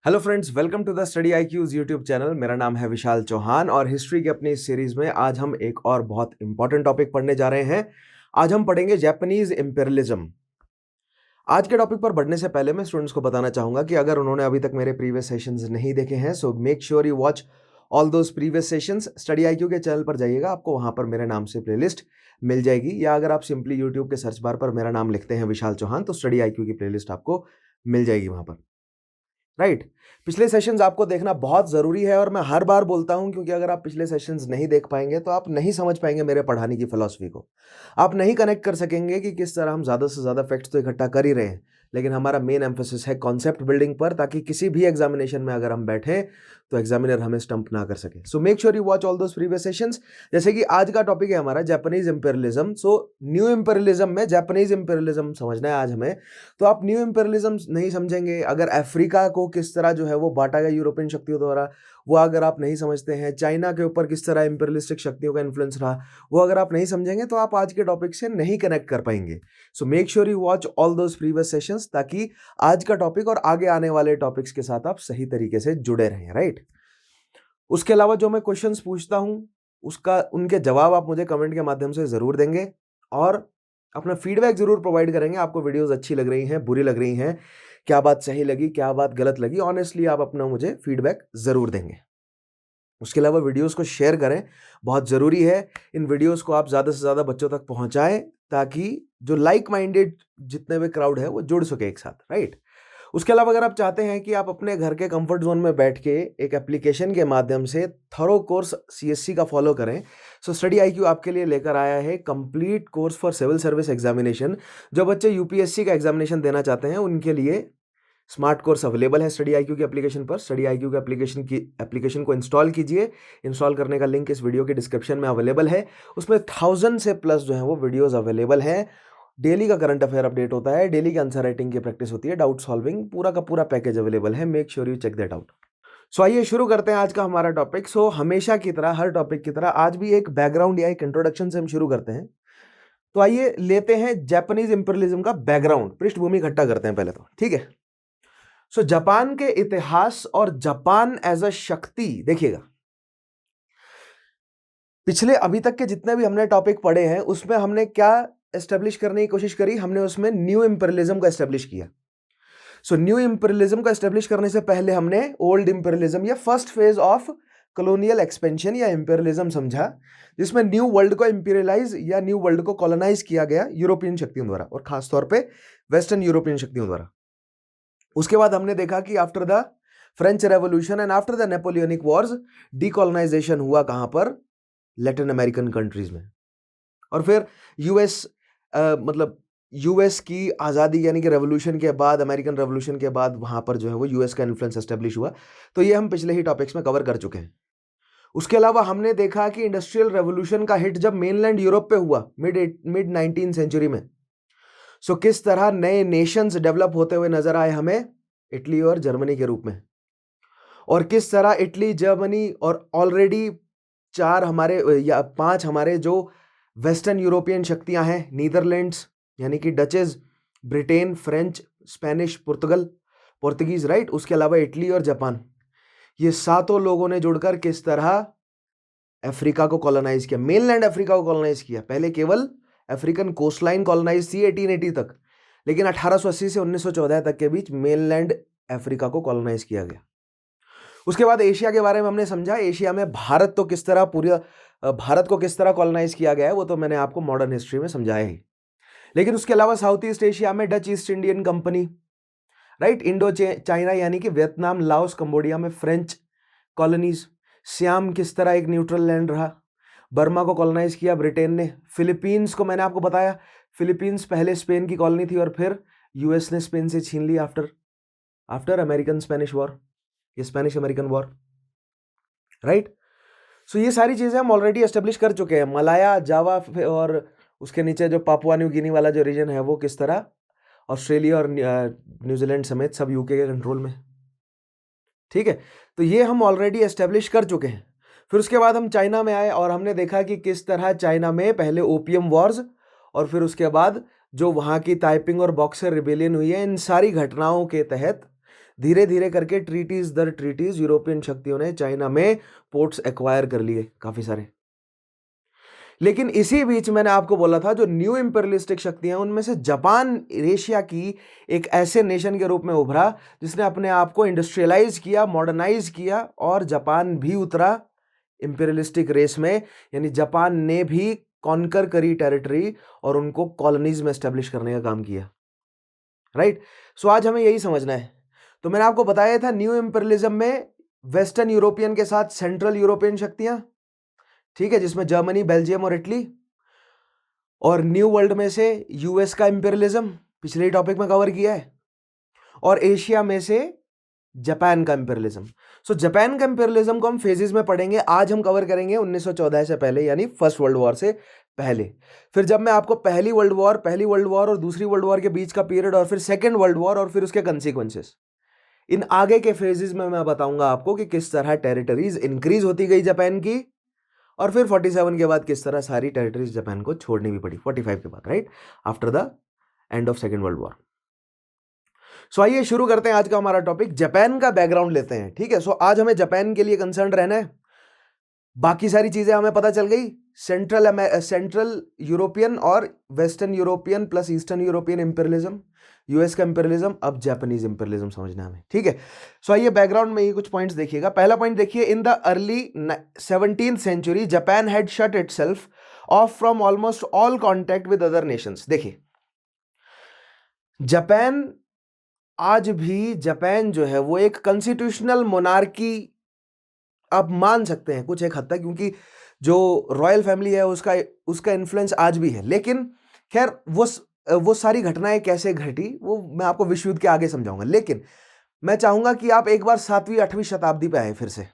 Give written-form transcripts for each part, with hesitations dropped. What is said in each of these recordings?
Hello friends, welcome to the study IQ's YouTube channel. मेरा नाम है विशाल चौहान और हिस्ट्री की अपनी इस सीरीज में आज हम एक और बहुत इंपॉर्टेंट टॉपिक पढ़ने जा रहे हैं। आज हम पढ़ेंगे जापानीज इंपेरियलिज्म। आज के टॉपिक पर बढ़ने से पहले मैं स्टूडेंट्स को बताना चाहूंगा कि अगर उन्होंने अभी तक मेरे प्रीवियस सेशंस नहीं देखे हैं so make sure you watch all those previous sessions. Study IQ के चैनल पर जाइएगा, आपको वहां पर मेरे नाम से प्लेलिस्ट मिल जाएगी, या अगर आप सिंपली यूट्यूब के सर्च बार पर मेरा नाम लिखते हैं विशाल चौहान तो स्टडी आईक्यू की प्लेलिस्ट आपको मिल जाएगी वहां पर। राइट। पिछले सेशंस आपको देखना बहुत ज़रूरी है और मैं हर बार बोलता हूं क्योंकि अगर आप पिछले सेशंस नहीं देख पाएंगे तो आप नहीं समझ पाएंगे मेरे पढ़ाने की फिलॉसफी को। आप नहीं कनेक्ट कर सकेंगे कि किस तरह हम ज़्यादा से ज़्यादा फैक्ट्स तो इकट्ठा कर ही रहे हैं, लेकिन हमारा मेन एम्फोसिस है कॉन्सेप्ट बिल्डिंग पर, ताकि किसी भी एग्जामिनेशन में अगर हम बैठें तो एग्जामिनर हमें स्टंप ना कर सके। So make sure you watch all those previous sessions. जैसे कि आज का टॉपिक है हमारा Japanese imperialism. So new imperialism में जापानीज इंपेरियलिज्म समझना है आज हमें। तो आप न्यू इंपेरियलिज्म नहीं समझेंगे, अगर अफ्रीका को किस तरह जो है वो बांटा गया यूरोपियन शक्तियों द्वारा, वो अगर आप नहीं समझते हैं, चाइना के ऊपर किस तरह इंपेरियलिस्टिक शक्तियों का इन्फ्लुएंस रहा, वो अगर आप नहीं समझेंगे तो आप आज के टॉपिक से नहीं कनेक्ट कर पाएंगे। So make sure you watch all those previous sessions ताकि आज का टॉपिक और आगे आने वाले टॉपिक्स के साथ आप सही तरीके से जुड़े रहें। राइट। उसके अलावा जो मैं क्वेश्चंस पूछता हूं उसका उनके जवाब आप मुझे कमेंट के माध्यम से जरूर देंगे और अपना फीडबैक जरूर प्रोवाइड करेंगे। आपको वीडियोस अच्छी लग रही हैं, बुरी लग रही हैं, क्या बात सही लगी, क्या बात गलत लगी, ऑनेस्टली आप अपना मुझे फीडबैक जरूर देंगे। उसके अलावा वीडियोस को शेयर करें, बहुत ज़रूरी है। इन वीडियोस को आप ज़्यादा से ज़्यादा बच्चों तक पहुंचाएं ताकि जो लाइक माइंडेड जितने भी क्राउड है वो जुड़ सके एक साथ। राइट। उसके अलावा अगर आप चाहते हैं कि आप अपने घर के कंफर्ट जोन में बैठ के एक एप्लीकेशन के माध्यम से थरो कोर्स सीएससी का फॉलो करें, सो स्टडी आईक्यू आपके लिए लेकर आया है complete course for civil service examination. जो बच्चे यूपीएससी का एग्जामिनेशन देना चाहते हैं उनके लिए स्मार्ट कोर्स अवेलेबल है स्टडी आईक्यू की एप्लीकेशन पर। स्टडी आईक्यू के एप्लीकेशन को इंस्टॉल कीजिए। इंस्टॉल करने का लिंक इस वीडियो के डिस्क्रिप्शन में अवेलेबल है। उसमें 1000 से प्लस जो है वो वीडियोस अवेलेबल हैं। डेली का करंट अफेयर अपडेट होता है, डेली की आंसर राइटिंग की प्रैक्टिस होती है, डाउट सॉल्विंग, पूरा का पूरा पैकेज अवेलेबल है। Make sure you check that out. So आइए शुरू करते हैं आज का हमारा टॉपिक। सो हमेशा की तरह, हर टॉपिक की तरह आज भी एक बैकग्राउंड या एक इंट्रोडक्शन से हम शुरू करते हैं। तो आइए लेते हैं जापानीज इंपेरियलिज्म का बैकग्राउंड, पृष्ठभूमि इकट्ठा करते हैं पहले तो। ठीक है। सो जापान के इतिहास और जापान एज अ शक्ति देखिएगा, पिछले अभी तक के जितने भी हमने टॉपिक पढ़े हैं उसमें हमने क्या एस्टेब्लिश करने की कोशिश करी, हमने उसमें न्यू इंपेरियलिज्म को एस्टेब्लिश किया। सो न्यू इंपेरियलिज्म को एस्टेब्लिश करने से पहले हमने ओल्ड इंपेरियलिज्म या first phase of colonial expansion या इंपेरियलिज्म समझा, जिसमें न्यू वर्ल्ड को इंपीरियलाइज या न्यू वर्ल्ड को कॉलोनाइज किया गया यूरोपियन शक्तियों द्वारा और खासतौर पे वेस्टर्न यूरोपियन शक्तियों द्वारा। उसके बाद हमने देखा कि after the French revolution and after the Napoleonic Wars decolonisation हुआ कहां पर, लैटिन अमेरिकन कंट्रीज में। और फिर यूएस मतलब यूएस की आज़ादी यानी कि रेवोल्यूशन के बाद, अमेरिकन रेवोल्यूशन के बाद वहां पर जो है वो यूएस का इन्फ्लुएंस एस्टेब्लिश हुआ। तो ये हम पिछले ही टॉपिक्स में कवर कर चुके हैं। उसके अलावा हमने देखा कि इंडस्ट्रियल रेवोल्यूशन का हिट जब मेनलैंड यूरोप पे हुआ मिड 19th सेंचुरी में, सो किस तरह नए नेशंस डेवलप होते हुए नजर आए हमें, इटली और जर्मनी के रूप में, और किस तरह इटली, जर्मनी और ऑलरेडी 4 हमारे या 5 हमारे जो वेस्टर्न यूरोपियन शक्तियां हैं, नीदरलैंड्स यानी कि duchess, Britain, French, Spanish, Portuguese, right, उसके अलावा इटली और जापान, ये सातों लोगों ने जुड़कर किस तरह अफ्रीका को कॉलोनाइज किया, मेनलैंड अफ्रीका को कॉलोनाइज किया। पहले केवल अफ्रीकन कोस्टलाइन कॉलोनाइज थी 1880 तक, लेकिन 1880 से 1914 तक के बीच मेनलैंड अफ्रीका को कॉलोनाइज किया गया। उसके बाद एशिया के बारे में हमने समझा। एशिया में भारत तो किस तरह भारत को किस तरह कॉलोनाइज किया गया है वो तो मैंने आपको मॉडर्न हिस्ट्री में समझाया ही। लेकिन उसके अलावा साउथ ईस्ट एशिया में Dutch east Indian company, right, Indo China यानी कि वियतनाम, लाओस, कंबोडिया में फ्रेंच कॉलोनीज, सियाम किस तरह एक न्यूट्रल लैंड रहा, बर्मा को कॉलोनाइज किया ब्रिटेन ने, फिलीपींस को मैंने आपको बताया, फिलीपींस पहले स्पेन की कॉलोनी थी और फिर यूएस ने स्पेन से छीन ली आफ्टर अमेरिकन स्पेनिश वॉर, ये स्पेनिश अमेरिकन वॉर, राइट। सो ये सारी चीजें हम ऑलरेडी एस्टेब्लिश कर चुके हैं। मलाया, जावा और उसके नीचे जो पापुआ न्यू गिनी वाला जो रीजन है वो किस तरह ऑस्ट्रेलिया और न्यूजीलैंड समेत सब यूके के कंट्रोल में। ठीक है, तो ये हम ऑलरेडी एस्टेब्लिश कर चुके हैं। फिर उसके बाद हम चाइना में आए और हमने देखा कि किस तरह चाइना में पहले ओपियम वॉर्स और फिर उसके बाद जो वहाँ की ताइपिंग और बॉक्सर रिबेलियन हुई है, इन सारी घटनाओं के तहत धीरे धीरे करके ट्रीटीज दर ट्रीटीज यूरोपियन शक्तियों ने चाइना में पोर्ट्स एक्वायर कर लिए काफी सारे। लेकिन इसी बीच मैंने आपको बोला था जो न्यू इंपीरियलिस्टिक शक्तियां उनमें से जापान एशिया की एक ऐसे नेशन के रूप में उभरा जिसने अपने आप को इंडस्ट्रियलाइज किया, मॉडर्नाइज किया, और जापान भी उतरा इंपीरियलिस्टिक रेस में, यानी जापान ने भी कॉन्कर करी टेरिटरी और उनको कॉलोनीज में एस्टेब्लिश करने का काम किया। राइट। सो आज हमें यही समझना है। तो मैंने आपको बताया था न्यू इंपीरियलिज्म में वेस्टर्न यूरोपियन के साथ सेंट्रल यूरोपियन शक्तियां, ठीक है, जिसमें जर्मनी, बेल्जियम और इटली, और न्यू वर्ल्ड में से यूएस का इंपीरियलिज्म पिछले टॉपिक में कवर किया है, और एशिया में से जापान का इंपीरियलिज्म। सो जापान का इंपीरियलिज्म को हम फेजेस में पढ़ेंगे। आज हम कवर करेंगे 1914 से पहले, यानी फर्स्ट वर्ल्ड वॉर से पहले। फिर जब मैं आपको पहली वर्ल्ड वॉर और दूसरी वर्ल्ड वॉर के बीच का पीरियड, और फिर सेकेंड वर्ल्ड वॉर और फिर उसके कंसिक्वेंसेस, इन आगे के फेजेस में मैं बताऊंगा आपको कि किस तरह टेरिटरीज इंक्रीज होती गई जापान की, और फिर 47 के बाद किस तरह सारी टेरिटरीज जापान को छोड़नी भी पड़ी 45 के बाद, right, after the end of second world war. So आइए शुरू करते हैं आज का हमारा टॉपिक। जापान का बैकग्राउंड लेते हैं, ठीक है। सो आज हमें जापान के लिए कंसर्न रहना है। बाकी सारी चीजें हमें पता चल गई, सेंट्रल यूरोपियन और western European plus eastern European imperialism, US का इंपीरियलिज्म, अब जापानीज इंपीरियलिज्म समझना है हमें, ठीक है। सो आइए बैकग्राउंड में ये कुछ पॉइंट्स देखिएगा। पहला पॉइंट देखिए, in the early 17th century Japan had shut itself off from almost all contact with other nations. देखिए, जापान आज भी, जापान जो है वो एक कॉन्स्टिट्यूशनल मोनार्की आप मान सकते हैं कुछ एक हद तक, क्योंकि जो रॉयल फैमिली है उसका इन्फ्लुएंस आज भी है। लेकिन खैर वो सारी घटनाएं कैसे घटी वो मैं आपको विश्व युद्ध के आगे समझाऊंगा। लेकिन मैं चाहूंगा कि आप एक बार 7वीं 8वीं शताब्दी पे आए फिर से।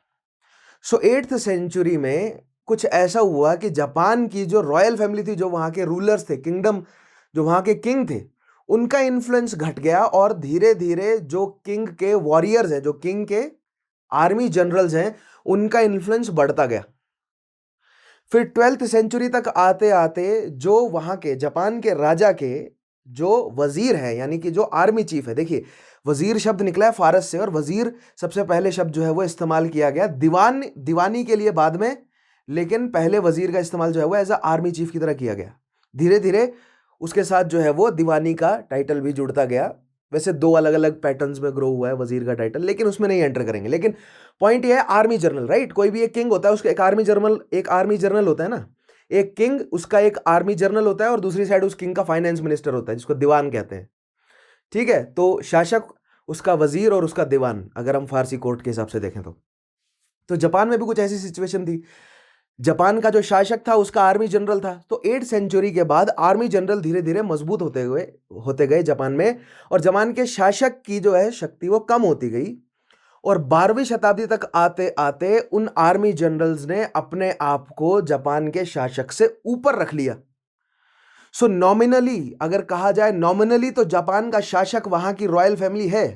सो 8th सेंचुरी में कुछ ऐसा हुआ कि जापान की जो रॉयल फैमिली थी, जो वहां के रूलर्स थे, किंगडम, जो वहां के किंग थे, उनका इन्फ्लुएंस घट गया, और धीरे धीरे जो किंग के वॉरियर्स हैं, जो किंग के आर्मी जनरल्स हैं, उनका इन्फ्लुएंस बढ़ता गया। फिर 12th सेंचुरी तक आते आते जो वहां के जापान के राजा के जो वजीर है, यानी कि जो आर्मी चीफ है, देखिए वजीर शब्द निकला है फारस से, और वजीर सबसे पहले शब्द जो है वो इस्तेमाल किया गया दीवानी के लिए बाद में, लेकिन पहले वजीर का इस्तेमाल जो है वो एज अ आर्मी चीफ की तरह किया गया। धीरे धीरे उसके साथ जो है वो दीवानी का टाइटल भी जुड़ता गया। वैसे दो अलग अलग पैटर्न्स में ग्रो हुआ है वजीर का टाइटल, लेकिन उसमें नहीं एंटर करेंगे। लेकिन पॉइंट ये है, आर्मी जनरल, राइट, कोई भी एक किंग होता है, उसका एक आर्मी जनरल होता है ना, एक किंग, उसका एक आर्मी जनरल होता है, और दूसरी साइड उस किंग का फाइनेंस मिनिस्टर होता है, जिसको दीवान कहते हैं, ठीक है। तो शासक उसका वजीर और उसका दीवान, अगर हम फारसी कोर्ट के हिसाब से देखें तो जापान में भी कुछ ऐसी सिचुएशन थी। जापान का जो शासक था उसका आर्मी जनरल था। तो 8th सेंचुरी के बाद आर्मी जनरल धीरे धीरे मजबूत होते गए जापान में, और जापान के शासक की जो है शक्ति वो कम होती गई, और 12वीं शताब्दी तक आते आते उन आर्मी जनरल्स ने अपने आप को जापान के शासक से ऊपर रख लिया। सो नॉमिनली, अगर कहा जाए नॉमिनली, तो जापान का शासक वहां की रॉयल फैमिली है,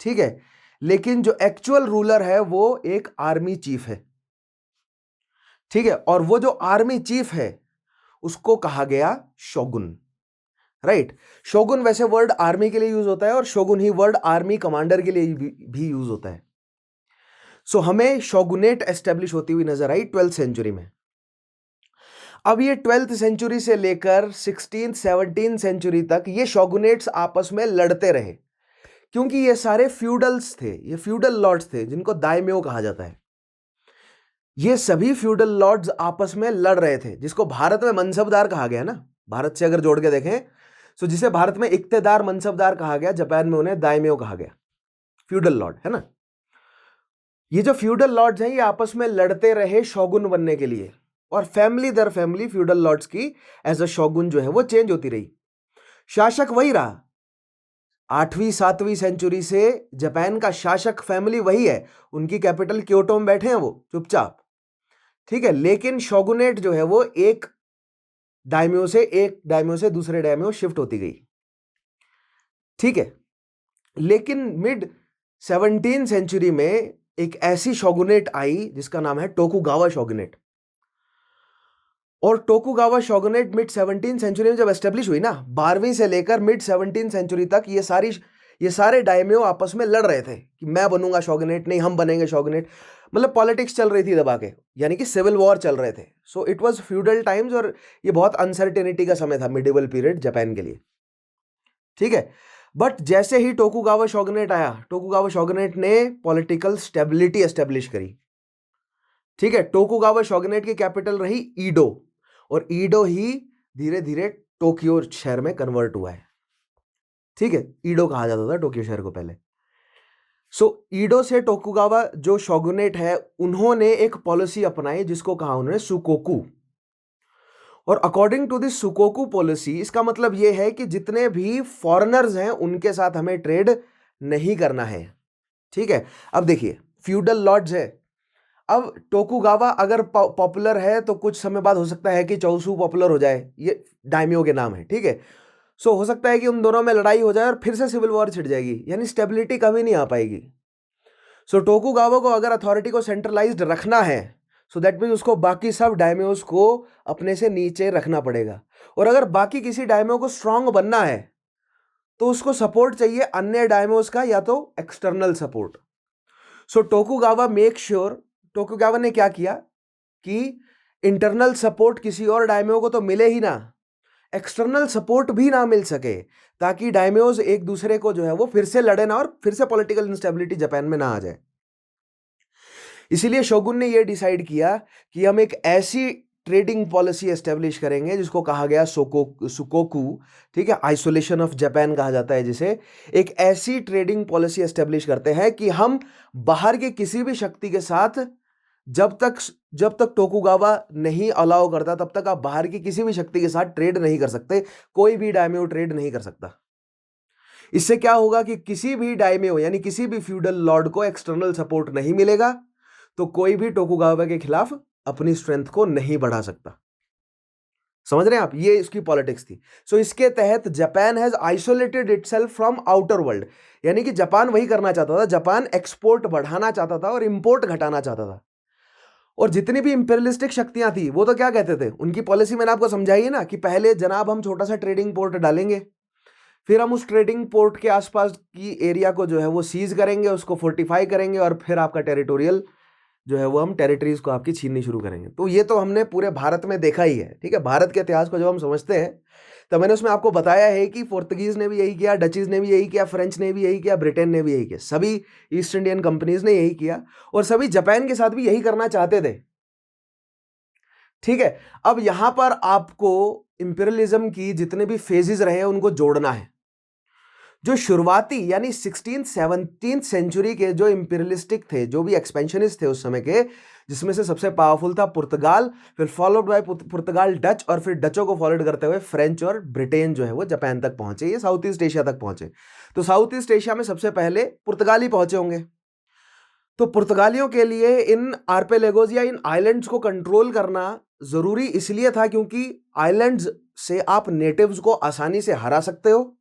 ठीक है, लेकिन जो एक्चुअल रूलर है वो एक आर्मी चीफ है, ठीक है। और वो जो आर्मी चीफ है उसको कहा गया शोगुन, राइट। शोगुन वैसे वर्ड आर्मी के लिए यूज होता है, और शोगुन ही वर्ड आर्मी कमांडर के लिए भी यूज होता है। सो हमें शोगुनेट एस्टेब्लिश होती हुई नजर आई 12th सेंचुरी में। अब ये 12th सेंचुरी से लेकर 16th 17th सेंचुरी तक ये शोगुनेट्स आपस में लड़ते रहे, क्योंकि ये सारे फ्यूडल्स थे, ये फ्यूडल लॉर्ड्स थे जिनको दाइम्यो कहा जाता है। ये सभी फ्यूडल लॉर्ड्स आपस में लड़ रहे थे, जिसको भारत में मनसबदार कहा गया ना, भारत से अगर जोड़ के देखें, सो जिसे भारत में इक्तेदार मनसबदार कहा गया, जापान में उन्हें दाइम्यो कहा गया, फ्यूडल लॉर्ड, है ना। ये जो फ्यूडल लॉर्ड्स हैं ये आपस में लड़ते रहे शोगुन बनने के लिए, और फैमिली दर फैमिली फ्यूडल लॉर्ड्स की एज अ शोगुन जो है वो चेंज होती रही। शासक वही रहा, 8वीं 7वीं सेंचुरी से जापान का शासक फैमिली वही है, उनकी कैपिटल क्योटो में बैठे हैं वो चुपचाप, ठीक है। लेकिन शोगुनेट जो है वो एक दाइम्यो से दूसरे दाइम्यो शिफ्ट होती गई, ठीक है। लेकिन मिड 17th सेंचुरी में एक ऐसी शोगुनेट आई जिसका नाम है टोकुगावा शोगुनेट, और Tokugawa shogunate mid 17th century में जब एस्टेब्लिश हुई ना, 12वीं से लेकर मिड 17th सेंचुरी तक ये सारी ये सारे डायम्यो आपस में लड़ रहे थे कि मैं बनूंगा शोगुनेट, नहीं हम बनेंगे शोगुनेट, मतलब पॉलिटिक्स चल रही थी दबा के, यानी कि सिविल वॉर चल रहे थे। So it was feudal times और ये बहुत अनसर्टेनिटी का समय था मिडिवल पीरियड जापान के लिए, ठीक है। बट जैसे ही टोकुगावा शोगुनेट आया, टोकुगावा शोगुनेट ने पॉलिटिकल स्टेबिलिटी एस्टेब्लिश करी, ठीक है। टोकुगावा शोगुनेट की कैपिटल रही ईडो, और ईडो ही धीरे धीरे टोक्यो शहर में कन्वर्ट हुआ है, ठीक है। ईडो कहा जाता था टोक्यो शहर को पहले। सो ईडो से टोकुगावा जो शोगुनेट है, उन्होंने एक पॉलिसी अपनाई जिसको कहा उन्होंने सुकोकू। और अकॉर्डिंग टू दिस सुकोकू पॉलिसी, इसका मतलब यह है कि जितने भी फॉरेनर्स हैं उनके साथ हमें ट्रेड नहीं करना है, ठीक है। अब देखिए फ्यूडल लॉर्ड्स है, अब टोकुगावा अगर पॉपुलर है तो कुछ समय बाद हो सकता है कि चौसू पॉपुलर हो जाए, ये डायम्यो के नाम है, ठीक है। सो हो सकता है कि उन दोनों में लड़ाई हो जाए और फिर से सिविल वॉर छिड़ जाएगी, यानी स्टेबिलिटी कभी नहीं आ पाएगी। सो टोकुगावा को अगर अथॉरिटी को सेंट्रलाइज्ड रखना है, सो दैट मीन उसको बाकी सब डायम्योस को अपने से नीचे रखना पड़ेगा, और अगर बाकी किसी डायम्यो को स्ट्रांग बनना है तो उसको सपोर्ट चाहिए अन्य डायम्योस का, या तो एक्सटर्नल सपोर्ट। सो टोकुगावा ने क्या किया कि इंटरनल सपोर्ट किसी और डायम्यो को तो मिले ही ना, एक्सटर्नल सपोर्ट भी ना मिल सके, ताकि डायम्योस एक दूसरे को जो है वो फिर से लड़े ना और फिर से पॉलिटिकल इंस्टेबिलिटी जापान में ना आ जाए। इसीलिए शोगुन ने यह डिसाइड किया कि हम एक ऐसी ट्रेडिंग पॉलिसी एस्टेब्लिश करेंगे जिसको कहा गया सुकोकू, ठीक है, आइसोलेशन ऑफ जापान कहा जाता है जिसे। एक ऐसी ट्रेडिंग पॉलिसी एस्टेब्लिश करते हैं कि हम बाहर के किसी भी शक्ति के साथ, जब तक टोकुगावा नहीं अलाउ करता तब तक आप बाहर की किसी भी शक्ति के साथ ट्रेड नहीं कर सकते, कोई भी डायम्यो ट्रेड नहीं कर सकता। इससे क्या होगा कि किसी भी डायम्यो यानी किसी भी फ्यूडल लॉर्ड को एक्सटर्नल सपोर्ट नहीं मिलेगा, तो कोई भी टोकुगावा के खिलाफ अपनी स्ट्रेंथ को नहीं बढ़ा सकता। समझ रहे हैं आप, ये इसकी पॉलिटिक्स थी। सो इसके तहत Japan has isolated itself from outer world, यानी कि जापान वही करना चाहता था, जापान एक्सपोर्ट बढ़ाना चाहता था और इंपोर्ट घटाना चाहता था। और जितनी भी इंपेरियलिस्टिक शक्तियां थी वो तो क्या कहते थे, उनकी पॉलिसी मैंने आपको समझाई है ना कि पहले जनाब हम छोटा सा ट्रेडिंग पोर्ट डालेंगे, फिर हम उस ट्रेडिंग पोर्ट के आसपास की एरिया को जो है वो सीज करेंगे, उसको फोर्टिफाई करेंगे, और फिर आपका टेरिटोरियल जो है वो हम टेरिटरीज को आपकी छीननी शुरू करेंगे। तो ये तो हमने पूरे भारत में देखा ही है, ठीक है। भारत के इतिहास को जब हम समझते हैं तो मैंने उसमें आपको बताया है कि पोर्तुगीज ने भी यही किया, डचीज ने भी यही किया, फ्रेंच ने भी यही किया, ब्रिटेन ने भी यही किया, सभी ईस्ट इंडियन कंपनीज ने यही किया, और सभी जापान के साथ भी यही करना चाहते थे, ठीक है। अब यहां पर आपको इंपीरियलिज्म की जितने भी फेजेस रहे हैं उनको जोड़ना है। जो शुरुआती यानी 16th-17th सेंचुरी के जो इंपीरियलिस्टिक थे, जो भी एक्सपेंशनिस्ट थे उस समय के, जिसमें से सबसे पावरफुल था पुर्तगाल, फिर फॉलोड बाय पुर्तगाल डच, और फिर डचों को फॉलोड करते हुए फ्रेंच और ब्रिटेन जो है वो जापान तक पहुंचे, ये साउथ ईस्ट एशिया तक पहुंचे। तो साउथ ईस्ट एशिया में सबसे पहले पुर्तगाली पहुंचे होंगे। तो पुर्तगालियों के लिए इन आर्पेलेगोज या इन आइलैंड्स को कंट्रोल करना जरूरी इसलिए था क्योंकि आइलैंड्स से आप नेटिव्स को आसानी से हरा सकते हो,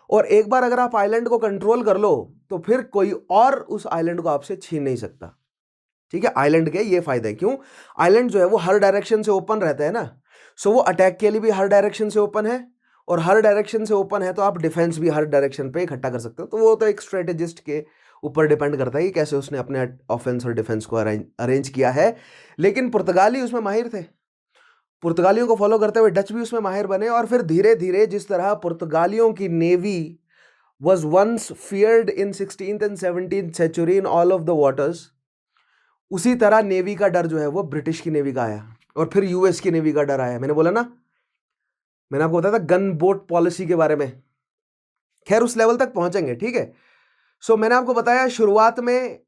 और एक बार अगर आप आइलैंड को कंट्रोल कर लो तो फिर कोई और उस आइलैंड को आपसे छीन नहीं सकता, ठीक है। आइलैंड के ये फायदे हैं, क्यों, आइलैंड जो है वो हर डायरेक्शन से ओपन रहता है ना, सो वो अटैक के लिए भी हर डायरेक्शन से ओपन है, और हर डायरेक्शन से ओपन है तो आप डिफेंस भी हर डायरेक्शन पे इकट्ठा कर सकते हो। तो वो तो एक स्ट्रेटेजिस्ट के ऊपर डिपेंड करता है कि कैसे उसने अपने ऑफेंस और डिफेंस को अरेंज किया है। लेकिन पुर्तगाली उसमें माहिर थे, पुर्तगालियों को फॉलो करते हुए डच भी उसमें माहिर बने, और फिर धीरे धीरे जिस तरह पुर्तगालियों की navy was once feared in 16th and 17th century in all of the waters, उसी तरह नेवी का डर जो है वो ब्रिटिश की नेवी का आया, और फिर यूएस की नेवी का डर आया। मैंने बोला ना, मैंने आपको बताया था गन बोट पॉलिसी के बारे में, खैर उस लेवल तक पहुंचेंगे, ठीक है। सो मैंने आपको बताया शुरुआत में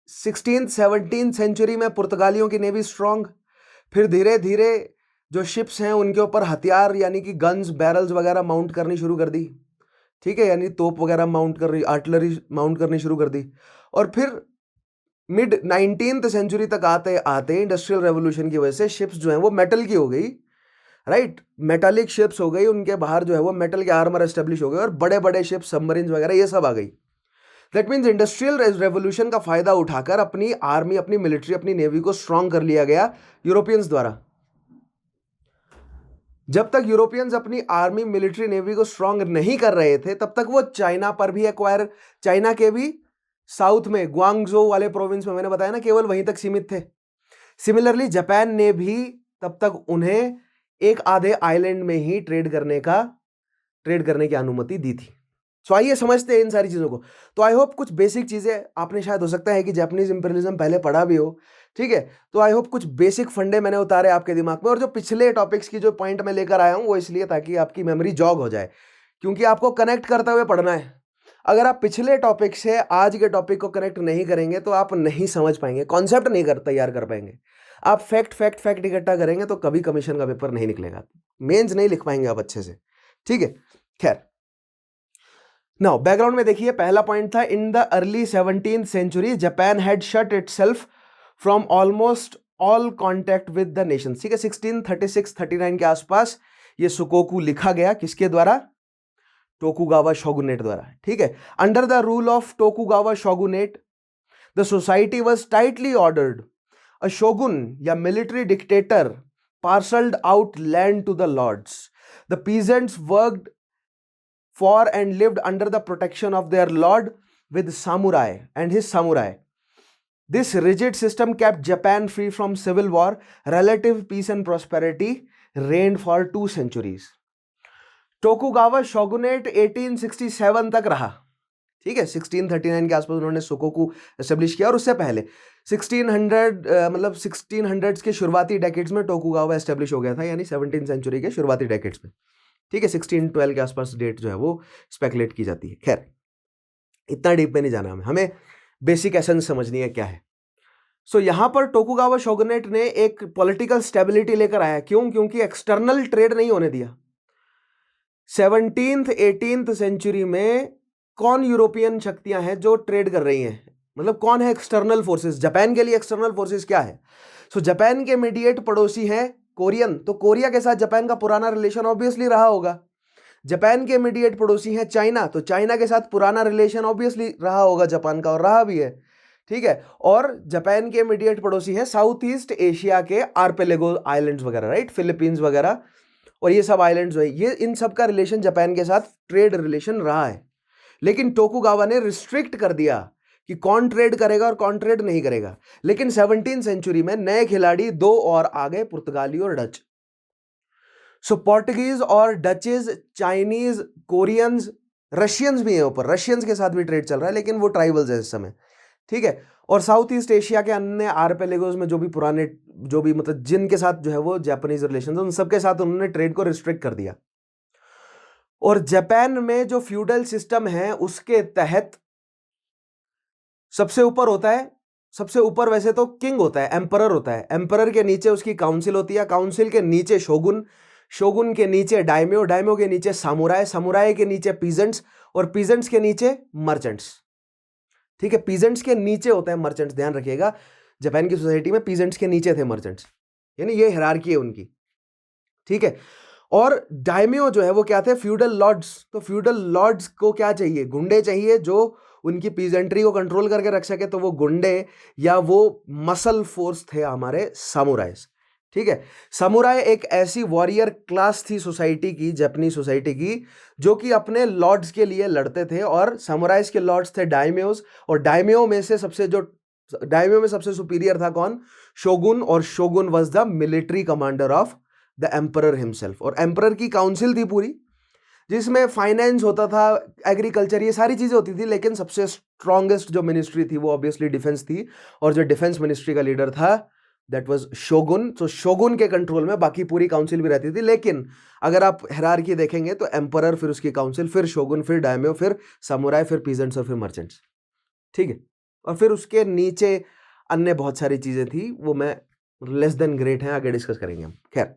16th-17th सेंचुरी में पुर्तगालियों की नेवी स्ट्रांग, फिर धीरे धीरे जो शिप्स हैं उनके ऊपर हथियार यानी कि गन्स, बैरल्स वगैरह माउंट करनी शुरू कर दी, ठीक है, यानी तोप वगैरह माउंट कर रही, आर्टिलरी माउंट करनी शुरू कर दी। और फिर मिड 19th सेंचुरी तक आते आते इंडस्ट्रियल रेवोल्यूशन की वजह से शिप्स जो हैं वो मेटल की हो गई, राइट, मेटालिक शिप्स हो गई, उनके बाहर जो है वो मेटल के आर्मर एस्टेब्लिश हो गए, और बड़े बड़े शिप्स, सबमरीन वगैरह ये सब आ गई। दैट मीन्स इंडस्ट्रियल रेवोल्यूशन का फायदा उठाकर अपनी आर्मी, अपनी मिलिट्री, अपनी नेवी को स्ट्रांग कर लिया गया यूरोपियंस द्वारा। जब तक यूरोपियंस अपनी आर्मी मिलिट्री नेवी को स्ट्रांग नहीं कर रहे थे तब तक वो चाइना पर भी एक्वायर, चाइना के भी साउथ में ग्वांगझो वाले प्रोविंस में, मैंने बताया ना, केवल वहीं तक सीमित थे। सिमिलरली जापान ने भी तब तक उन्हें एक आधे आइलैंड में ही ट्रेड करने की अनुमति दी थी। सो आइए समझते हैं इन सारी चीजों को। तो आई होप कुछ बेसिक चीजें आपने, शायद हो सकता है कि जापानीज इंपीरियलिज्म पहले पढ़ा भी हो, ठीक है। तो आई होप कुछ बेसिक फंडे मैंने उतारे आपके दिमाग में, और जो पिछले टॉपिक्स की जो पॉइंट मैं लेकर आया हूं वो इसलिए ताकि आपकी मेमोरी जॉग हो जाए, क्योंकि आपको कनेक्ट करते हुए पढ़ना है। अगर आप पिछले टॉपिक से आज के टॉपिक को कनेक्ट नहीं करेंगे तो आप नहीं समझ पाएंगे, कॉन्सेप्ट नहीं तैयार कर पाएंगे। आप फैक्ट इकट्ठा करेंगे तो कभी कमीशन का पेपर नहीं निकलेगा, मेंस नहीं लिख पाएंगे आप अच्छे से, ठीक है। खैर, नाउ बैकग्राउंड में देखिए, पहला पॉइंट था, in the early 17th century Japan had shut itself from almost all contact with the nation. ठीक है, 1636-39 के आसपास ये सुकोकू लिखा गया, किसके द्वारा? टोकुगावा शोगुनेट द्वारा, ठीक है। Under the rule of Tokugawa shogunate the society was tightly ordered. A shogun या military dictator parcelled out land to the lords. The peasants worked for and lived under the protection of their lord with samurai and his samurai. This rigid system kept Japan free from civil war. Relative peace and prosperity reigned for 2 centuries. Tokugawa shogunate 1867 तक रहा, ठीक है। 1639 के आसपास उन्होंने सुकोकू establish किया, और उससे पहले 1600s के शुरुआती डेकेड्स में टोकुगावा एस्टेब्लिश हो गया था, यानी 17th सेंचुरी के शुरुआती डेकेड्स में, ठीक है। 1612 के आसपास डेट जो है वो स्पेकुलेट की जाती है। खैर, इतना डीप में नहीं जाना हमें बेसिक एसेंस समझनी है क्या है। सो यहां पर टोकुगावा शोगुनेट ने एक पॉलिटिकल स्टेबिलिटी लेकर आया। क्यों? क्योंकि एक्सटर्नल ट्रेड नहीं होने दिया। 17th 18th सेंचुरी में कौन यूरोपियन शक्तियां हैं जो ट्रेड कर रही हैं, मतलब कौन है एक्सटर्नल फोर्सेस? जापान के लिए एक्सटर्नल फोर्सेस क्या है? सो जापान के इमीडिएट पड़ोसी हैं कोरियन, तो कोरिया के साथ जापान का पुराना रिलेशन ऑब्वियसली रहा होगा। जापान के इमीडिएट पड़ोसी हैं चाइना, तो चाइना के साथ पुराना रिलेशन ऑब्वियसली रहा होगा जापान का, और रहा भी है, ठीक है। और जापान के इमीडिएट पड़ोसी हैं साउथ ईस्ट एशिया के आर्पेलेगो आइलैंड्स वगैरह, राइट, फिलीपींस वगैरह, और ये सब आइलैंड्स है, ये इन सब का रिलेशन जापान के साथ ट्रेड रिलेशन रहा है। लेकिन टोकुगावा ने रिस्ट्रिक्ट कर दिया कि कौन ट्रेड करेगा और कौन ट्रेड नहीं करेगा। लेकिन 17th सेंचुरी में नए खिलाड़ी 2 और आ गए, पुर्तगाली और डच। सो पोर्टुगीज और डचेज, चाइनीज, कोरियंस, रशियंस भी हैं ऊपर, रशियंस के साथ भी ट्रेड चल रहा है, लेकिन वो ट्राइबल्स है इस समय, ठीक है। और साउथ ईस्ट एशिया के अन्य आर्पेलेगोस में जो भी पुराने, जो भी मतलब जिनके साथ जो है वो जापानीज रिलेशन, उन सबके साथ उन्होंने ट्रेड को रिस्ट्रिक्ट कर दिया। और जापान में जो फ्यूडल सिस्टम है उसके तहत सबसे ऊपर होता है, सबसे ऊपर वैसे तो किंग होता है, एम्परर होता है, एम्परर के नीचे उसकी काउंसिल होती है, काउंसिल के नीचे शोगुन, शोगुन के नीचे डायम्यो, डायम्यो के नीचे सामुराई, सामुराई के नीचे पीजेंट्स, और पीजेंट्स के नीचे मर्चेंट्स, ठीक है। पीजेंट्स के नीचे होता है मर्चेंट्स, ध्यान रखिएगा, जापान की सोसाइटी में पीजेंट्स के नीचे थे मर्चेंट्स, यानी ये हायरार्की है उनकी, ठीक है। और डायम्यो जो है वो क्या थे? Feudal lords. तो फ्यूडल लॉर्ड्स को क्या चाहिए? गुंडे चाहिए जो उनकी पीजेंट्री को कंट्रोल करके रख सके, तो वो गुंडे या वो मसल फोर्स थे हमारे सामुराइज, ठीक है। सामुराई एक ऐसी वॉरियर क्लास थी सोसाइटी की, जापानीज सोसाइटी की, जो कि अपने लॉर्ड्स के लिए लड़ते थे, और सामुराइज के लॉर्ड्स थे डायम्योस, और डायम्यो में सबसे सुपीरियर था कौन? शोगुन, और shogun was the military commander of the emperor himself. और एम्परर की काउंसिल थी पूरी, जिसमें फाइनेंस होता था, एग्रीकल्चर, ये सारी चीजें होती थी, लेकिन सबसे स्ट्रॉन्गेस्ट जो मिनिस्ट्री थी वो ऑब्वियसली डिफेंस थी, और जो डिफेंस मिनिस्ट्री का लीडर था दैट वाज शोगुन। तो शोगुन के कंट्रोल में बाकी पूरी काउंसिल भी रहती थी, लेकिन अगर आप हायरार्की देखेंगे तो एम्परर, फिर उसकी काउंसिल, फिर शोगुन, फिर डायम्यो, फिर सामुराई, फिर पीजेंट्स, और फिर मर्चेंट्स, ठीक है। और फिर उसके नीचे अन्य बहुत सारी चीजें थी, वो मैं लेस देन ग्रेट हैं, आगे डिस्कस करेंगे हम। खैर,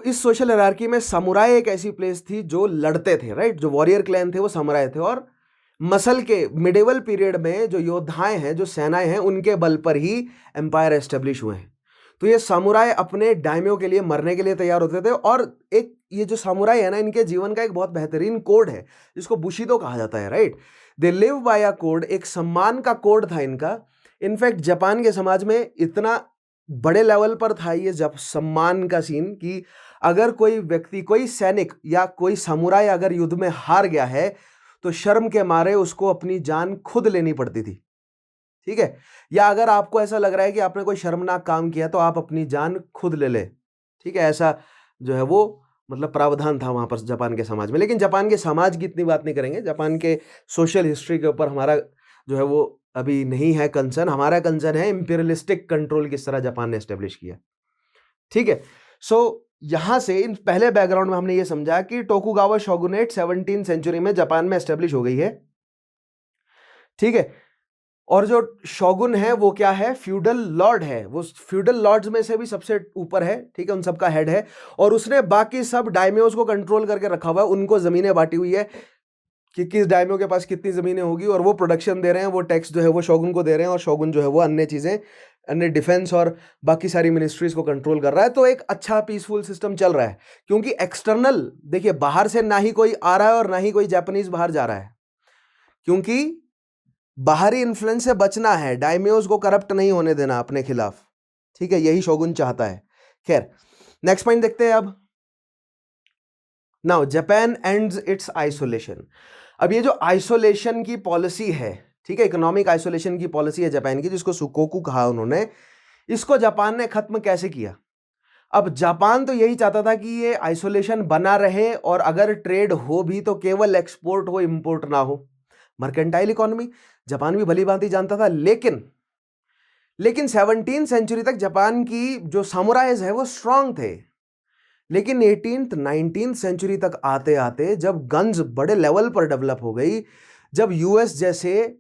इस सोशल हायरार्की में समुराई एक ऐसी प्लेस थी जो लड़ते थे, राइट, जो वॉरियर क्लैन थे वो समुराई थे, और मसल के मिडिवल पीरियड में जो योद्धाएं हैं, जो सेनाएं हैं, उनके बल पर ही एम्पायर एस्टेब्लिश हुए हैं। तो ये सामुराई अपने डायम्यो के लिए मरने के लिए तैयार होते थे, और एक ये जो सामुराई है ना, इनके जीवन का एक बहुत बेहतरीन कोड है जिसको बुशिदो कहा जाता है, right. They live by a code, एक सम्मान का कोड था इनका। इनफैक्ट जापान के समाज में इतना बड़े लेवल पर था ये जब सम्मान का सीन कि अगर कोई व्यक्ति, कोई सैनिक या कोई समुराई अगर युद्ध में हार गया है तो शर्म के मारे उसको अपनी जान खुद लेनी पड़ती थी। ठीक है, या अगर आपको ऐसा लग रहा है कि आपने कोई शर्मनाक काम किया तो आप अपनी जान खुद ले ले। ठीक है, ऐसा जो है वो मतलब प्रावधान था वहां पर जापान के समाज में। लेकिन जापान के समाज की इतनी बात नहीं करेंगे, जापान के सोशल हिस्ट्री के ऊपर हमारा जो है वो अभी नहीं है कंसर्न। हमारा कंसर्न है इंपीरियलिस्टिक कंट्रोल किस तरह जापान ने एस्टेब्लिश किया। ठीक है, सो यहां से इन पहले बैकग्राउंड में हमने ये समझा कि टोकुगावा शोगुनेट 17वीं सेंचुरी में जापान में एस्टेब्लिश हो गई है। ठीक है, और जो शोगुन है वो क्या है, फ्यूडल लॉर्ड है, वो फ्यूडल लॉर्ड्स में से भी सबसे ऊपर है। ठीक है, उन सबका हेड है और उसने बाकी सब डायम्योस को कंट्रोल करके रखा हुआ है। उनको जमीनें बांटी हुई है कि किस डायम्यो के पास कितनी जमीनें होगी, और वो प्रोडक्शन दे रहे हैं, वो टैक्स जो है वो शोगुन को दे रहे हैं, और शोगुन जो है वो अन्य चीजें, अन्य डिफेंस और बाकी सारी मिनिस्ट्रीज को कंट्रोल कर रहा है। तो एक अच्छा पीसफुल सिस्टम चल रहा है, क्योंकि एक्सटर्नल देखिए बाहर से ना ही कोई आ रहा है और ना ही कोई जापानीज बाहर जा रहा है, क्योंकि बाहरी इन्फ्लुएंस से बचना है, डायम्योस को करप्ट नहीं होने देना अपने खिलाफ। ठीक है, यही शोगुन चाहता है। खैर, नेक्स्ट पॉइंट देखते हैं अब। Now Japan ends it's isolation. अब ये जो आइसोलेशन की पॉलिसी है, ठीक है, इकोनॉमिक आइसोलेशन की पॉलिसी है जापान की, जिसको सुकोकू कहा उन्होंने, इसको जापान ने खत्म कैसे किया। अब जापान तो यही चाहता था कि ये आइसोलेशन बना रहे और अगर ट्रेड हो भी तो केवल एक्सपोर्ट हो, इंपोर्ट ना हो। मर्केंटाइल इकोनॉमी जापान भी भली भांति जानता था, लेकिन 17वीं सेंचुरी तक जापान की जो सामुराइज है वो स्ट्रांग थे। लेकिन 18th 19th सेंचुरी तक आते आते जब गन्स बड़े लेवल पर डेवलप हो गई, जब यूएस जैसे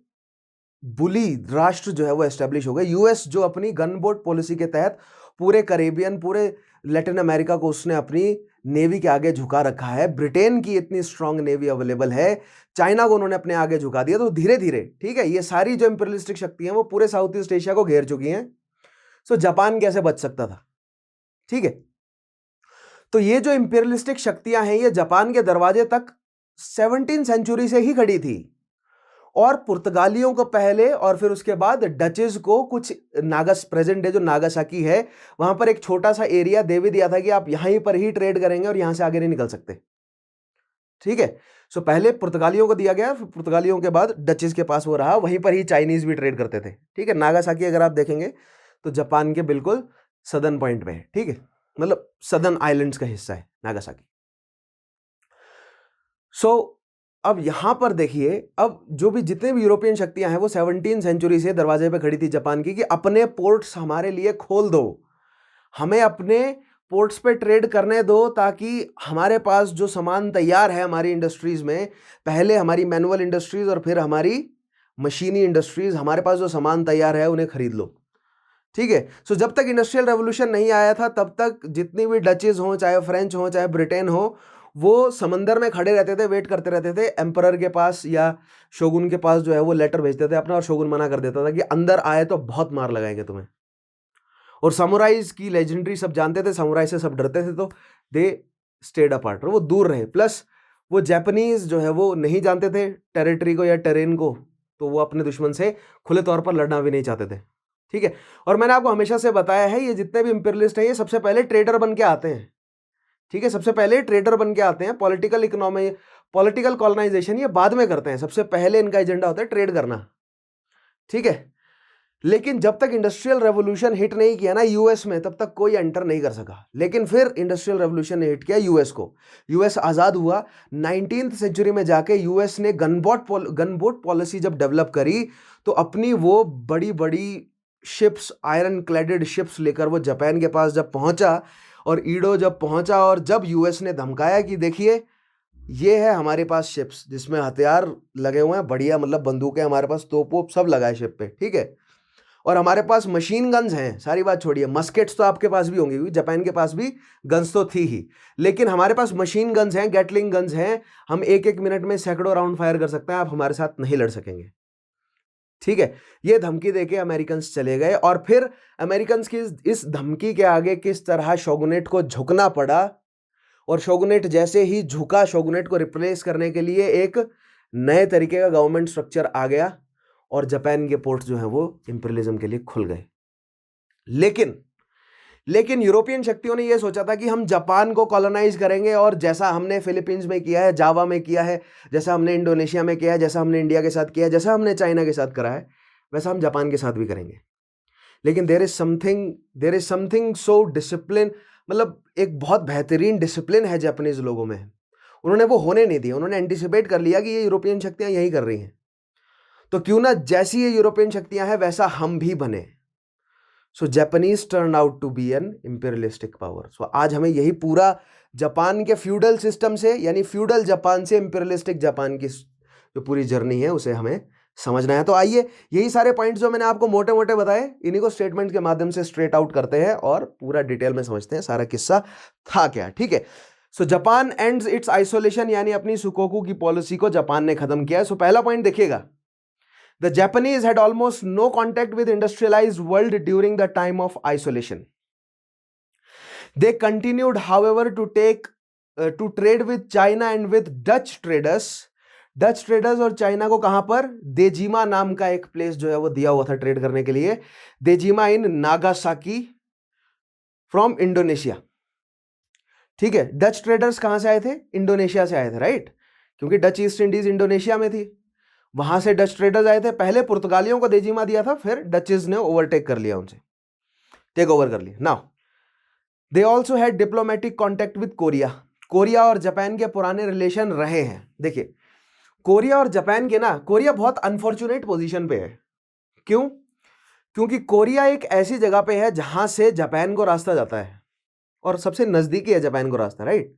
बुली राष्ट्र जो है वो एस्टेब्लिश हो गए, यूएस जो अपनी गन बोट पॉलिसी के तहत पूरे कैरेबियन, पूरे लैटिन अमेरिका को उसने अपनी नेवी के आगे झुका रखा है, ब्रिटेन की इतनी स्ट्रांग नेवी अवेलेबल है, चाइना को उन्होंने अपने आगे झुका दिया। तो धीरे धीरे, ठीक है, ये सारी जो इंपीरियलिस्टिक शक्ति हैं वो पूरे साउथ ईस्ट एशिया को घेर चुकी हैं। सो जापान कैसे बच सकता था। ठीक है, तो ये जो इंपीरियलिस्टिक शक्तियां हैं ये जापान के दरवाजे तक 17वीं सेंचुरी से ही खड़ी थी, और पुर्तगालियों को पहले और फिर उसके बाद डचेस को कुछ प्रेजेंट डे जो नागासाकी है वहां पर एक छोटा सा एरिया दे भी दिया था कि आप यहीं पर ही ट्रेड करेंगे और यहां से आगे नहीं निकल सकते। ठीक है, सो पहले पुर्तगालियों को दिया गया, फिर पुर्तगालियों के बाद डचेस के पास वो रहा, वहीं पर ही चाइनीज भी ट्रेड करते थे। ठीक है, नागासाकी अगर आप देखेंगे तो जापान के बिल्कुल सदर्न पॉइंट में है। ठीक है, मतलब सदर्न आइलैंड्स का हिस्सा है नागासाकी। सो अब यहां पर देखिए, अब जो भी जितने भी यूरोपियन शक्तियां हैं वो 17वीं सेंचुरी से दरवाजे पे खड़ी थी जापान की कि अपने पोर्ट्स हमारे लिए खोल दो, हमें अपने पोर्ट्स पे ट्रेड करने दो, ताकि हमारे पास जो सामान तैयार है हमारी इंडस्ट्रीज में, पहले हमारी मैनुअल इंडस्ट्रीज और फिर हमारी मशीनी इंडस्ट्रीज, हमारे पास जो सामान तैयार है उन्हें खरीद लो। ठीक है, सो जब तक इंडस्ट्रियल रेवोल्यूशन नहीं आया था तब तक जितनी भी डचेज हो, चाहे फ्रेंच हो, चाहे ब्रिटेन हो, वो समंदर में खड़े रहते थे, वेट करते रहते थे एम्परर के पास या शोगुन के पास जो है वो लेटर भेजते थे अपना, और शोगुन मना कर देता था कि अंदर आए तो बहुत मार लगाएंगे तुम्हें। और समुराइज की लेजेंडरी सब जानते थे, समुराई से सब डरते थे, तो दे स्टेड अपार्ट, वो दूर रहे। प्लस वो जापानीज जो है वो नहीं जानते थे टेरिटरी को या टेरेन को, तो वो अपने दुश्मन से खुले तौर पर लड़ना भी नहीं चाहते थे। ठीक है, और मैंने आपको हमेशा से बताया है ये जितने भी इंपीरियलिस्ट हैं ये सबसे पहले ट्रेडर बन के आते हैं। ठीक है, सबसे पहले ट्रेडर बन के आते हैं, पॉलिटिकल इकोनॉमी, पॉलिटिकल कॉलोनाइजेशन ये बाद में करते हैं, सबसे पहले इनका एजेंडा होता है ट्रेड करना। ठीक है, लेकिन जब तक इंडस्ट्रियल रेवोल्यूशन हिट नहीं किया ना यूएस में, तब तक कोई एंटर नहीं कर सका। लेकिन फिर इंडस्ट्रियल रेवोल्यूशन ने हिट किया यूएस को, यूएस आजाद हुआ। 19वीं सेंचुरी में जाके यूएस ने गनबोट पॉलिसी जब डेवलप करी, तो अपनी वो बड़ी बड़ी शिप्स, आयरन क्लेडेड शिप्स लेकर वो जापान के पास जब पहुंचा, और ईडो जब पहुंचा, और जब यूएस ने धमकाया कि देखिए ये है हमारे पास शिप्स जिसमें हथियार लगे हुए हैं बढ़िया, मतलब बंदूकें हमारे पास, तोप वोप सब लगा है शिप पे। ठीक है, और हमारे पास मशीन गन्स हैं, सारी बात छोड़िए, मस्केट्स तो आपके पास भी होंगी, जापान के पास भी गन्स तो थी ही, लेकिन हमारे पास मशीन गन्स हैं, गैटलिंग गन्स हैं, हम एक एक मिनट में सैकड़ों राउंड फायर कर सकते हैं, आप हमारे साथ नहीं लड़ सकेंगे। ठीक है, ये धमकी देके अमेरिकन्स चले गए, और फिर अमेरिकन्स की इस धमकी के आगे किस तरह शोगुनेट को झुकना पड़ा, और शोगुनेट जैसे ही झुका, शोगुनेट को रिप्लेस करने के लिए एक नए तरीके का गवर्नमेंट स्ट्रक्चर आ गया, और जापान के पोर्ट्स जो हैं वो इंपीरियलिज्म के लिए खुल गए। लेकिन लेकिन यूरोपियन शक्तियों ने यह सोचा था कि हम जापान को कॉलोनाइज करेंगे, और जैसा हमने फिलीपींस में किया है, जावा में किया है, जैसा हमने इंडोनेशिया में किया है, जैसा हमने इंडिया के साथ किया है, जैसा हमने चाइना के साथ करा है, वैसा हम जापान के साथ भी करेंगे। लेकिन there is something so discipline, मतलब एक बहुत बेहतरीन डिसिप्लिन है जापानीज लोगों में, उन्होंने वो होने नहीं दिया। उन्होंने एंटिसिपेट कर लिया कि ये यूरोपियन शक्तियां यही कर रही हैं, तो क्यों ना जैसी ये यूरोपियन शक्तियां हैं वैसा हम भी बने। So Japanese turn out to be an imperialistic power. So आज हमें यही पूरा जापान के फ्यूडल सिस्टम से, यानी फ्यूडल जापान से इंपीरियलिस्टिक जापान की जो पूरी जर्नी है उसे हमें समझना है। तो आइए यही सारे पॉइंट्स जो मैंने आपको मोटे मोटे बताए, इन्हीं को स्टेटमेंट के माध्यम से स्ट्रेट आउट करते हैं और पूरा डिटेल में समझते हैं सारा किस्सा था क्या। ठीक है, so Japan ends it's isolation, यानी अपनी सुकोकू की पॉलिसी को जापान ने खत्म किया। सो पहला पॉइंट देखिएगा, the Japanese had almost no contact with industrialized world during the time of isolation. They continued, however, to trade with China and with Dutch traders. Dutch traders और चाइना को कहां पर, देजिमा नाम का एक प्लेस जो है वो दिया हुआ था ट्रेड करने के लिए, देजिमा इन नागासाकी फ्रॉम इंडोनेशिया। ठीक है, डच ट्रेडर्स कहां से आए थे, इंडोनेशिया से आए थे, राइट, क्योंकि डच ईस्ट इंडीज इंडोनेशिया में थी, वहां से डच ट्रेडर्स आए थे। पहले पुर्तगालियों को देजिमा दिया था, फिर डचेस ने ओवरटेक कर लिया, उनसे टेक ओवर कर लिया। Now they also had diplomatic contact with Korea. Korea और जापान के पुराने रिलेशन रहे हैं। देखिए कोरिया और जापान के ना, कोरिया बहुत अनफॉर्चुनेट पोजीशन पे है। क्यों, क्योंकि कोरिया एक ऐसी जगह पे है जहां से जापान को रास्ता जाता है, और सबसे नजदीकी है जापान को रास्ता, राइट।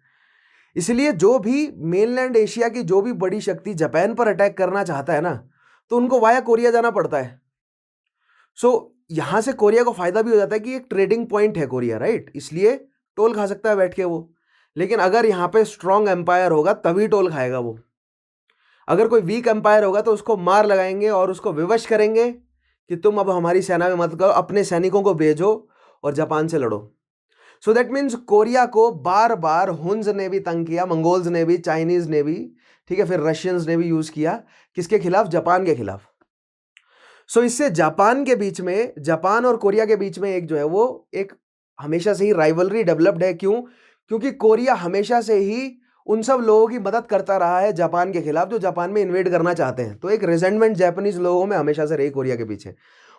इसलिए जो भी मेनलैंड एशिया की जो भी बड़ी शक्ति जापान पर अटैक करना चाहता है ना, तो उनको वाया कोरिया जाना पड़ता है। सो यहां से कोरिया को फायदा भी हो जाता है कि एक ट्रेडिंग पॉइंट है कोरिया, राइट, इसलिए टोल खा सकता है बैठ के वो। लेकिन अगर यहां पे स्ट्रॉन्ग एम्पायर होगा तभी टोल खाएगा वो। अगर कोई वीक एम्पायर होगा तो उसको मार लगाएंगे और उसको विवश करेंगे कि तुम अब हमारी सेना में मत करो, अपने सैनिकों को भेजो और जापान से लड़ो। सो दैट मीन्स कोरिया को बार बार हुन्स ने भी तंग किया, मंगोल्स ने भी, चाइनीज ने भी, ठीक है, फिर रशियंस ने भी यूज किया, किसके खिलाफ, जापान के खिलाफ। सो इससे जापान के बीच में, जापान और कोरिया के बीच में एक जो है वो एक हमेशा से ही राइवलरी डेवलप्ड है। क्यों, क्योंकि कोरिया हमेशा से ही उन सब लोगों की मदद करता रहा है जापान के खिलाफ जो जापान में इन्वेड करना चाहते हैं। तो एक रिजेंटमेंट जापानीज लोगों में हमेशा से रही कोरिया के पीछे।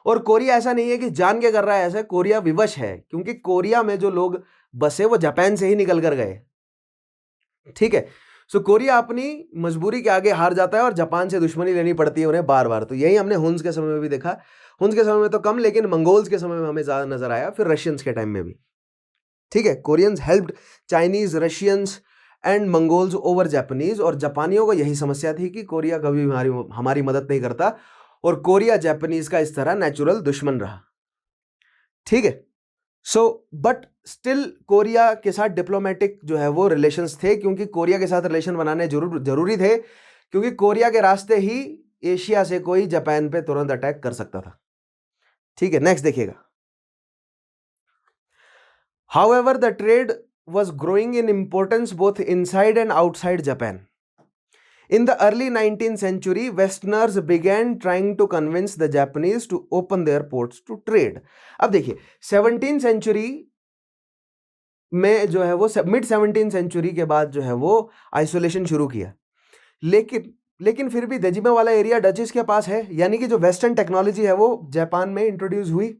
और कोरिया ऐसा नहीं है कि जान के कर रहा है, ऐसा कोरिया विवश है, क्योंकि कोरिया में जो लोग बसे वो जापान से ही निकल कर गए। ठीक है, सो कोरिया अपनी मजबूरी के आगे हार जाता है और जापान से दुश्मनी लेनी पड़ती है उन्हें बार बार। तो यही हमने हुन्स के समय में भी देखा, हुन्स के समय में तो कम, लेकिन मंगोल्स के समय में हमें ज्यादा नजर आया, फिर रशियंस के टाइम में भी। ठीक है, Koreans helped Chinese, Russians and Mongols over Japanese. और जापानियों को यही समस्या थी कि कोरिया कभी हमारी मदद नहीं करता, और कोरिया जापानीज का इस तरह नेचुरल दुश्मन रहा। ठीक है, सो बट स्टिल कोरिया के साथ डिप्लोमेटिक जो है वो रिलेशंस थे, क्योंकि कोरिया के साथ रिलेशन बनाने जरूरी थे, क्योंकि कोरिया के रास्ते ही एशिया से कोई जापान पे तुरंत अटैक कर सकता था। ठीक है, नेक्स्ट देखिएगा। However the trade was growing in importance both inside and outside Japan. In the early 19th century, Westerners began trying to convince the Japanese to open their ports to trade. अब देखिए 17th century में जो है वो, mid 17th century के बाद जो है वो आइसोलेशन शुरू किया, लेकिन फिर भी देजिमा वाला एरिया डचेस के पास है, यानी कि जो वेस्टर्न टेक्नोलॉजी है वो जापान में इंट्रोड्यूस हुई।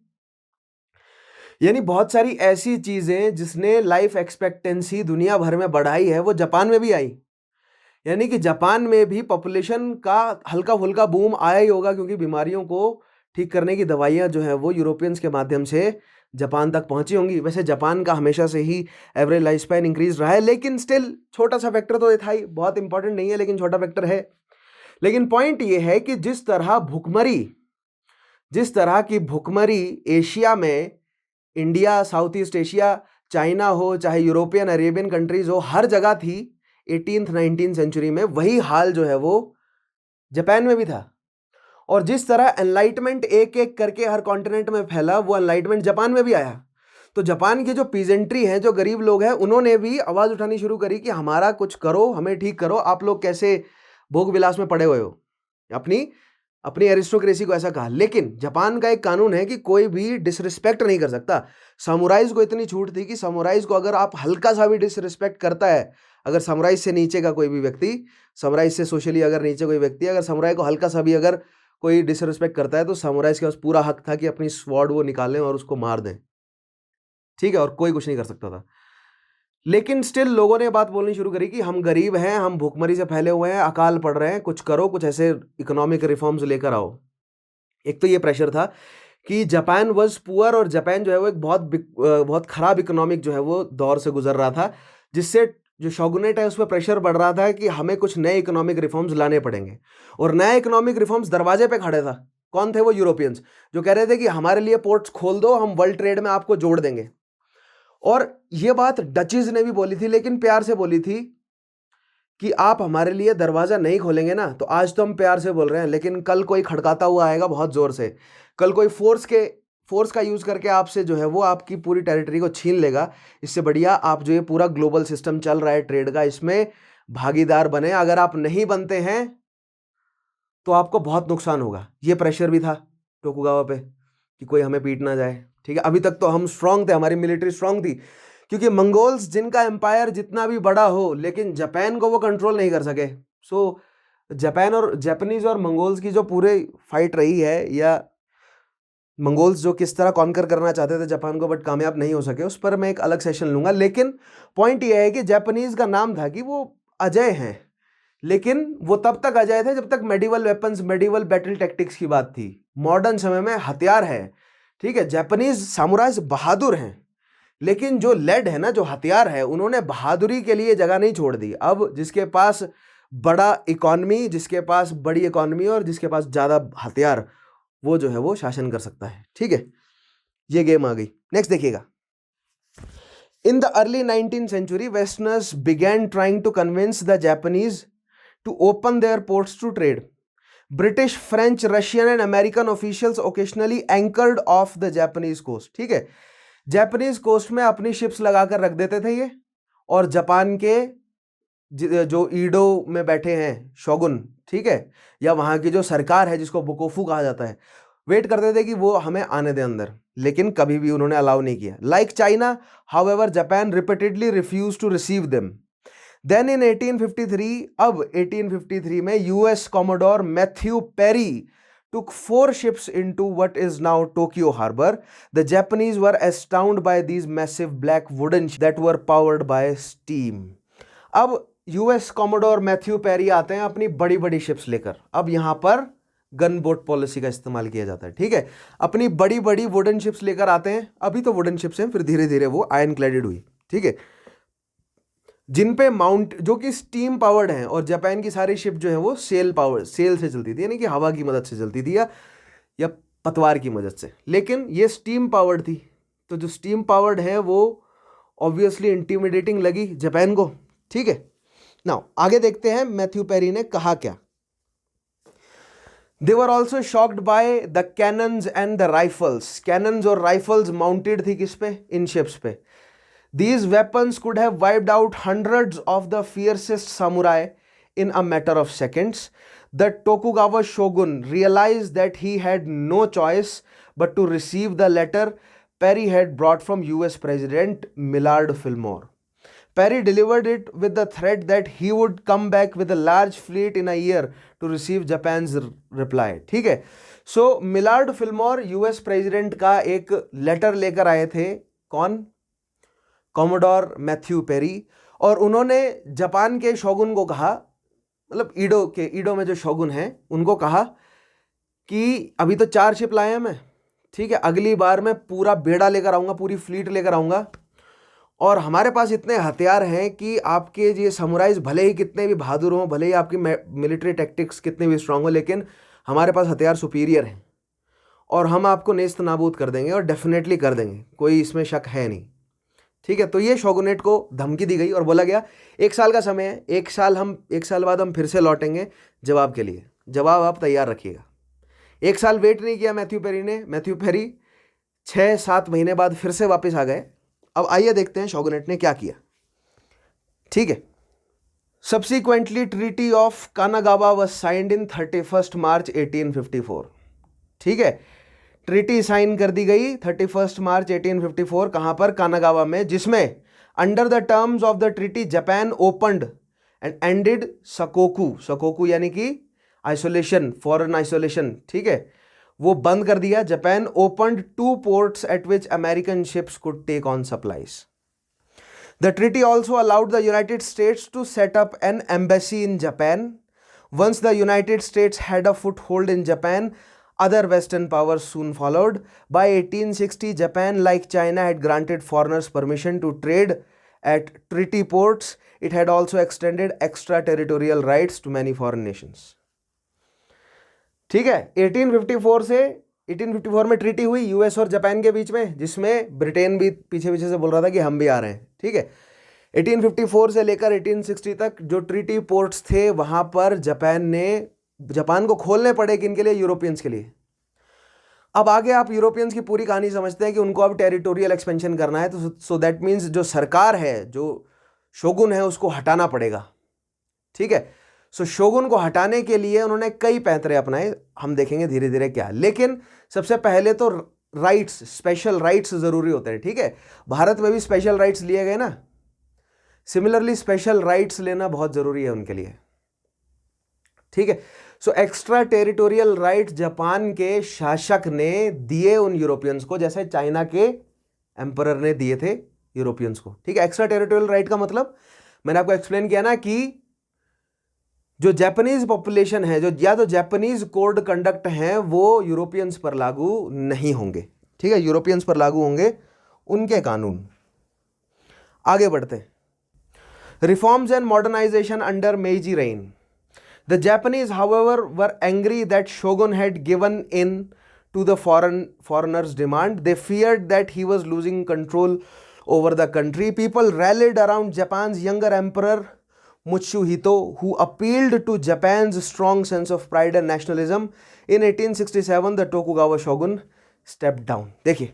यानी बहुत सारी ऐसी चीजें जिसने लाइफ एक्सपेक्टेंसी दुनिया भर में बढ़ाई है वो जापान में भी आई। यानी कि जापान में भी पॉपुलेशन का हल्का फुल्का बूम आया ही होगा, क्योंकि बीमारियों को ठीक करने की दवाइयां जो है वो यूरोपियंस के माध्यम से जापान तक पहुंची होंगी। वैसे जापान का हमेशा से ही एवरेज लाइफ स्पैन इंक्रीज रहा है, लेकिन स्टिल छोटा सा फैक्टर तो ये था ही, बहुत इंपॉर्टेंट नहीं है लेकिन छोटा फैक्टर है। लेकिन पॉइंट ये है कि जिस तरह की भुखमरी एशिया में, India, south east Asia, China हो, चाहे यूरोपियन अरेबियन कंट्रीज हो, हर जगह थी 18th 19th सेंचुरी में, वही हाल जो है वो जापान में भी था। और जिस तरह एनलाइटमेंट एक एक करके हर कॉन्टिनेंट में फैला, वो एनलाइटमेंट जापान में भी आया। तो जापान की जो पीजेंट्री है, जो गरीब लोग हैं, उन्होंने भी आवाज उठानी शुरू करी कि हमारा कुछ करो, हमें ठीक करो, आप लोग कैसे भोग विलास में पड़े हुए हो, अपनी एरिस्टोक्रेसी को ऐसा कहा। लेकिन जापान का एक कानून है कि कोई भी डिसरिस्पेक्ट नहीं कर सकता। समुराइज को इतनी छूट थी कि समुराइज को अगर आप हल्का सा भी डिसरिस्पेक्ट करता है, अगर समुराइज से नीचे का कोई भी व्यक्ति, समुराइज से सोशली अगर नीचे कोई व्यक्ति, अगर समुराई को हल्का सा भी अगर कोई डिसरिस्पेक्ट करता है तो समुराइज के पास पूरा हक था कि अपनी स्वॉर्ड वो निकालें और उसको मार दें, ठीक है, और कोई कुछ नहीं कर सकता था। लेकिन स्टिल लोगों ने बात बोलनी शुरू करी कि हम गरीब हैं, हम भूखमरी से फैले हुए हैं, अकाल पड़ रहे हैं, कुछ करो, कुछ ऐसे इकोनॉमिक रिफॉर्म्स लेकर आओ। एक तो ये प्रेशर था कि जापान वाज पुअर, और जापान जो है वो एक बहुत खराब इकोनॉमिक जो है वो दौर से गुजर रहा था, जिससे जो शोगुनेट है उस पर प्रेशर बढ़ रहा था कि हमें कुछ नए इकोनॉमिक रिफॉर्म्स लाने पड़ेंगे। और नए इकोनॉमिक रिफॉर्म्स दरवाजे पे खड़े था। कौन थे वो? यूरोपियंस, जो कह रहे थे कि हमारे लिए पोर्ट्स खोल दो, हम वर्ल्ड ट्रेड में आपको जोड़ देंगे। और ये बात डचीज ने भी बोली थी, लेकिन प्यार से बोली थी कि आप हमारे लिए दरवाजा नहीं खोलेंगे ना, तो आज तो हम प्यार से बोल रहे हैं, लेकिन कल कोई खड़काता हुआ आएगा बहुत जोर से, कल कोई फोर्स का यूज करके आपसे जो है वो आपकी पूरी टेरिटरी को छीन लेगा। इससे बढ़िया आप जो ये पूरा ग्लोबल सिस्टम चल रहा है ट्रेड का, इसमें भागीदार बने। अगर आप नहीं बनते हैं तो आपको बहुत नुकसान होगा। ये प्रेशर भी था टोकुगावा पे कि कोई हमें पीट ना जाए, ठीक है। अभी तक तो हम स्ट्रांग थे, हमारी मिलिट्री स्ट्रांग थी, क्योंकि मंगोल्स जिनका एम्पायर जितना भी बड़ा हो, लेकिन जापान को वो कंट्रोल नहीं कर सके। सो जापान और जापानीज और मंगोल्स की जो पूरे फाइट रही है, या मंगोल्स जो किस तरह कॉन्कर करना चाहते थे जापान को बट कामयाब नहीं हो सके, उस पर मैं एक अलग सेशन लूंगा। लेकिन पॉइंट ये है कि जापानीज का नाम था कि वो अजय हैं, लेकिन वो तब तक अजय थे जब तक medieval weapons, medieval battle tactics की बात थी। मॉडर्न समय में हथियार है, ठीक है, जापानीज सामुराइज बहादुर हैं, लेकिन जो लेड है ना, जो हथियार है, उन्होंने बहादुरी के लिए जगह नहीं छोड़ दी। अब जिसके पास बड़ा इकोनॉमी, जिसके पास बड़ी इकोनॉमी और जिसके पास ज्यादा हथियार, वो जो है वो शासन कर सकता है, ठीक है। ये गेम आ गई। नेक्स्ट देखिएगा। इन the early 19th century, Westerners began trying to convince the Japanese to open their ports to trade. British, French, Russian and American officials occasionally anchored off the Japanese coast, ठीक है। Japanese coast में अपनी ships लगाकर रख देते थे ये, और जापान के जो ईडो में बैठे हैं शोगुन, ठीक है, या वहां की जो सरकार है जिसको बुकोफू कहा जाता है, वेट करते थे कि वो हमें आने दे अंदर, लेकिन कभी भी उन्होंने अलाउ नहीं किया। Like China, however, Japan repeatedly refuse to receive them. Then in 1853, अब 1853 में US commodore Matthew Perry took 4 ships into what is now Tokyo Harbor. The Japanese were astounded by these massive black wooden ships that were powered by steam. अब US commodore Matthew peri आते हैं अपनी बड़ी बड़ी ships लेकर। अब यहां पर गन बोट पॉलिसी का इस्तेमाल किया जाता है, ठीक है। अपनी बड़ी बड़ी वुडन शिप्स लेकर आते हैं। अभी तो वुडन शिप्स हैं, फिर धीरे धीरे वो आयरन क्लैडेड हुई, ठीक है, जिन पे माउंट, जो कि स्टीम पावर्ड हैं। और जापान की सारी शिप जो है वो सेल से चलती थी, यानी कि हवा की मदद से चलती थी, या पतवार की मदद से, लेकिन ये स्टीम पावर्ड थी। तो जो स्टीम पावर्ड है वो ऑब्वियसली इंटिमिडेटिंग लगी जापान को, ठीक है। नाउ आगे देखते हैं मैथ्यू पेरी ने कहा क्या। They were also shocked by the cannons and the rifles. Cannons और rifles mounted थी किस पे? इन ships पे। These weapons could have wiped out hundreds of the fiercest samurai in a matter of seconds. The Tokugawa shogun realized that he had no choice but to receive the letter Perry had brought from US President Millard Fillmore. Perry delivered it with the threat that he would come back with a large fleet in a year to receive Japan's reply. ठीक है। So Maillard Fillmore US president का एक letter लेकर आए थे। कौन? Commodore Matthew peri. और उन्होंने जापान के शोगुन को कहा, मतलब ईडो में जो शोगुन हैं उनको कहा कि अभी तो 4 शिप लाए हैं मैं, ठीक है, अगली बार मैं पूरा बेड़ा लेकर आऊँगा, पूरी फ्लीट लेकर आऊँगा, और हमारे पास इतने हथियार हैं कि आपके ये समुराइज भले ही कितने भी बहादुर हों, भले ही आपकी मिलिट्री टैक्टिक्स कितने भी स्ट्रांग हो, लेकिन हमारे पास हथियार सुपीरियर हैं और हम आपको नेस्त नाबूद कर देंगे, और डेफिनेटली कर देंगे, कोई इसमें शक है नहीं, ठीक है। तो ये शोगुनेट को धमकी दी गई और बोला गया 1 साल का समय है, 1 साल बाद हम फिर से लौटेंगे जवाब के लिए, जवाब आप तैयार रखिएगा। 1 साल वेट नहीं किया मैथ्यू पेरी ने। मैथ्यू पेरी 6-7 महीने बाद फिर से वापस आ गए। अब आइए देखते हैं शोगुनेट ने क्या किया, ठीक है। Subsequently, Treaty of Kanagawa was signed in 31st March 1854. ठीक है, ट्रीटी साइन कर दी गई 31 मार्च 1854 कहां पर, कानागावा में, जिसमें under the terms of the treaty Japan opened and ended sakoku, sakoku यानी कि आइसोलेशन, फॉरेन आइसोलेशन, ठीक है, वो बंद कर दिया. Japan opened 2 ports at which American ships could take on supplies. The treaty also allowed the United States to set up an embassy in Japan. Once the United States had a foothold in Japan, other Western powers soon followed. By 1860, Japan, like China, had granted foreigners permission to trade at treaty ports. It had also extended extraterritorial rights to many foreign nations. ठीक है, 1854 से 1854 में treaty हुई US और Japan के बीच में, जिसमें Britain भी पीछे पीछे से बोल रहा था कि हम भी आ रहे हैं. ठीक है, 1854 से लेकर 1860 तक जो ट्रीटी पोर्ट्स थे वहां पर जापान को खोलने पड़े, किन के लिए, यूरोपियंस के लिए. अब आगे आप यूरोपियंस की पूरी कहानी समझते हैं कि उनको अब टेरिटोरियल एक्सपेंशन करना है, तो सो दैट मीन्स जो सरकार है, जो शोगुन है, उसको हटाना पड़ेगा. ठीक है, सो शोगुन को हटाने के लिए उन्होंने कई पैंतरे अपनाए, हम देखेंगे धीरे धीरे क्या. लेकिन सबसे पहले तो राइट्स, स्पेशल राइट्स जरूरी होते हैं. ठीक है, भारत में भी स्पेशल राइट्स लिए गए ना, सिमिलरली स्पेशल राइट्स लेना बहुत जरूरी है उनके लिए. ठीक है, so extra territorial right Japan के शासक ने दिए उन यूरोपियंस को, जैसे चाइना के एम्परर ने दिए थे यूरोपियंस को. ठीक है, एक्स्ट्रा टेरिटोरियल राइट का मतलब मैंने आपको एक्सप्लेन किया ना कि जो जापानीज पॉपुलेशन है, जो या तो जापानीज कोड कंडक्ट हैं, वो यूरोपियंस पर लागू नहीं होंगे. ठीक है, यूरोपियंस पर लागू होंगे उनके कानून. आगे बढ़ते हैं. Reforms and modernization under Meiji reign. The Japanese however were angry that shogun had given in to the foreigners' demand. They feared that he was losing control over the country. People rallied around Japan's younger emperor Mutsuhito, who appealed to Japan's strong sense of pride and nationalism. In 1867, the Tokugawa shogun stepped down. देखिए,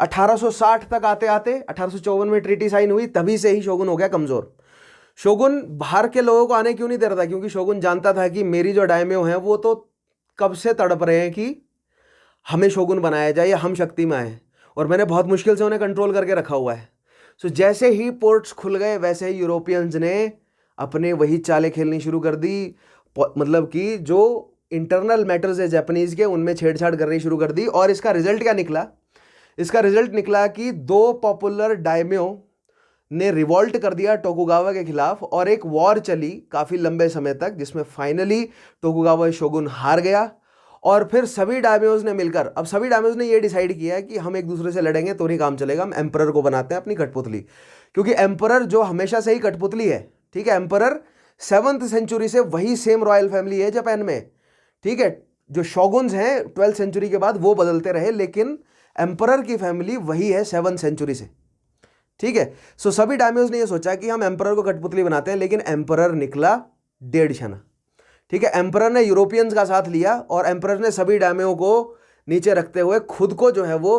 1860 तक आते आते 1854 में treaty sign हुई, तभी से ही shogun हो गया कमजोर. शोगुन बाहर के लोगों को आने क्यों नहीं दे रहा था? क्योंकि शोगुन जानता था कि मेरी जो डायम्यो हैं वो तो कब से तड़प रहे हैं कि हमें शोगुन बनाया जाए या हम शक्ति में आए, और मैंने बहुत मुश्किल से उन्हें कंट्रोल करके रखा हुआ है. सो जैसे ही पोर्ट्स खुल गए, वैसे ही यूरोपियंस ने अपने वही चालें खेलनी शुरू कर दी. मतलब कि जो इंटरनल मैटर्स है जापानीज के, उनमें छेड़छाड़ करनी शुरू कर दी. और इसका रिजल्ट क्या निकला? इसका रिजल्ट निकला कि 2 पॉपुलर डायम्यो ने रिवॉल्ट कर दिया टोकुगावा के खिलाफ, और एक वॉर चली काफी लंबे समय तक, जिसमें फाइनली टोकुगावा शोगुन हार गया. और फिर सभी डायम्योज ने मिलकर, अब सभी डायम्योज ने ये डिसाइड किया है कि हम एक दूसरे से लड़ेंगे तो नहीं काम चलेगा, हम एम्परर को बनाते हैं अपनी कठपुतली. क्योंकि एम्परर जो हमेशा से ही कठपुतली है. ठीक है, एम्परर 7th सेंचुरी से वही सेम रॉयल फैमिली है जापान में. ठीक है, जो शोगुन्स हैं 12th सेंचुरी के बाद वो बदलते रहे, लेकिन एम्परर की फैमिली वही है 7th सेंचुरी से. ठीक है, सो सभी डायम्योज ने ये सोचा कि हम एम्परर को कठपुतली बनाते हैं, लेकिन एम्परर निकला डेढ़ छना. ठीक है, एम्परर ने यूरोपियंस का साथ लिया, और एम्परर ने सभी डायम्यो को नीचे रखते हुए खुद को जो है वो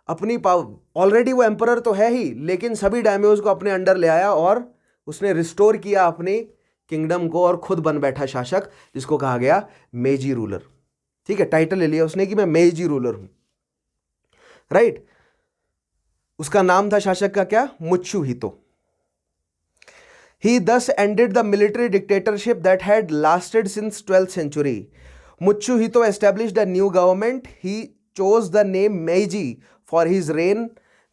अपनी ऑलरेडी वो एम्परर तो है ही, लेकिन सभी डायम्योज को अपने अंडर ले आया और उसने रिस्टोर किया अपनी किंगडम को, और खुद बन बैठा शासक, जिसको कहा गया मेजी रूलर. ठीक है, टाइटल ले लिया उसने कि मैं मेजी रूलर हूं. राइट, उसका नाम था शासक का क्या? मुत्सुहितो. He thus ended the military dictatorship that had lasted since 12th century. Mutsuhito established a new government. He chose the name Meiji for his reign,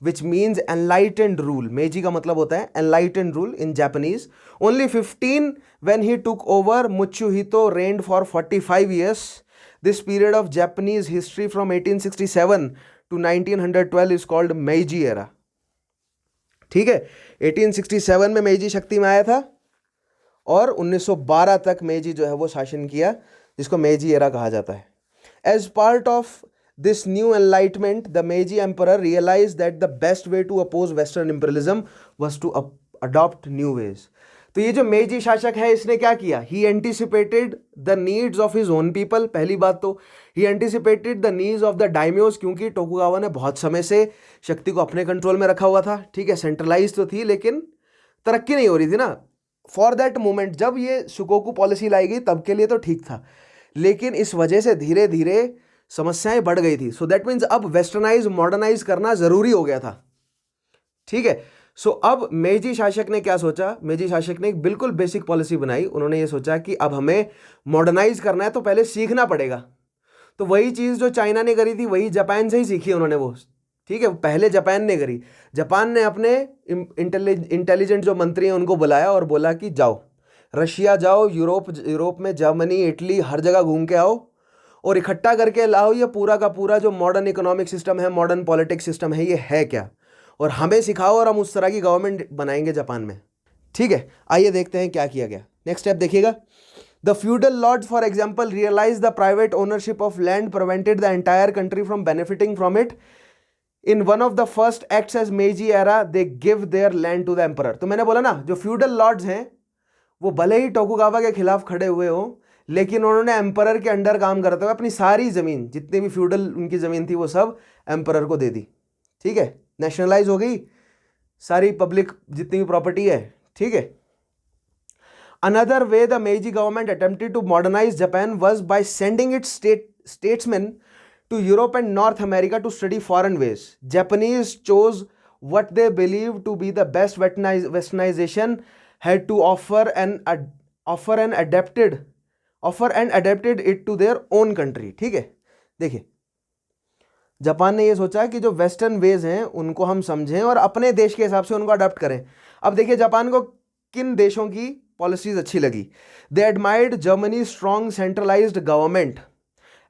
which means enlightened rule. Meiji का मतलब होता है enlightened rule in Japanese. Only 15 when he took over, Mutsuhito reigned for 45 years. This period of Japanese history from 1867 to 1912 is called Meiji era. ठीक है, 1867 में मेजी शक्ति में आया था, और 1912 तक मेजी जो है वो शासन किया, जिसको मेजी एरा कहा जाता है. As part of this new enlightenment, the Meiji emperor realise that the best way to oppose western imperialism was to adopt new ways. तो ये जो मेजी शासक है, इसने क्या किया? He anticipated the needs of his own people. पहली बात तो he anticipated the needs of the daimyos, क्योंकि टोकुगावा ने बहुत समय से शक्ति को अपने कंट्रोल में रखा हुआ था. ठीक है, सेंट्रलाइज तो थी, लेकिन तरक्की नहीं हो रही थी ना. फॉर दैट मोमेंट जब ये शुकोकू पॉलिसी लाई गई तब के लिए तो ठीक था, लेकिन इस वजह से धीरे धीरे समस्याएं बढ़ गई थी। सो दैट मीन्स अब वेस्टर्नाइज मॉडर्नाइज करना जरूरी हो गया था। ठीक है। सो अब मेजी शासक ने क्या सोचा, मेजी शासक ने एक बिल्कुल बेसिक पॉलिसी बनाई। उन्होंने ये सोचा कि अब हमें मॉडर्नाइज करना है तो पहले सीखना पड़ेगा। तो वही चीज़ जो चाइना ने करी थी वही जापान से ही सीखी उन्होंने वो। ठीक है, पहले जापान ने करी। जापान ने अपने इंटेलिजेंट जो मंत्री हैं उनको बुलाया और बोला कि जाओ रशिया जाओ, यूरोप में जर्मनी, इटली, हर जगह घूम के आओ और इकट्ठा करके लाओ ये पूरा का पूरा जो मॉडर्न इकोनॉमिक सिस्टम है, मॉडर्न पॉलिटिक्स सिस्टम है, ये है क्या, और हमें सिखाओ और हम उस तरह की गवर्नमेंट बनाएंगे जापान में। ठीक है, आइए देखते हैं क्या किया गया। नेक्स्ट स्टेप देखिएगा। The feudal lords, for example, realized the private ownership of land prevented the entire country from benefiting from it. In one of the first acts as Meiji era, they give their land to the emperor. तो मैंने बोला ना, जो feudal lords हैं वो भले ही Tokugawa के खिलाफ खड़े हुए हो, लेकिन उन्होंने एम्परर के अंडर काम करते हुए अपनी सारी जमीन, जितनी भी फ्यूडल उनकी जमीन थी, वो सब एम्परर को दे दी। ठीक है, नेशनलाइज हो गई सारी पब्लिक जितनी भी प्रॉपर्टी है। ठीक है। Another way the Meiji government attempted to modernize Japan was by sending its statesmen to Europe and North America to study foreign ways. Japanese chose what they believed to be the best westernization had to offer and adapted it to their own country. ठीक है, देखिए Japan ने ये सोचा कि जो western veg हैं उनको हम समझें और अपने देश के हिसाब से उनको अडॉप्ट करें। अब देखिए जापान को किन देशों की पॉलिसीज अच्छी लगी। They admired Germany strong centralised government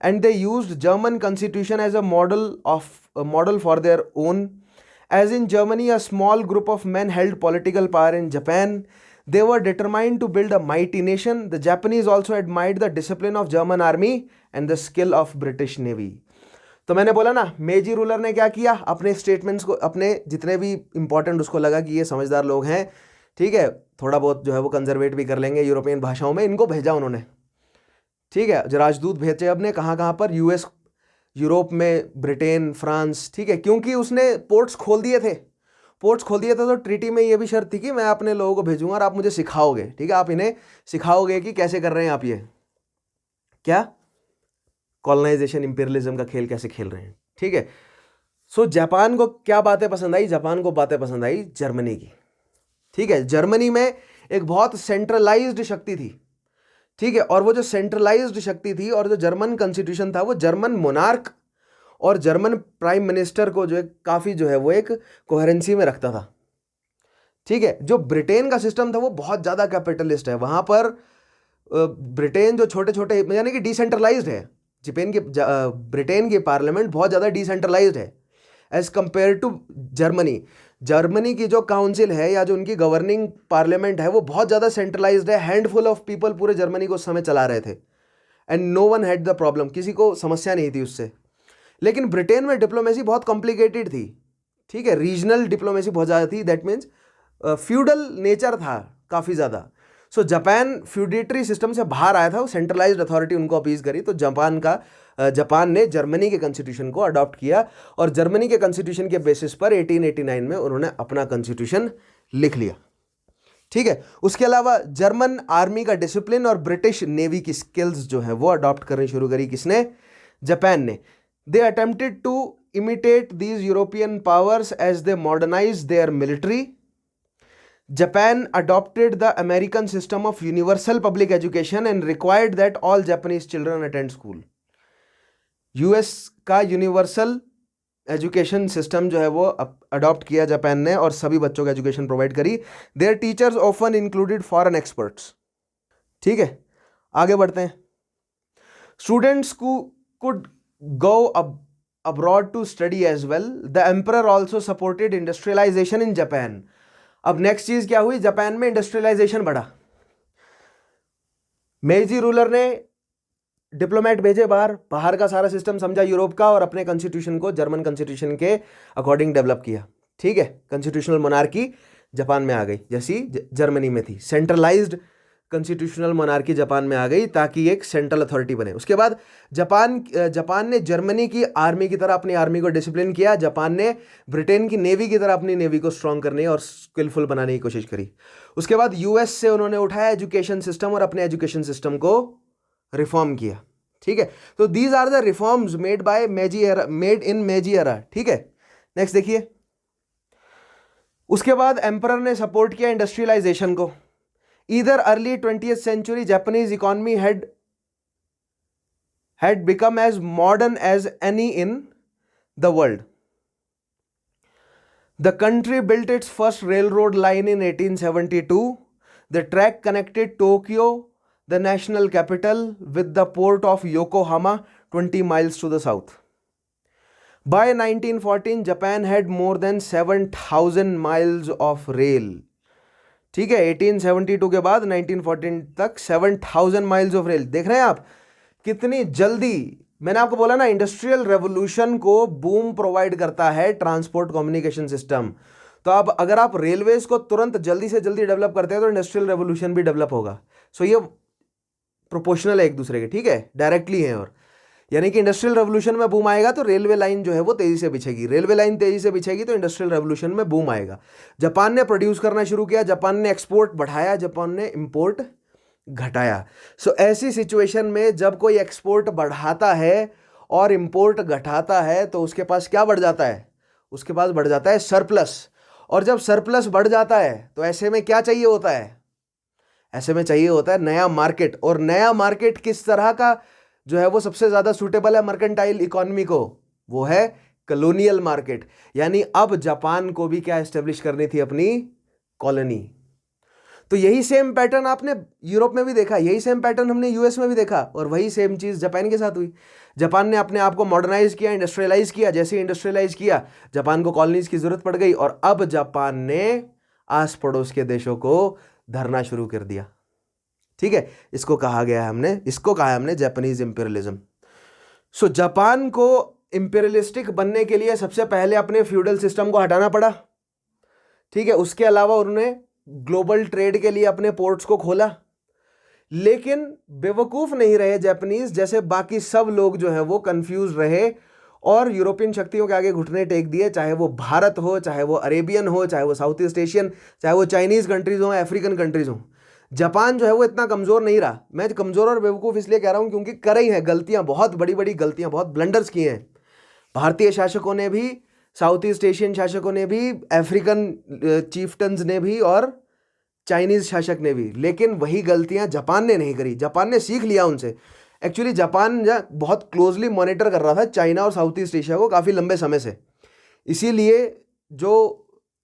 and they used German constitution as a model for their own. As in Germany a small group of men held political power in Japan. They were determined to build a mighty nation. The Japanese also admired the discipline of German army and the skill of British Navy. तो मैंने बोला ना, मेजी ruler ने क्या किया, अपने statements को, अपने जितने भी इंपॉर्टेंट उसको लगा कि ये समझदार लोग हैं, ठीक है, थोड़ा बहुत जो है वो कंजर्वेट भी कर लेंगे यूरोपियन भाषाओं में, इनको भेजा उन्होंने। ठीक है, जो राजदूत भेजे अपने कहाँ कहाँ पर, यूएस, यूरोप में, ब्रिटेन, फ्रांस। ठीक है, क्योंकि उसने पोर्ट्स खोल दिए थे। तो ट्रीटी में ये भी शर्त थी कि मैं अपने लोगों को भेजूंगा और आप मुझे सिखाओगे। ठीक है, आप इन्हें सिखाओगे कि कैसे कर रहे हैं आप ये क्या कॉलोनाइजेशन, इंपीरियलिज्म का खेल कैसे खेल रहे हैं। ठीक है। सो जापान को क्या बातें पसंद आई, जापान को बातें पसंद आई जर्मनी की। ठीक है, जर्मनी में एक बहुत सेंट्रलाइज्ड शक्ति थी। ठीक है, और वो जो सेंट्रलाइज्ड शक्ति थी और जो जर्मन कॉन्स्टिट्यूशन था, वो जर्मन मोनार्क और जर्मन प्राइम मिनिस्टर को जो है काफ़ी जो है वो एक कोहेरेंसी में रखता था। ठीक है, जो ब्रिटेन का सिस्टम था वो बहुत ज़्यादा कैपिटलिस्ट है। वहाँ पर ब्रिटेन जो छोटे छोटे, यानी कि डिसेंट्रलाइज्ड है। ब्रिटेन की पार्लियामेंट बहुत ज़्यादा डिसेंट्रलाइज्ड है as compare to Germany. Germany की जो काउंसिल है या जो उनकी गवर्निंग पार्लियामेंट है वो बहुत ज़्यादा सेंट्रलाइज्ड है। हैंडफुल ऑफ पीपल पूरे जर्मनी को उस समय चला रहे थे and no one had the problem, किसी को समस्या नहीं थी उससे। लेकिन ब्रिटेन में डिप्लोमेसी बहुत कॉम्प्लिकेटेड थी। ठीक है, रीजनल डिप्लोमेसी बहुत ज़्यादा थी, दैट मीन्स फ्यूडल नेचर था काफ़ी ज़्यादा। सो जापान फ्यूडेटरी सिस्टम से बाहर आया था, वो सेंट्रलाइज्ड अथॉरिटी उनको अपीज करी। तो जापान ने जर्मनी के कॉन्स्टिट्यूशन को अडॉप्ट किया और जर्मनी के कॉन्स्टिट्यूशन के बेसिस पर 1889 में उन्होंने अपना कॉन्स्टिट्यूशन लिख लिया। ठीक है, उसके अलावा जर्मन आर्मी का डिसिप्लिन और ब्रिटिश नेवी की स्किल्स जो है वो अडॉप्ट करनी शुरू करी। किसने? जापान ने। They attempted to imitate these European powers as they modernise their military. Japan adopted the American system of universal public education and required that all Japanese children attend school. US का universal education system जो है वो adopt किया Japan ने और सभी बच्चों को एजुकेशन प्रोवाइड करी। There teachers often included foreign experts. ठीक है, आगे बढ़ते हैं। Students could go abroad to study as well. The emperor also supported industrialization in Japan. अब नेक्स्ट चीज क्या हुई, जापान में इंडस्ट्रियलाइजेशन बढ़ा। मेजी रूलर ने डिप्लोमेट भेजे बाहर का सारा सिस्टम समझा यूरोप का और अपने कॉन्स्टिट्यूशन को जर्मन कॉन्स्टिट्यूशन के अकॉर्डिंग डेवलप किया। ठीक है, कॉन्स्टिट्यूशनल मोनार्की जापान में आ गई जैसी जर्मनी में थी। सेंट्रलाइज्ड कॉन्स्टिट्यूशनल मोनार्की जापान में आ गई ताकि एक सेंट्रल अथॉरिटी बने। उसके बाद जापान ने जर्मनी की आर्मी की तरह अपनी आर्मी को डिसिप्लिन किया। जापान ने ब्रिटेन की नेवी की तरह अपनी नेवी को स्ट्रॉन्ग करने और स्किलफुल बनाने की कोशिश करी। उसके बाद यूएस से उन्होंने उठाया एजुकेशन सिस्टम और अपने एजुकेशन सिस्टम को रिफॉर्म किया। ठीक है, तो these are the reforms made by Meiji era, made in Meiji era. ठीक है, नेक्स्ट देखिए। उसके बाद एम्परर ने सपोर्ट किया इंडस्ट्रियलाइजेशन को। Either early 20th century Japanese economy had become as modern as any in the world. The country built its first railroad line in 1872. The track connected Tokyo, the national capital, with the port of Yokohama, 20 miles to the south. By 1914, Japan had more than 7,000 miles of rail. ठीक है, 1872 के बाद 1914 तक 7,000 miles of rail. देख रहे हैं आप कितनी जल्दी, मैंने आपको बोला ना, इंडस्ट्रियल रेवोल्यूशन को बूम प्रोवाइड करता है ट्रांसपोर्ट कम्युनिकेशन सिस्टम। तो अब अगर आप रेलवेज को तुरंत जल्दी से जल्दी डेवलप करते हैं तो इंडस्ट्रियल रेवोल्यूशन भी डेवलप होगा। सो ये प्रोपोर्शनल है एक दूसरे के, ठीक है, डायरेक्टली है। और यानी कि इंडस्ट्रियल रेवोल्यूशन में बूम आएगा तो रेलवे लाइन जो है वो तेजी से बिछेगी, रेलवे लाइन तेजी से बिछेगी तो इंडस्ट्रियल रेवोल्यूशन में बूम आएगा। जापान ने प्रोड्यूस करना शुरू किया, जापान ने एक्सपोर्ट बढ़ाया, जापान ने इंपोर्ट घटाया। सो ऐसी सिचुएशन में जब कोई एक्सपोर्ट बढ़ाता है और इंपोर्ट घटाता है तो उसके पास क्या बढ़ जाता है? उसके पास बढ़ जाता है सरप्लस। और जब सरप्लस बढ़ जाता है तो ऐसे में क्या चाहिए होता है? ऐसे में चाहिए होता है नया मार्केट। और नया मार्केट किस तरह का जो है वो सबसे ज्यादा सूटेबल है मर्केंटाइल इकोनॉमी को? वो है कॉलोनियल मार्केट। यानी अब जापान को भी क्या एस्टेब्लिश करनी थी? अपनी कॉलोनी। तो यही सेम पैटर्न आपने यूरोप में भी देखा, यही सेम पैटर्न हमने यूएस में भी देखा, और वही सेम चीज जापान के साथ हुई। जापान ने अपने आप को मॉडर्नाइज किया, इंडस्ट्रियलाइज किया। जैसे इंडस्ट्रियलाइज किया, जापान को कॉलोनीज की जरूरत पड़ गई, और अब जापान ने आस पड़ोस के देशों को धरना शुरू कर दिया। ठीक है, इसको कहा है हमने जापानीज इंपीरियलिज्म। सो जापान को इंपीरियलिस्टिक बनने के लिए सबसे पहले अपने फ्यूडल सिस्टम को हटाना पड़ा। ठीक है, उसके अलावा उन्होंने ग्लोबल ट्रेड के लिए अपने पोर्ट्स को खोला। लेकिन बेवकूफ नहीं रहे जापानीज, जैसे बाकी सब लोग जो है वो कंफ्यूज रहे और यूरोपियन शक्तियों के आगे घुटने टेक दिए। चाहे वो भारत हो, चाहे वो अरेबियन हो, चाहे वो साउथ ईस्ट एशियन, चाहे वो चाइनीज कंट्रीज हो, अफ्रीकन कंट्रीज हो, जापान जो है वो इतना कमजोर नहीं रहा। मैं कमजोर और बेवकूफ इसलिए कह रहा हूं क्योंकि कर ही है गलतियां, बहुत बड़ी बड़ी गलतियां, बहुत ब्लंडर्स किए हैं भारतीय शासकों ने भी, साउथ ईस्ट एशियन शासकों ने भी, अफ्रीकन चीफ्टन्स ने भी, और चाइनीज शासक ने भी। लेकिन वही गलतियां जापान ने नहीं करी, जापान ने सीख लिया उनसे। एक्चुअली जापान बहुत क्लोजली मॉनिटर कर रहा था चाइना और साउथ ईस्ट एशिया को काफ़ी लंबे समय से, इसीलिए जो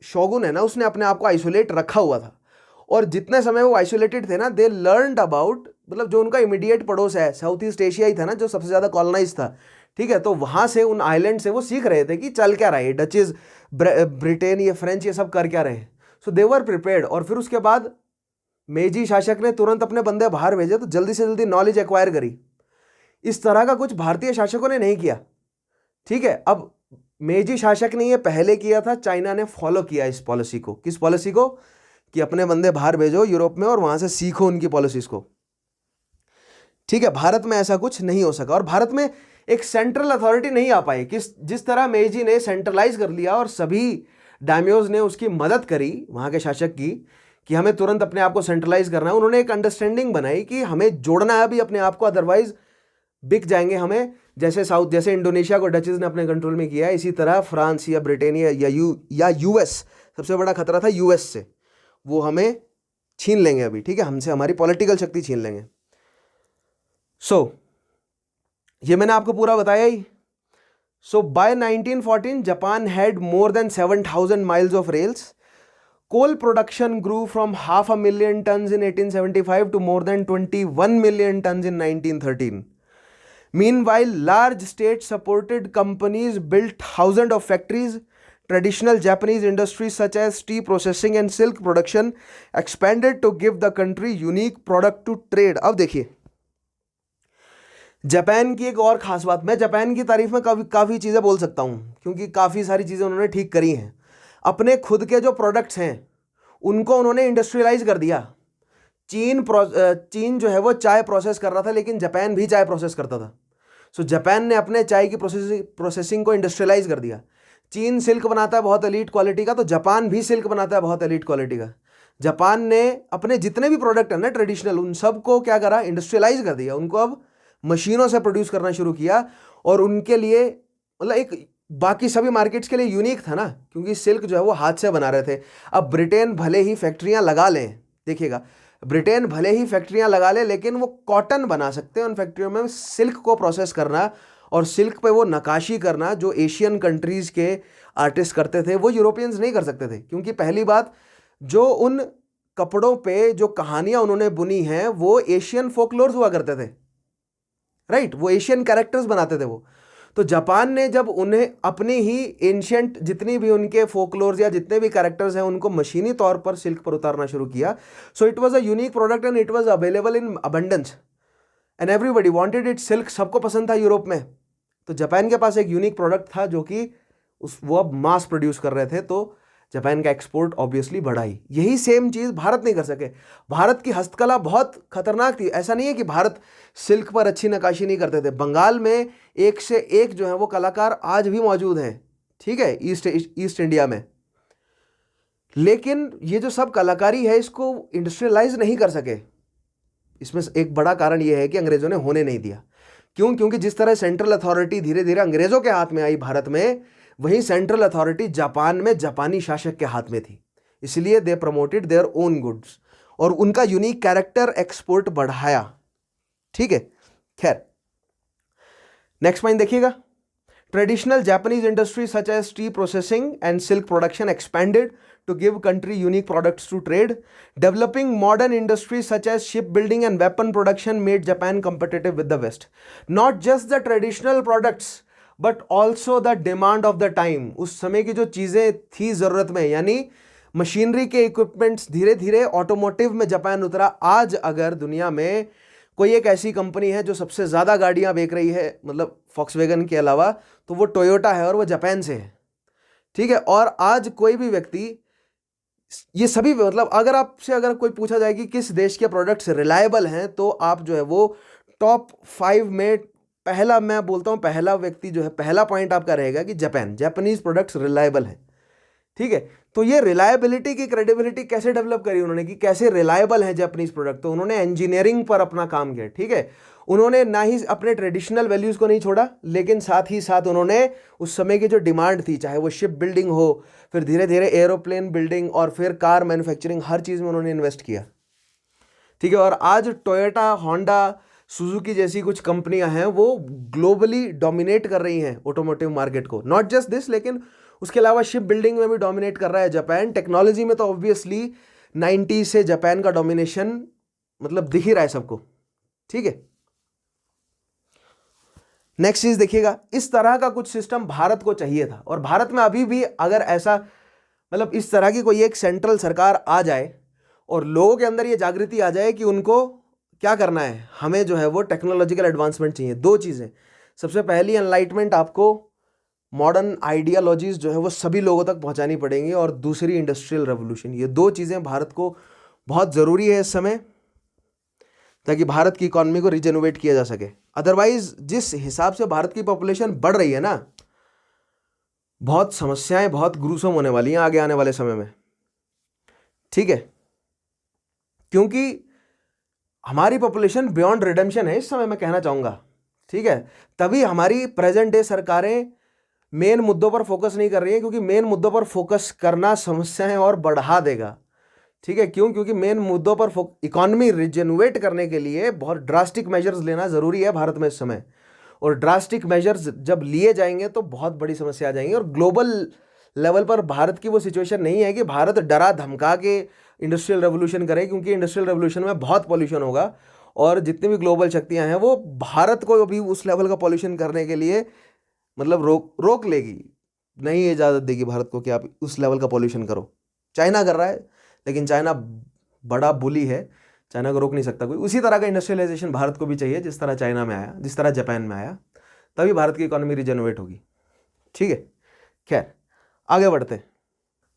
शोगुन है ना उसने अपने आप को आइसोलेट रखा हुआ था। और जितने समय वो आइसोलेटेड थे ना, दे लर्नड अबाउट, मतलब जो उनका इमीडिएट पड़ोस है साउथ ईस्ट एशिया ही था ना जो सबसे ज़्यादा कॉलोनाइज था। ठीक है, तो वहाँ से उन आइलैंड से वो सीख रहे थे कि चल क्या रहा है, डचेज, ब्रिटेन, ये फ्रेंच, ये सब कर क्या रहे हैं। सो दे वर प्रिपेयर्ड। और फिर उसके बाद मेजी शासक ने तुरंत अपने बंदे बाहर भेजे तो जल्दी से जल्दी नॉलेज एक्वायर करी। इस तरह का कुछ भारतीय शासकों ने नहीं किया। ठीक है, अब मेजी शासक ने ये पहले किया था, चाइना ने फॉलो किया इस पॉलिसी को। किस पॉलिसी को? कि अपने बंदे बाहर भेजो यूरोप में और वहां से सीखो उनकी पॉलिसीज को। ठीक है, भारत में ऐसा कुछ नहीं हो सका और भारत में एक सेंट्रल अथॉरिटी नहीं आ पाई। जिस तरह मेजी ने सेंट्रलाइज कर लिया और सभी डायम्योज ने उसकी मदद करी वहां के शासक की कि हमें तुरंत अपने आप को सेंट्रलाइज करना है, उन्होंने एक अंडरस्टैंडिंग बनाई कि हमें जोड़ना है अभी अपने आप को, अदरवाइज बिक जाएंगे हमें। जैसे इंडोनेशिया को डचेज ने अपने कंट्रोल में किया, इसी तरह फ्रांस या ब्रिटेनिया या यूएस, सबसे बड़ा खतरा था यूएस से, वो हमें छीन लेंगे अभी। ठीक है, हमसे हमारी पॉलिटिकल शक्ति छीन लेंगे। सो ये मैंने आपको पूरा बताया ही। So by 1914 Japan had more than 7,000 miles of rails. Coal production grew from 500,000 tons in 1875 to more than 21 million tons in 1913. Meanwhile, large state-supported companies built thousands of factories. Traditional Japanese industries such as tea processing and silk production expanded to give the country unique product to trade. अब देखिए Japan की एक और खास बात, मैं Japan की तारीफ में काफ़ी चीज़ें बोल सकता हूँ क्योंकि काफ़ी सारी चीज़ें उन्होंने ठीक करी हैं। अपने खुद के जो प्रोडक्ट्स हैं उनको उन्होंने इंडस्ट्रियलाइज कर दिया। चीन जो है वो चाय प्रोसेस कर रहा था, लेकिन जापान भी चाय प्रोसेस करता था। सो जापान ने अपने चाय की प्रोसेसिंग को इंडस्ट्रियलाइज कर दिया। चीन सिल्क बनाता है बहुत एलीट क्वालिटी का, तो जापान भी सिल्क बनाता है बहुत एलीट क्वालिटी का। जापान ने अपने जितने भी प्रोडक्ट है ना ट्रेडिशनल, उन सबको क्या करा, इंडस्ट्रियलाइज कर दिया, उनको अब मशीनों से प्रोड्यूस करना शुरू किया। और उनके लिए मतलब एक बाकी सभी मार्केट्स के लिए यूनिक था ना, क्योंकि सिल्क जो है वो हाथ से बना रहे थे। अब ब्रिटेन भले ही फैक्ट्रियां लगा लें, देखिएगा, ब्रिटेन भले ही फैक्ट्रियां लगा ले, लेकिन वो कॉटन बना सकते हैं उन फैक्ट्रियों में। सिल्क को प्रोसेस करना और सिल्क पे वो नकाशी करना जो एशियन कंट्रीज के आर्टिस्ट करते थे, वो यूरोपियंस नहीं कर सकते थे। क्योंकि पहली बात, जो उन कपड़ों पे जो कहानियां उन्होंने बुनी हैं वो एशियन फोकलोर्स हुआ करते थे, राइट, वो एशियन कैरेक्टर्स बनाते थे वो। तो जापान ने जब उन्हें अपनी ही एंशियंट जितनी भी उनके फोकलोर्स या जितने भी कैरेक्टर्स हैं उनको मशीनी तौर पर सिल्क पर उतारना शुरू किया, so it was a unique product and it was available in abundance and everybody wanted it. Silk सबको पसंद था यूरोप में, तो जापान के पास एक यूनिक प्रोडक्ट था जो कि वो अब मास प्रोड्यूस कर रहे थे, तो जापान का एक्सपोर्ट ऑब्वियसली बढ़ा ही। यही सेम चीज़ भारत नहीं कर सके। भारत की हस्तकला बहुत खतरनाक थी। ऐसा नहीं है कि भारत सिल्क पर अच्छी नक्काशी नहीं करते थे। बंगाल में एक से एक जो है वो कलाकार आज भी मौजूद हैं, ठीक है, ईस्ट इंडिया में। लेकिन ये जो सब कलाकारी है इसको इंडस्ट्रियलाइज नहीं कर सके। इसमें एक बड़ा कारण यह है कि अंग्रेजों ने होने नहीं दिया। क्यों? क्योंकि जिस तरह सेंट्रल अथॉरिटी धीरे धीरे अंग्रेजों के हाथ में आई भारत में, वहीं सेंट्रल अथॉरिटी जापान में जापानी शासक के हाथ में थी। इसलिए they promoted their own goods और उनका यूनिक कैरेक्टर एक्सपोर्ट बढ़ाया, ठीक है। खैर, नेक्स्ट पॉइंट देखिएगा। Traditional Japanese industry such as tea processing and silk production expanded to give country unique products to trade. Developing modern industries such as shipbuilding and weapon production made Japan competitive with the West. Not just the traditional products, but also the demand of the time. उस समय की जो चीज़ें थी ज़रूरत में, यानी machinery के इक्विपमेंट्स, धीरे धीरे ऑटोमोटिव में जापान उतरा। आज अगर दुनिया में कोई एक ऐसी कंपनी है जो सबसे ज़्यादा गाड़ियाँ बेच रही है, मतलब फॉक्सवैगन के अलावा, तो वो टोयोटा है और वो जापान से है, ठीक है। और आज कोई भी व्यक्ति, ये सभी मतलब अगर कोई पूछा जाए कि किस देश के प्रोडक्ट्स रिलायबल हैं, तो आप जो है वो टॉप 5 में पहला, मैं बोलता हूँ पहला व्यक्ति जो है, पहला पॉइंट आपका रहेगा कि जापानीज प्रोडक्ट्स रिलायबल हैं, ठीक है। तो ये रिलायबिलिटी की क्रेडिबिलिटी कैसे डेवलप करी उन्होंने कि कैसे रिलायबल है जापानीज प्रोडक्ट, तो उन्होंने इंजीनियरिंग पर अपना काम किया, ठीक है। उन्होंने ना ही अपने ट्रेडिशनल वैल्यूज़ को नहीं छोड़ा, लेकिन साथ ही साथ उन्होंने उस समय की जो डिमांड थी, चाहे वो शिप बिल्डिंग हो, फिर धीरे धीरे एरोप्लेन बिल्डिंग और फिर कार मैन्युफैक्चरिंग, हर चीज़ में उन्होंने इन्वेस्ट किया, ठीक है। और आज टोयोटा, होंडा, सुजुकी जैसी कुछ कंपनियां हैं वो ग्लोबली डोमिनेट कर रही हैं ऑटोमोटिव मार्केट को। नॉट जस्ट दिस, लेकिन उसके अलावा शिप बिल्डिंग में भी डोमिनेट कर रहा है जापान। टेक्नोलॉजी में तो ऑब्वियसली 90 से जापान का डोमिनेशन मतलब दिख ही रहा है सबको, ठीक है। नेक्स्ट चीज देखिएगा, इस तरह का कुछ सिस्टम भारत को चाहिए था। और भारत में अभी भी अगर ऐसा मतलब इस तरह की कोई एक सेंट्रल सरकार आ जाए और लोगों के अंदर ये जागृति आ जाए कि उनको क्या करना है, हमें जो है वो टेक्नोलॉजिकल एडवांसमेंट चाहिए। दो चीज़ें, सबसे पहली एनलाइटमेंट, आपको मॉडर्न आइडियालॉजीज जो है वो सभी लोगों तक पहुंचानी पड़ेंगी, और दूसरी इंडस्ट्रियल रेवोल्यूशन। ये दो चीज़ें भारत को बहुत ज़रूरी है इस समय, ताकि भारत की इकॉनमी को रिजेनोवेट किया जा सके। अदरवाइज जिस हिसाब से भारत की पॉपुलेशन बढ़ रही है ना, बहुत समस्याएं बहुत ग्रूसम होने वाली हैं आगे आने वाले समय में, ठीक है। क्योंकि हमारी पॉपुलेशन बियॉन्ड रिडेम्पशन है इस समय, मैं कहना चाहूँगा, ठीक है। तभी हमारी प्रेजेंट डे सरकारें मेन मुद्दों पर फोकस नहीं कर रही हैं, क्योंकि मेन मुद्दों पर फोकस करना समस्याएं और बढ़ा देगा, ठीक है। क्यों? क्योंकि मेन मुद्दों पर इकॉनमी रिजेनुएट करने के लिए बहुत ड्रास्टिक मेजर्स लेना ज़रूरी है भारत में इस समय। और ड्रास्टिक मेजर्स जब लिए जाएंगे तो बहुत बड़ी समस्या आ जाएंगी। और ग्लोबल लेवल पर भारत की वो सिचुएशन नहीं है कि भारत डरा धमका के इंडस्ट्रियल रेवोल्यूशन करे, क्योंकि इंडस्ट्रियल रेवोल्यूशन में बहुत पॉल्यूशन होगा और जितनी भी ग्लोबल शक्तियाँ हैं वो भारत को अभी उस लेवल का पॉल्यूशन करने के लिए मतलब रोक लेगी, नहीं इजाज़त देगी भारत को कि आप उस लेवल का पॉल्यूशन करो। चाइना कर रहा है, लेकिन चाइना बड़ा बुली है, चाइना को रोक नहीं सकता कोई। उसी तरह का इंडस्ट्रियलाइजेशन भारत को भी चाहिए जिस तरह चाइना में आया, जिस तरह जापान में आया, तभी भारत की इकोनॉमी रिजेनोवेट होगी, ठीक है। खैर, आगे बढ़ते हैं।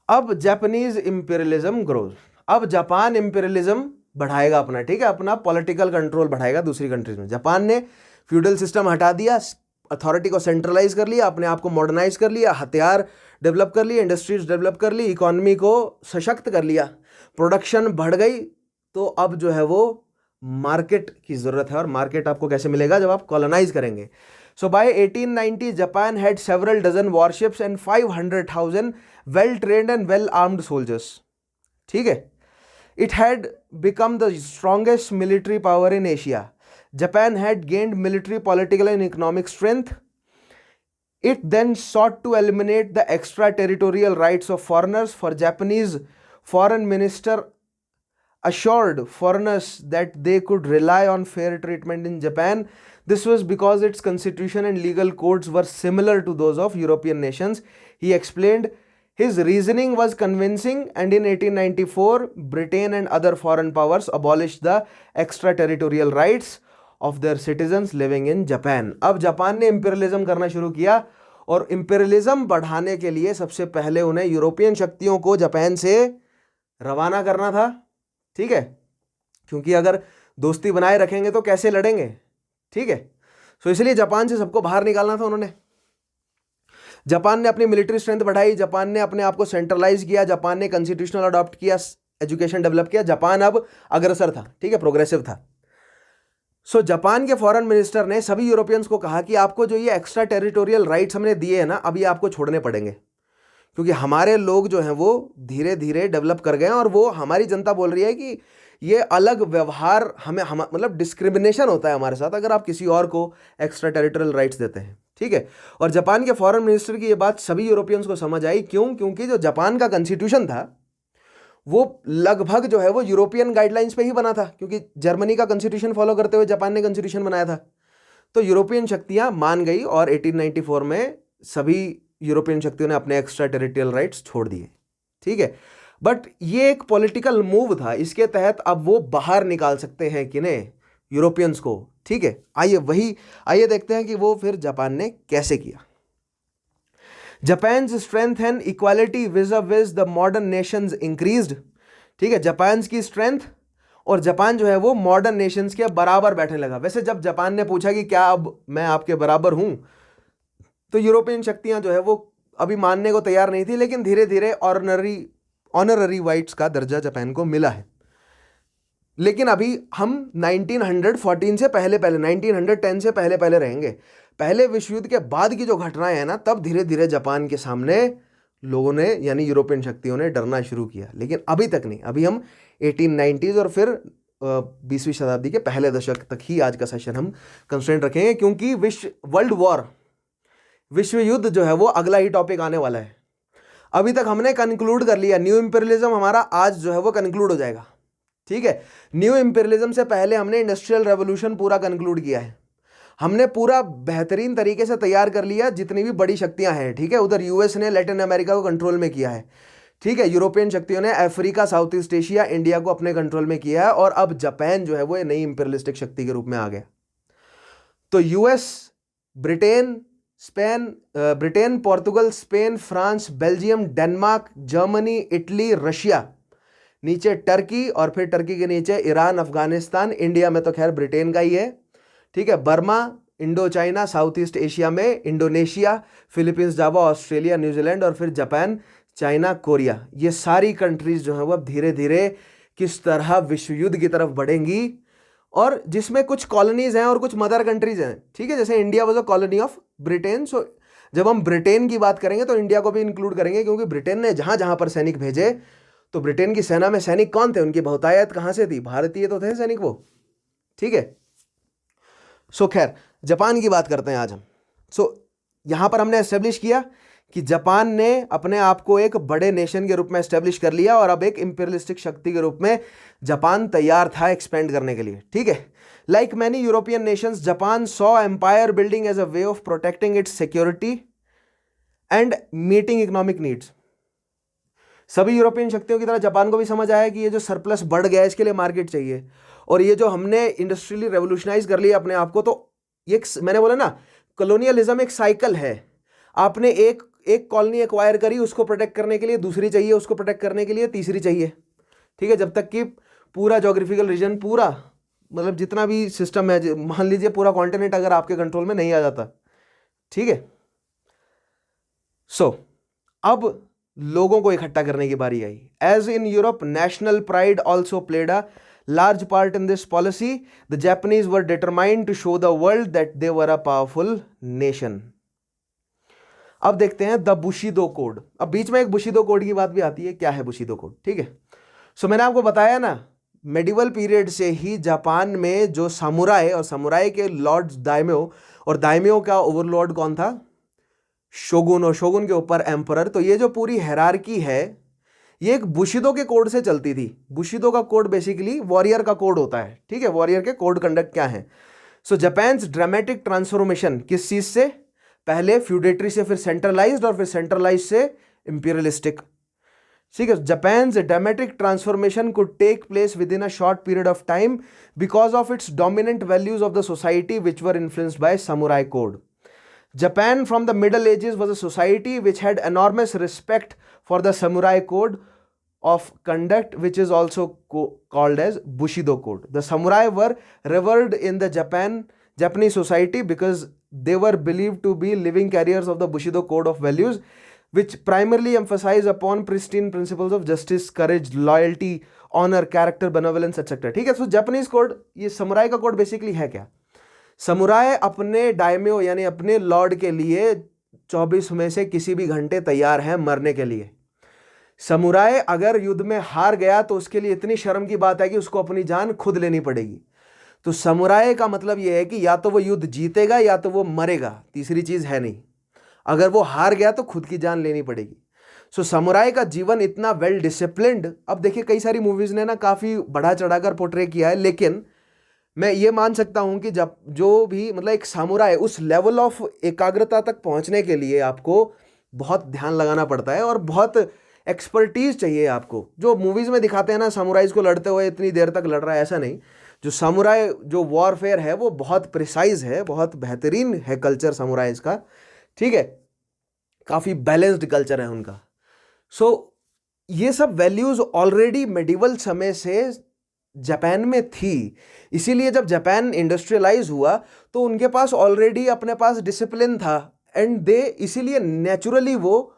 अब जापानीज इंपीरियलिज्म ग्रोज। अब जापान इंपीरियलिज्म बढ़ाएगा अपना, ठीक है, अपना पॉलिटिकल कंट्रोल बढ़ाएगा दूसरी कंट्रीज में। जापान ने फ्यूडल सिस्टम हटा दिया, अथॉरिटी को सेंट्रलाइज कर लिया, अपने आप को मॉडर्नाइज कर लिया, हथियार डेवलप कर लिए, इंडस्ट्रीज डेवलप कर ली, इकोनॉमी को सशक्त कर लिया। प्रोडक्शन बढ़ गई तो अब जो है वो मार्केट की जरूरत है, और मार्केट आपको कैसे मिलेगा? जब आप कॉलोनाइज करेंगे। So by 1890 Japan had several dozen warships and 500,000 well trained and well armed soldiers. ठीक है, it had become the strongest military power in Asia. Japan had gained military, political and economic strength. It then sought to eliminate the extraterritorial rights of foreigners. For Japanese foreign minister assured foreigners that they could rely on fair treatment in Japan. This was because its constitution and legal codes were similar to those of European nations. He explained his reasoning was convincing, and in 1894 Britain and other foreign powers abolished the extraterritorial rights of their citizens living in Japan. अब Japan ने imperialism करना शुरू किया, और imperialism बढ़ाने के लिए सबसे पहले उन्हें यूरोपियन शक्तियों को जापान से रवाना करना था। ठीक है, क्योंकि अगर दोस्ती बनाए रखेंगे तो कैसे लड़ेंगे? ठीक है, सो इसलिए जापान से सबको बाहर निकालना था उन्होंने। जापान ने अपनी मिलिट्री स्ट्रेंथ बढ़ाई, जापान ने अपने आप को सेंट्रलाइज किया, जापान ने कॉन्स्टिट्यूशनल अडॉप्ट किया, एजुकेशन डेवलप किया। जापान अब अग्रसर था, ठीक है, प्रोग्रेसिव था। सो जापान के फॉरेन मिनिस्टर ने सभी यूरोपियंस को कहा कि आपको जो ये एक्स्ट्रा टेरिटोरियल राइट्स हमने दिए हैं ना, अभी आपको छोड़ने पड़ेंगे, क्योंकि हमारे लोग जो हैं वो धीरे धीरे डेवलप कर गए हैं, और वो हमारी जनता बोल रही है कि ये अलग व्यवहार हम मतलब डिस्क्रिमिनेशन होता है हमारे साथ अगर आप किसी और को एक्स्ट्रा टेरिटोरियल राइट्स देते हैं। ठीक है, और जापान के फॉरेन मिनिस्टर की ये बात सभी यूरोपियंस को समझ आई। क्यों? क्योंकि जो जापान का कॉन्स्टिट्यूशन था वो लगभग जो है वो यूरोपियन गाइडलाइंस पे ही बना था, क्योंकि जर्मनी का कॉन्स्टिट्यूशन फॉलो करते हुए जापान ने कॉन्स्टिट्यूशन बनाया था। तो यूरोपियन शक्तियां मान गई, और 1894 में सभी यूरोपियन शक्तियों ने अपने एक्स्ट्रा टेरिटोरियल राइट्स छोड़ दिए। ठीक है, बट ये एक पॉलिटिकल मूव था, इसके तहत अब वो बाहर निकाल सकते हैं कि नहीं यूरोपियंस को। ठीक है, आइए देखते हैं कि वो फिर जापान ने कैसे किया। Japan strength and equality विज़ the modern Nations increased. ठीक है, जापान की स्ट्रेंथ और जापान जो है वो मॉडर्न नेशंस के बराबर बैठने लगा। वैसे जब जापान ने पूछा कि क्या अब मैं आपके बराबर हूं, तो यूरोपियन शक्तियां जो है वो अभी मानने को तैयार नहीं थी, लेकिन धीरे धीरे ऑनररी वाइट्स का दर्जा जापान को मिला है। लेकिन अभी हम 1914 से पहले 1910 से पहले रहेंगे। पहले विश्व युद्ध के बाद की जो घटनाएं हैं ना, तब धीरे धीरे जापान के सामने लोगों ने यानी यूरोपियन शक्तियों ने डरना शुरू किया, लेकिन अभी तक नहीं। अभी हम 1890s और फिर 20वीं शताब्दी के पहले दशक तक ही आज का सेशन हम कंस्ट्रेंट रखेंगे, क्योंकि विश्व युद्ध जो है वो अगला ही टॉपिक आने वाला है। अभी तक हमने कंक्लूड कर लिया, न्यू इंपीरियलिज्म हमारा आज जो है वो कंक्लूड हो जाएगा। ठीक है, न्यू इंपीरियलिज्म से पहले हमने इंडस्ट्रियल रेवोल्यूशन पूरा कंक्लूड किया है, हमने पूरा बेहतरीन तरीके से तैयार कर लिया जितनी भी बड़ी शक्तियां हैं। ठीक है, उधर यूएस ने लैटिन अमेरिका को कंट्रोल में किया है। ठीक है, यूरोपियन शक्तियों ने Africa, south east Asia, India को अपने कंट्रोल में किया है, और अब जापान जो है वो नई इंपीरियलिस्टिक शक्ति के रूप में आ गया। तो US, Britain, Portugal, Spain, France, Belgium, Denmark, Germany, Italy, Russia, नीचे टर्की, और फिर टर्की के नीचे ईरान, अफगानिस्तान, इंडिया में तो खैर ब्रिटेन का ही है। ठीक है, Burma, Indo China, south east Asia में इंडोनेशिया, फिलीपींस, जावा, ऑस्ट्रेलिया, न्यूजीलैंड, और फिर जापान, चाइना, कोरिया। ये सारी कंट्रीज जो है वो अब धीरे धीरे किस तरह विश्व युद्ध की तरफ बढ़ेंगी, और जिसमें कुछ कॉलोनीज हैं और कुछ मदर कंट्रीज हैं। ठीक है, जैसे India was a colony of Britain. So जब हम ब्रिटेन की बात करेंगे तो इंडिया को भी इंक्लूड करेंगे, क्योंकि ब्रिटेन ने जहां जहां पर सैनिक भेजे, तो ब्रिटेन की सेना में सैनिक कौन थे, उनकी बहुतायत कहां से थी? भारतीय तो थे सैनिक वो। ठीक है, सो खैर जापान की बात करते हैं आज हम। यहां पर हमने एस्टेब्लिश किया कि जापान ने अपने आप को एक बड़े नेशन के रूप में एस्टेब्लिश कर लिया, और अब एक इंपीरियलिस्टिक शक्ति के रूप में जापान तैयार था एक्सपेंड करने के लिए। ठीक है, like many European nations, Japan saw empire building as a way of protecting its security and meeting economic needs. सभी यूरोपियन शक्तियों की तरह जापान को भी समझ आया कि ये जो सरप्लस बढ़ गया है इसके लिए मार्केट चाहिए, और ये जो हमने इंडस्ट्रियली रेवोल्यूशनाइज कर लिया अपने आप को, तो ये मैंने बोला ना, कॉलोनियलिज्म एक साइकिल है। आपने एक कॉलोनी एक्वायर करी, उसको प्रोटेक्ट करने के लिए दूसरी चाहिए, उसको प्रोटेक्ट करने के लिए तीसरी चाहिए। ठीक है, जब तक कि पूरा जोग्राफिकल रीजन, पूरा मतलब जितना भी सिस्टम है, मान लीजिए पूरा कॉन्टिनेंट अगर आपके कंट्रोल में नहीं आ जाता। ठीक है, अब लोगों को इकट्ठा करने की बारी आई। As in Europe, national pride also played a large part in this policy. The Japanese were determined to show the world that they were a powerful nation. अब देखते हैं द बुशिदो कोड। अब बीच में एक बुशिदो कोड की बात भी आती है, क्या है बुशिदो कोड, ठीक है। सो मैंने आपको बताया ना, मेडिवल पीरियड से ही जापान में जो सामुराई और सामुराई के लॉर्ड्स दाइम्यो, और दाइम्यो का ओवरलॉर्ड कौन था, शोगुन, और शोगुन के ऊपर एम्परर। तो ये जो पूरी हायरार्की है ये एक बुशिदो के कोड से चलती थी। बुशिदो का कोड बेसिकली वॉरियर का कोड होता है, ठीक है। वॉरियर के कोड कंडक्ट क्या है। सो जापान्स ड्रामेटिक ट्रांसफॉर्मेशन किस चीज से, पहले फ्यूडेटरी से, फिर सेंट्रलाइज्ड, और फिर सेंट्रलाइज्ड से इंपीरियलिस्टिक, ठीक है। Japan's dramatic transformation could take place within a short period of time because of its dominant values of the society which were influenced by samurai code. Japan from the Middle Ages was a society which had enormous respect for the samurai code of conduct, which is also called as Bushido code. The samurai were revered in the Japanese society because they were believed to be living carriers of the Bushido code of values, which primarily emphasize upon pristine principles of justice, courage, loyalty, honor, character, benevolence, etc. ठीक है। तो Japanese code, ये samurai का code basically है क्या। Samurai अपने डायम्यो यानी अपने लॉर्ड के लिए 24 में से किसी भी घंटे तैयार है मरने के लिए। समुराई अगर युद्ध में हार गया तो उसके लिए इतनी शर्म की बात है कि उसको अपनी जान खुद लेनी पड़ेगी। तो समुराई का मतलब यह है कि या तो वो युद्ध जीतेगा या तो वो मरेगा, तीसरी चीज है नहीं। अगर वो हार गया तो खुद की जान लेनी पड़ेगी। सो समुराई का जीवन इतना वेल डिसिप्लिन्ड, अब देखिए कई सारी मूवीज ने ना काफी बढ़ा चढ़ाकर पोर्ट्रे किया है, लेकिन मैं ये मान सकता हूं कि जब जो भी मतलब एक सामुराई उस लेवल ऑफ एकाग्रता तक पहुंचने के लिए आपको बहुत ध्यान लगाना पड़ता है और बहुत एक्सपर्टीज चाहिए आपको। जो मूवीज में दिखाते हैं ना सामुराइज को लड़ते हुए इतनी देर तक लड़ रहा है, ऐसा नहीं। जो सामुराई जो वॉरफेयर है वो बहुत प्रिसाइज है, बहुत बेहतरीन है कल्चर सामुराइज का, ठीक है। काफी बैलेंस्ड कल्चर है उनका। सो ये सब वैल्यूज ऑलरेडी मेडिवल समय से जापान में थी। इसीलिए जब जापान इंडस्ट्रियलाइज हुआ तो उनके पास ऑलरेडी अपने पास डिसिप्लिन था, एंड दे इसीलिए नेचुरली वो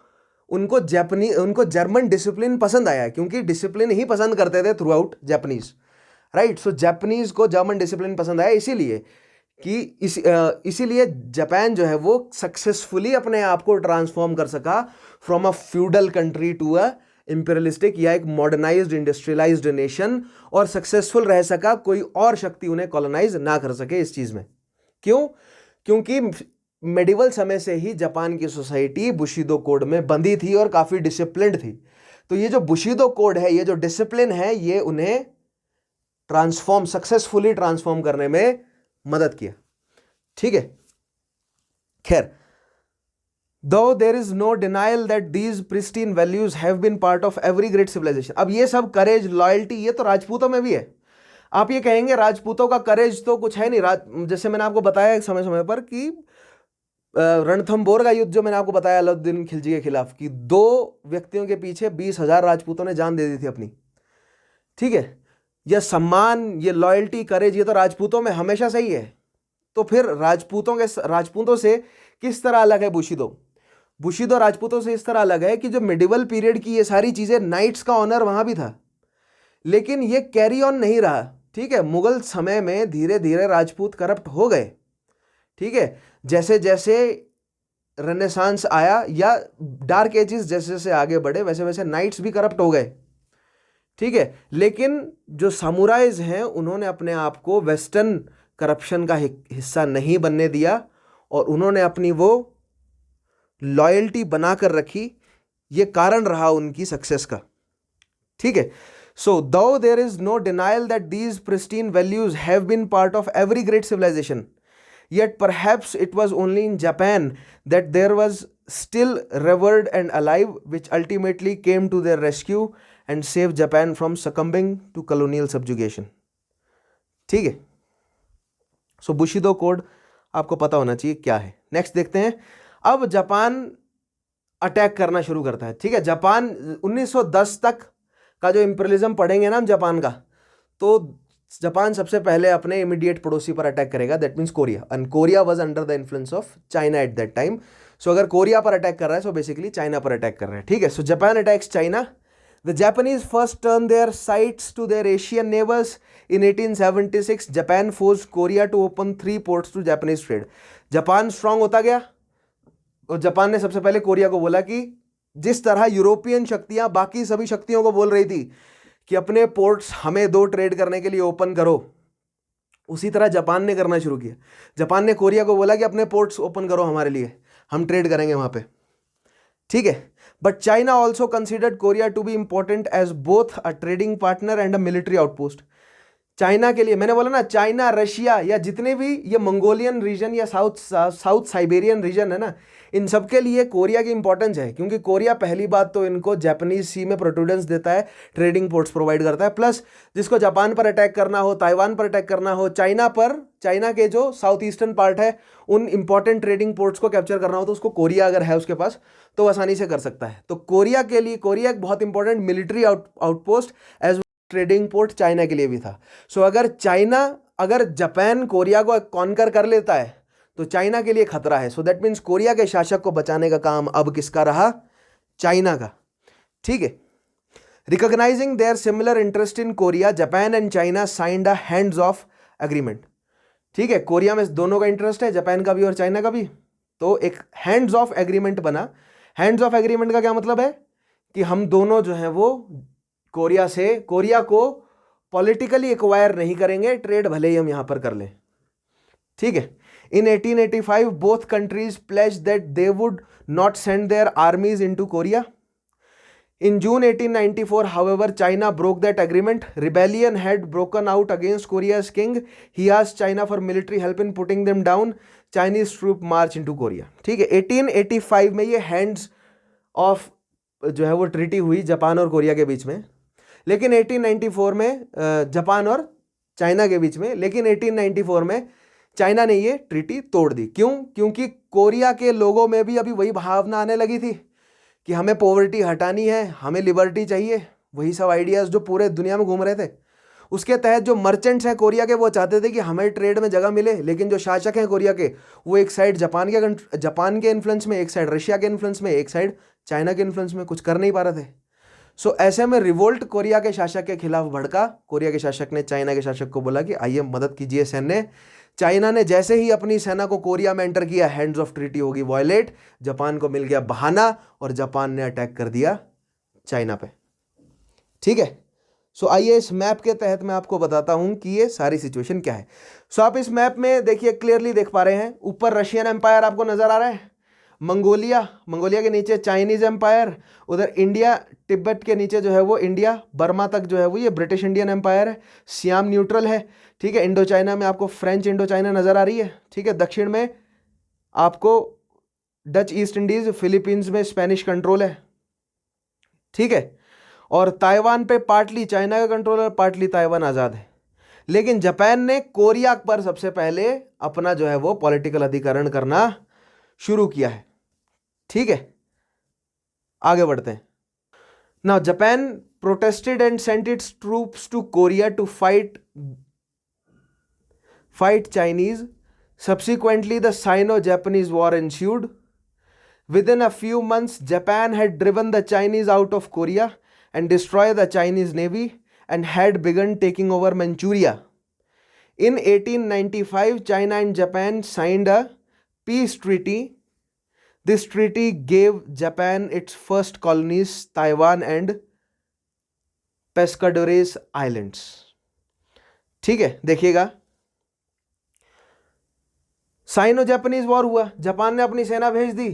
उनको जर्मन डिसिप्लिन पसंद आया, क्योंकि डिसिप्लिन ही पसंद करते थे through out Japanese, right. So Japanese को जर्मन डिसिप्लिन पसंद आया, इसीलिए कि इसीलिए जापान जो है वो सक्सेसफुली अपने आप को ट्रांसफॉर्म कर सका from a feudal country to a imperialistic या एक मॉडर्नाइज्ड इंडस्ट्रियलाइज्ड नेशन, और सक्सेसफुल रह सका, कोई और शक्ति उन्हें कॉलोनाइज ना कर सके इस चीज में। क्यों? क्योंकि मेडिवल समय से ही जापान की सोसाइटी बुशिदो कोड में बंधी थी और काफी डिसिप्लिन्ड थी। तो ये जो बुशिदो कोड है, ये जो डिसिप्लिन है, ये उन्हें सक्सेसफुली ट्रांसफॉर्म करने में मदद किया, ठीक है। खैर, Though there is no denial that these pristine values have been part of every great civilization. अब ये सब करेज, लॉयल्टी, ये तो राजपूतों में भी है। आप ये कहेंगे राजपूतों का करेज तो कुछ है नहीं। जैसे मैंने आपको बताया समय समय पर कि रणथंबोर का युद्ध जो मैंने आपको बताया अलाउद्दीन खिलजी के खिलाफ, कि 2 व्यक्तियों के पीछे 20,000 राजपूतों ने जान दे दी थी अपनी, ठीक है। यह सम्मान, ये लॉयल्टी, करेज, ये तो राजपूतों में हमेशा से ही है। तो फिर राजपूतों से किस तरह अलग है बुशिदो? बुशिदो राजपूतों से इस तरह अलग है कि जो मिडिवल पीरियड की ये सारी चीजें, नाइट्स का ऑनर वहां भी था, लेकिन ये कैरी ऑन नहीं रहा, ठीक है। मुगल समय में धीरे धीरे राजपूत करप्ट हो गए, ठीक है। जैसे जैसे रेनेसांस आया या डार्क एजेस जैसे जैसे आगे बढ़े, वैसे वैसे नाइट्स भी करप्ट हो गए, ठीक है। लेकिन जो सामुराइज हैं उन्होंने अपने आप को वेस्टर्न करप्शन का हिस्सा नहीं बनने दिया, और उन्होंने अपनी वो लॉयल्टी बनाकर रखी। ये कारण रहा उनकी सक्सेस का, ठीक है। So though there is no denial that these pristine values have been part of every great civilization, yet perhaps it was only in Japan that there was still revered and alive, which ultimately came to their rescue and saved Japan from succumbing to colonial subjugation. ठीक है। सो बुशिदो code आपको पता होना चाहिए क्या है। Next देखते हैं। अब जापान अटैक करना शुरू करता है, ठीक है। जापान 1910 तक का जो इंपीरियलिज्म पढ़ेंगे ना हम जापान का, तो जापान सबसे पहले अपने इमीडिएट पड़ोसी पर अटैक करेगा, that means Korea, and Korea was under the influence of China at that time. So अगर कोरिया पर अटैक कर रहा है सो बेसिकली चाइना पर अटैक कर रहा है, ठीक है। So Japan attacks China. The Japanese first turn their sights to their Asian neighbours in 1876। Japan force Korea to open 3 ports to Japanese trade. Japan strong होता गया और जापान ने सबसे पहले कोरिया को बोला कि जिस तरह यूरोपियन शक्तियां बाकी सभी शक्तियों को बोल रही थी कि अपने पोर्ट्स हमें 2 ट्रेड करने के लिए ओपन करो, उसी तरह जापान ने करना शुरू किया। जापान ने कोरिया को बोला कि अपने पोर्ट्स ओपन करो हमारे लिए, हम ट्रेड करेंगे वहां पे, ठीक है। But China also considered Korea to be important as both a trading partner and a military outpost. China के लिए मैंने बोला ना, चाइना, रशिया या जितने भी ये मंगोलियन रीजन या साउथ साइबेरियन रीजन है ना, इन सब के लिए कोरिया की इंपॉर्टेंस है, क्योंकि कोरिया पहली बात तो इनको जापानीज सी में प्रोटूडेंस देता है, ट्रेडिंग पोर्ट्स प्रोवाइड करता है, प्लस जिसको जापान पर अटैक करना हो, ताइवान पर अटैक करना हो, चाइना के जो साउथ ईस्टर्न पार्ट है उन इंपॉर्टेंट ट्रेडिंग पोर्ट्स को कैप्चर करना हो तो उसको कोरिया अगर है उसके पास तो आसानी से कर सकता है। तो कोरिया के लिए कोरिया एक बहुत important military outpost as trading port China के लिए भी था। सो अगर जापान कोरिया को कॉन्कर कर लेता है तो चाइना के लिए खतरा है। सो दैट मीन्स कोरिया के शासक को बचाने का काम अब किसका रहा? चाइना का, ठीक है। Recognizing their similar interest in Korea, Japan and China signed a hands off agreement, ठीक है। कोरिया में दोनों का इंटरेस्ट है, जापान का भी और चाइना का भी, तो एक हैंड्स ऑफ एग्रीमेंट बना। हैंड्स ऑफ एग्रीमेंट का क्या मतलब है कि हम दोनों जो है वो कोरिया को पॉलिटिकली एक्वायर नहीं करेंगे, ट्रेड भले ही हम यहां पर कर लें, ठीक है। In 1885 both countries pledge that they would not send their armies into Korea. In June 1894, however, China broke that agreement. Rebellion had broken out against Korea's king. He asked China for military help in putting them down. Chinese troops marched into Korea. ठीक है, 1885 में ये hands of जो है वो treaty हुई Japan और Korea के बीच में, लेकिन 1894 में जापान और चाइना के बीच में, लेकिन 1894 में चाइना ने ये ट्रीटी तोड़ दी। क्यों? क्योंकि कोरिया के लोगों में भी अभी वही भावना आने लगी थी कि हमें पॉवर्टी हटानी है, हमें लिबर्टी चाहिए, वही सब आइडियाज़ जो पूरे दुनिया में घूम रहे थे। उसके तहत जो मर्चेंट्स हैं कोरिया के वो चाहते थे कि हमें ट्रेड में जगह मिले, लेकिन जो शासक हैं कोरिया के वो एक साइड जापान के इन्फ्लुएंस में, एक साइड रशिया के इन्फ्लुएंस में, एक साइड चाइना के इन्फ्लुएंस में, कुछ कर नहीं पा रहे थे। सो ऐसे में रिवोल्ट कोरिया के शासक के खिलाफ भड़का। कोरिया के शासक ने चाइना के शासक को बोला कि आइए मदद कीजिए सैन्य। चाइना ने जैसे ही अपनी सेना को कोरिया में एंटर किया, हैंड्स ऑफ ट्रीटी होगी वायलेट, जापान को मिल गया बहाना और जापान ने अटैक कर दिया चाइना पे, ठीक है। सो आइए इस मैप के तहत मैं आपको बताता हूं कि ये सारी सिचुएशन क्या है। सो आप इस मैप में देखिए, क्लियरली देख पा रहे हैं, ऊपर रशियन एम्पायर आपको नजर आ रहा है, मंगोलिया के नीचे चाइनीज एम्पायर, उधर इंडिया, तिब्बत के नीचे जो है वो इंडिया, बर्मा तक जो है वो ये ब्रिटिश इंडियन एम्पायर है, सियाम न्यूट्रल है, ठीक है। इंडो चाइना में आपको फ्रेंच इंडो चाइना नजर आ रही है, ठीक है। दक्षिण में आपको डच ईस्ट इंडीज, फिलीपींस में स्पेनिश कंट्रोल है, ठीक है। और ताइवान पे पार्टली चाइना का कंट्रोल है, पार्टली ताइवान आजाद है। लेकिन जापान ने कोरिया पर सबसे पहले अपना जो है वो पॉलिटिकल अधिकरण करना शुरू किया है, ठीक है। आगे बढ़ते हैं। Now Japan protested and sent its troops to Korea to fight Chinese. Subsequently, the Sino-Japanese War ensued. Within a few months, Japan had driven the Chinese out of Korea and destroyed the Chinese navy and had begun taking over Manchuria. In 1895, China and Japan signed a peace treaty. This treaty gave Japan its first colonies, Taiwan and Pescadores Islands. ठीक है, देखिएगा, cyano Japanese war हुआ, Japan ने अपनी सेना भेज दी,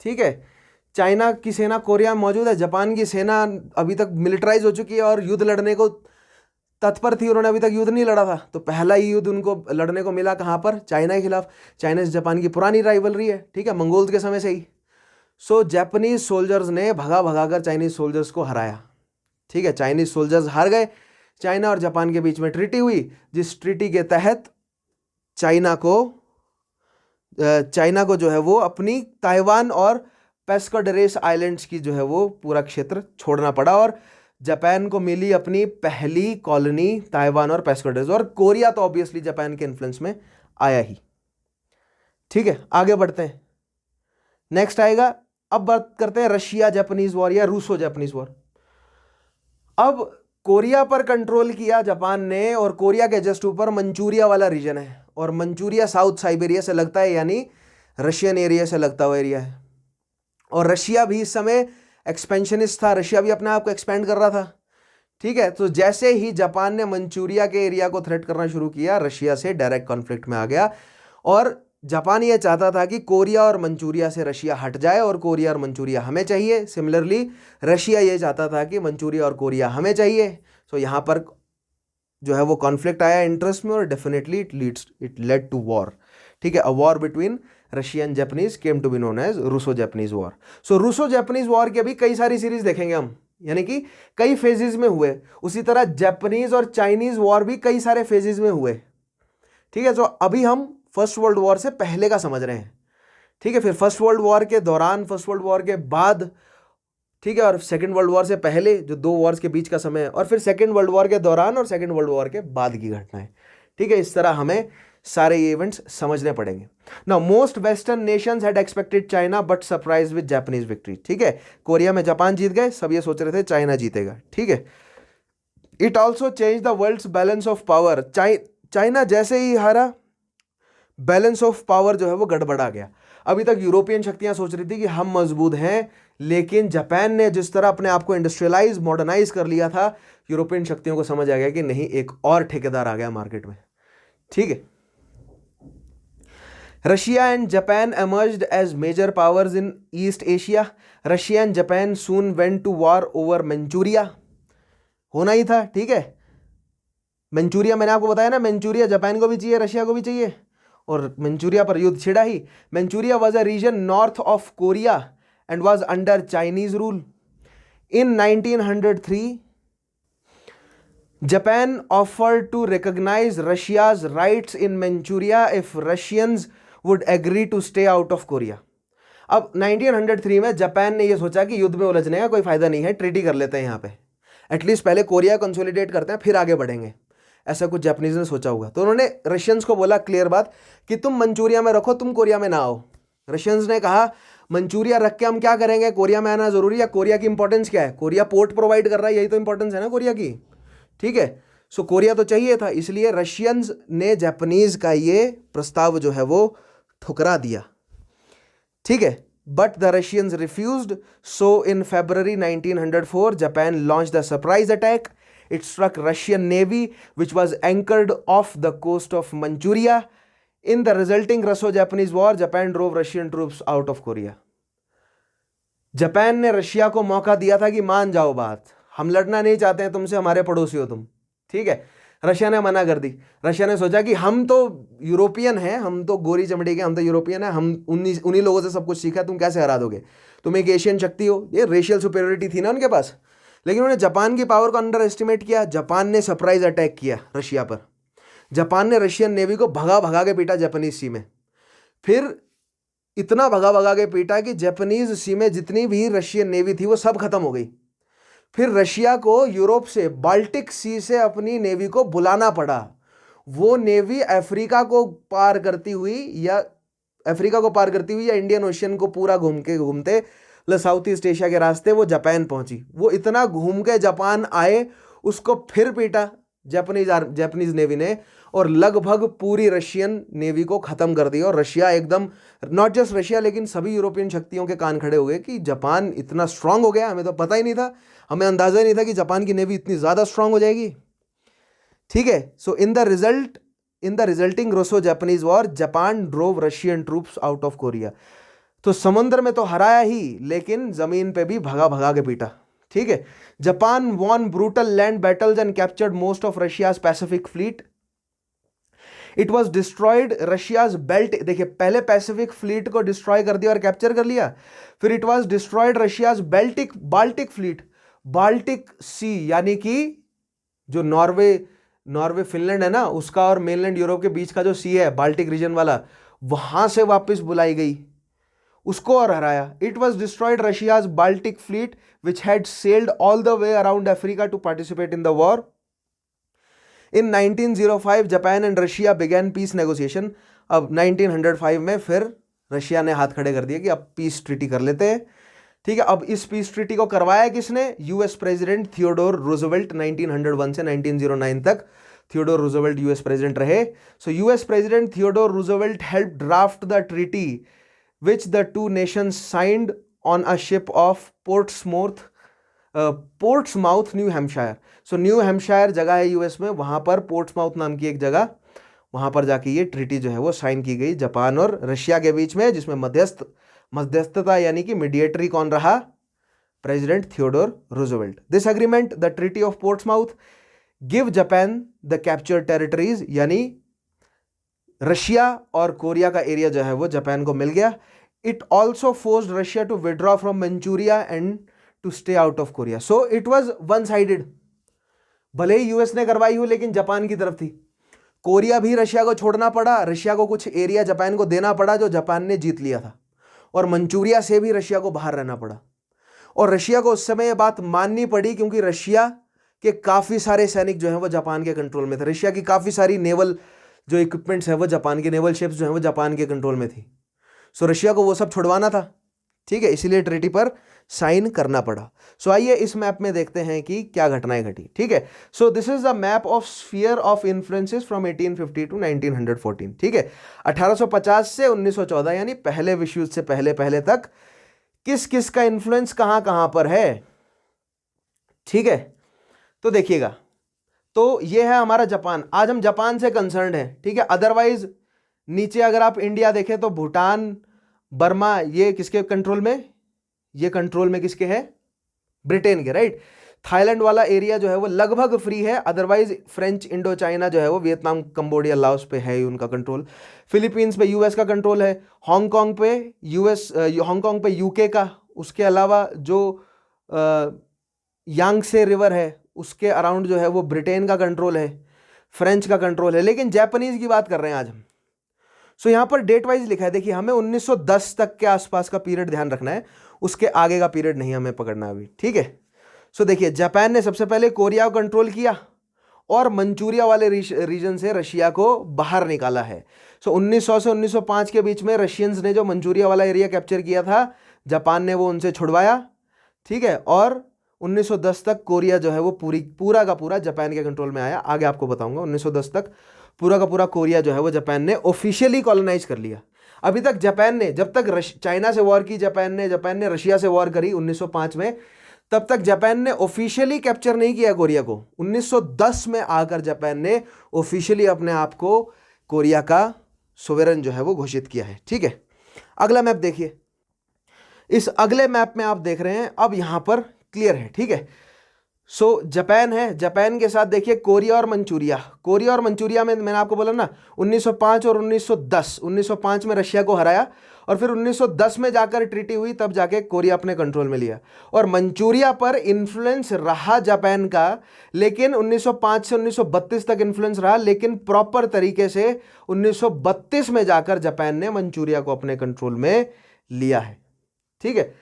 ठीक है। चाइना की सेना कोरिया में मौजूद है, जापान की सेना अभी तक मिलिटराइज हो चुकी है और युद्ध लड़ने को तत्पर थी, उन्होंने अभी तक युद्ध नहीं लड़ा था। तो पहला ही युद्ध उनको लड़ने को मिला कहाँ पर? चाइना के खिलाफ। चाइना से जापान की पुरानी राइवलरी है, ठीक है, मंगोल्स के समय से ही। सो जापानीज सोल्जर्स ने भगा कर चाइनीज सोल्जर्स को हराया, ठीक है। चाइनीज सोल्जर्स हार गए, चाइना और जापान के बीच में ट्रीटी हुई, जिस ट्रीटी के तहत चाइना को जो है वो अपनी ताइवान और पेस्काडरेस आइलैंड्स की जो है वो पूरा क्षेत्र छोड़ना पड़ा और जापान को मिली अपनी पहली कॉलोनी ताइवान और पेस्काडरेस। और कोरिया तो ऑब्वियसली जापान के इन्फ्लुएंस में आया ही, ठीक है। आगे बढ़ते हैं। नेक्स्ट आएगा, अब बात करते हैं रशिया जापानीज वॉर या रूसो जापानीज वॉर। अब कोरिया पर कंट्रोल किया जापान ने, और कोरिया के जस्ट ऊपर मंचूरिया वाला रीजन है, और मंचूरिया साउथ साइबेरिया से लगता है, यानी रशियन एरिया से लगता हुआ एरिया है। और रशिया भी इस समय एक्सपेंशनिस्ट था, रशिया भी अपने आप को एक्सपेंड कर रहा था, ठीक है। तो जैसे ही जापान ने मंचूरिया के एरिया को थ्रेट करना शुरू किया, रशिया से डायरेक्ट कॉन्फ्लिक्ट में आ गया, और जापान ये चाहता था कि कोरिया और मंचूरिया से रशिया हट जाए और कोरिया और मंचूरिया हमें चाहिए। सिमिलरली रशिया ये चाहता था कि मंचूरिया और कोरिया हमें चाहिए। सो यहाँ पर जो है वो कॉन्फ्लिक्ट आया इंटरेस्ट में, और definitely it led to war, ठीक है। A war between Russia and Japanese came to be known as Russo Japanese war. So Russo Japanese war के भी कई सारी सीरीज देखेंगे हम, यानी कि कई फेजेस में हुए। उसी तरह जापानीज और चाइनीज वॉर भी कई सारे फेजेस में हुए, ठीक है। तो अभी हम फर्स्ट वर्ल्ड वॉर से पहले का समझ रहे हैं, ठीक है। फिर फर्स्ट वर्ल्ड वॉर के दौरान, फर्स्ट वर्ल्ड वॉर के बाद, ठीक है, और सेकेंड वर्ल्ड वॉर से पहले जो दो वॉर्स के बीच का समय है, और फिर सेकेंड वर्ल्ड वॉर के दौरान और सेकेंड वर्ल्ड वॉर के बाद की घटनाएं, ठीक है। इस तरह हमें सारे ये इवेंट्स समझने पड़ेंगे। Now most western Nations had expected China but surprise with Japanese victory, ठीक है। कोरिया में जापान जीत गए, सब ये सोच रहे थे चाइना जीतेगा, ठीक है। It also change the world's balance of power. China जैसे ही हारा, बैलेंस ऑफ पावर जो है वो गड़बड़ा गया। अभी तक यूरोपियन शक्तियां सोच रही थी कि हम मजबूत हैं, लेकिन जापान ने जिस तरह अपने आप को इंडस्ट्रियलाइज, मॉडर्नाइज कर लिया था, यूरोपियन शक्तियों को समझ आ गया कि नहीं, एक और ठेकेदार आ गया मार्केट में, ठीक है। Russia and Japan emerged as major powers in East Asia. Russia and Japan soon went to war over Manchuria. होना ही था, ठीक है। मंचूरिया मैंने आपको बताया ना, मंचूरिया जापान को भी चाहिए, रशिया को भी चाहिए, और मंचूरिया पर युद्ध छिड़ा ही। Manchuria was a region north of Korea and was under Chinese rule. In 1903 Japan offered to recognize Russia's rights in Manchuria if Russians would agree to stay out of Korea. अब 1903 में Japan ने ये सोचा कि युद्ध में उलझने का कोई फायदा नहीं है, ट्रीटी कर लेते हैं यहाँ पे, एटलीस्ट पहले कोरिया कंसोलिडेट करते हैं फिर आगे बढ़ेंगे, ऐसा कुछ जापानीज ने सोचा होगा। तो उन्होंने रशियंस को बोला क्लियर बात कि तुम मंचूरिया में रखो, तुम कोरिया में ना आओ। रशियंस ने कहा मंचूरिया रख के हम क्या करेंगे, कोरिया में आना जरूरी है, कोरिया की इंपॉर्टेंस क्या है, कोरिया पोर्ट प्रोवाइड कर रहा है, यही तो इंपॉर्टेंस है ना कोरिया की, ठीक है। सो कोरिया तो चाहिए था, इसलिए रशियंस ने जापानीज का ये प्रस्ताव जो है वो ठुकरा दिया, ठीक है। But the Russians refused. So in February 1904 Japan launched the surprise attack. It struck Russian navy which was anchored off the coast of Manchuria. In the resulting Russo Japanese war Japan drove Russian troops out of Korea. Japan ने Russia को मौका दिया था कि मान जाओ बात, हम लड़ना नहीं चाहते हैं तुमसे, हमारे पड़ोसी हो तुम, ठीक है। रशिया ने मना कर दी। रशिया ने सोचा कि हम तो यूरोपियन हैं, हम तो गोरी चमड़ी के, हम तो यूरोपियन हैं, हम उन्हीं लोगों से सब कुछ सीखा, तुम कैसे हरा दोगे, तुम एक एशियन शक्ति हो। ये रेशियल सुपेरियोरिटी थी ना उनके पास। लेकिन उन्होंने जापान की पावर को अंडर एस्टिमेट किया। जापान ने सरप्राइज अटैक किया रशिया पर। जापान ने रशियन नेवी को भगा भगा के पीटा जापानीज सी में। फिर इतना भगा भगा के पीटा कि जापानीज सी में जितनी भी रशियन नेवी थी वो सब खत्म हो गई। फिर रशिया को यूरोप से, बाल्टिक सी से अपनी नेवी को बुलाना पड़ा। वो नेवी अफ्रीका को पार करती हुई या इंडियन ओशियन को पूरा घूमते साउथ ईस्ट एशिया के रास्ते वो जापान पहुंची। वो इतना घूम के जापान आए, उसको फिर पीटा जापानीज नेवी ने, और लगभग पूरी रशियन नेवी को खत्म कर दिया। और रशिया एकदम, नॉट जस्ट रशिया लेकिन सभी यूरोपियन शक्तियों के कान खड़े हो गए कि जापान इतना स्ट्रांग हो गया, हमें तो पता ही नहीं था, हमें अंदाजा ही नहीं था कि जापान की नेवी इतनी ज़्यादा स्ट्रांग हो जाएगी, ठीक है। So in the resulting Russo Japanese war Japan drove Russian troops out of Korea. तो समुद्र में तो हराया ही, लेकिन जमीन पे भी भगा भगा के पीटा, ठीक है। Japan won brutal land battles and captured most of Russia's Pacific fleet. It was destroyed Russia's belt. देखिए, पहले पैसिफिक फ्लीट को डिस्ट्रॉय कर दिया और कैप्चर कर लिया। फिर it was destroyed Russia's Baltic fleet. Baltic sea यानी कि जो नॉर्वे फिनलैंड है ना, उसका और मेनलैंड यूरोप के बीच का जो सी है, बाल्टिक रीजन वाला, वहां से वापस बुलाई गई, उसको और हराया। It was destroyed Russia's Baltic fleet which had sailed all the way around Africa to participate in the war. In 1905 Japan and Russia began peace negotiation. अब 1905 में फिर रशिया ने हाथ खड़े कर दिए कि अब पीस ट्रीटी कर लेते हैं। ठीक है, अब इस पीस ट्रीटी को करवाया किसने? US president Theodore Roosevelt. 1901 से 1909 तक थियोडोर रूजवेल्ट यूएस प्रेसिडेंट रहे। So US president Theodore Roosevelt help draft the treaty which the two nations signed on a ship of Portsmouth new Hampshire. So new Hampshire जगह है US में, वहां पर Portsmouth नाम की एक जगह, वहां पर जाके ये ट्रीटी जो है वो साइन की गई जापान और रशिया के बीच में, जिसमें मध्यस्थता यानी कि मीडिएटरी कौन रहा? President Theodore Roosevelt. This agreement the treaty of Portsmouth give Japan the capture territories, यानी रशिया और कोरिया का एरिया जो है वो जापान को मिल गया। It also forced Russia to withdraw from Manchuria and to stay out of Korea. So it was one sided, भले ही यूएस ने करवाई हो लेकिन जापान की तरफ थी। कोरिया भी रशिया को छोड़ना पड़ा, रशिया को कुछ एरिया जापान को देना पड़ा जो जापान ने जीत लिया था, और मंचूरिया से भी रशिया को बाहर रहना पड़ा। और रशिया को उस समय यह बात माननी पड़ी क्योंकि रशिया के काफी सारे सैनिक जो हैं वो जापान के कंट्रोल में थे। रशिया की काफी सारी नेवल जो इक्विपमेंट्स है वो जापान के, नेवल शिप्स जो हैं वो जापान के कंट्रोल में थी। सो रशिया को वो सब छुड़वाना था। ठीक है, इसीलिए ट्रीटी पर साइन करना पड़ा। सो आइए इस मैप में देखते हैं कि क्या घटनाएं घटी। ठीक है, so this is the map of sphere of influences from 1850 to 1914। ठीक है, 1850 से 1914 यानी पहले विश्व युद्ध से पहले पहले तक किस किस का इन्फ्लुएंस कहां कहां पर है। ठीक है, तो देखिएगा, तो ये है हमारा जापान। आज हम जापान से कंसर्न्ड हैं। ठीक है, अदरवाइज नीचे अगर आप इंडिया देखें तो भूटान, बर्मा, ये किसके कंट्रोल में? ये कंट्रोल में किसके है? ब्रिटेन के, राइट। थाईलैंड वाला एरिया जो है वो लगभग फ्री है, अदरवाइज फ्रेंच इंडो चाइना जो है वो वियतनाम, कंबोडिया, लाओस पे है उनका कंट्रोल। फिलीपींस पे यूएस का कंट्रोल है। हांगकांग पे हांगकांग पे यूके का, उसके अलावा जो यांगसे रिवर है उसके अराउंड जो है वो ब्रिटेन का कंट्रोल है, फ्रेंच का कंट्रोल है। लेकिन जापानीज की बात कर रहे हैं आज हम। सो यहां पर डेट वाइज लिखा है, देखिए हमें 1910 तक के आसपास का पीरियड ध्यान रखना है, उसके आगे का पीरियड नहीं हमें पकड़ना अभी। ठीक है, सो देखिए जापान ने सबसे पहले कोरिया को कंट्रोल किया और मंचूरिया वाले रीजन से रशिया को बाहर निकाला है। सो 1900 से 1905 के बीच में रशियंस ने जो मंचूरिया वाला एरिया कैप्चर किया था, जापान ने वो उनसे छुड़वाया। ठीक है, और 1910 तक कोरिया जो है वो पूरा का पूरा जापान के कंट्रोल में आया। आगे आपको बताऊंगा। 1910 तक पूरा का पूरा कोरिया जो है वो जापान ने ऑफिशियली कॉलोनाइज कर लिया। अभी तक जापान ने, जब तक चाइना से वॉर की जापान ने रशिया से वॉर करी 1905 में, तब तक जापान ने ऑफिशियली कैप्चर नहीं किया कोरिया को। 1910 में आकर जापान ने ऑफिशियली अपने आप को कोरिया का सोवेरेन जो है वो घोषित किया है। ठीक है, अगला मैप देखिए। इस अगले मैप में आप देख रहे हैं, अब यहां पर क्लियर है। ठीक है, सो जापान है, जापान के साथ देखिए कोरिया और मंचूरिया। कोरिया और मंचूरिया में मैंने आपको बोला ना 1905 और 1910। 1905 में रशिया को हराया और फिर 1910 में जाकर ट्रीटी हुई, तब जाके कोरिया अपने कंट्रोल में लिया। और मंचूरिया पर इन्फ्लुएंस रहा जापान का, लेकिन 1905 से 1932 तक इन्फ्लुएंस रहा, लेकिन प्रॉपर तरीके से 1932 में जाकर जापान ने मंचूरिया को अपने कंट्रोल में लिया है। ठीक है,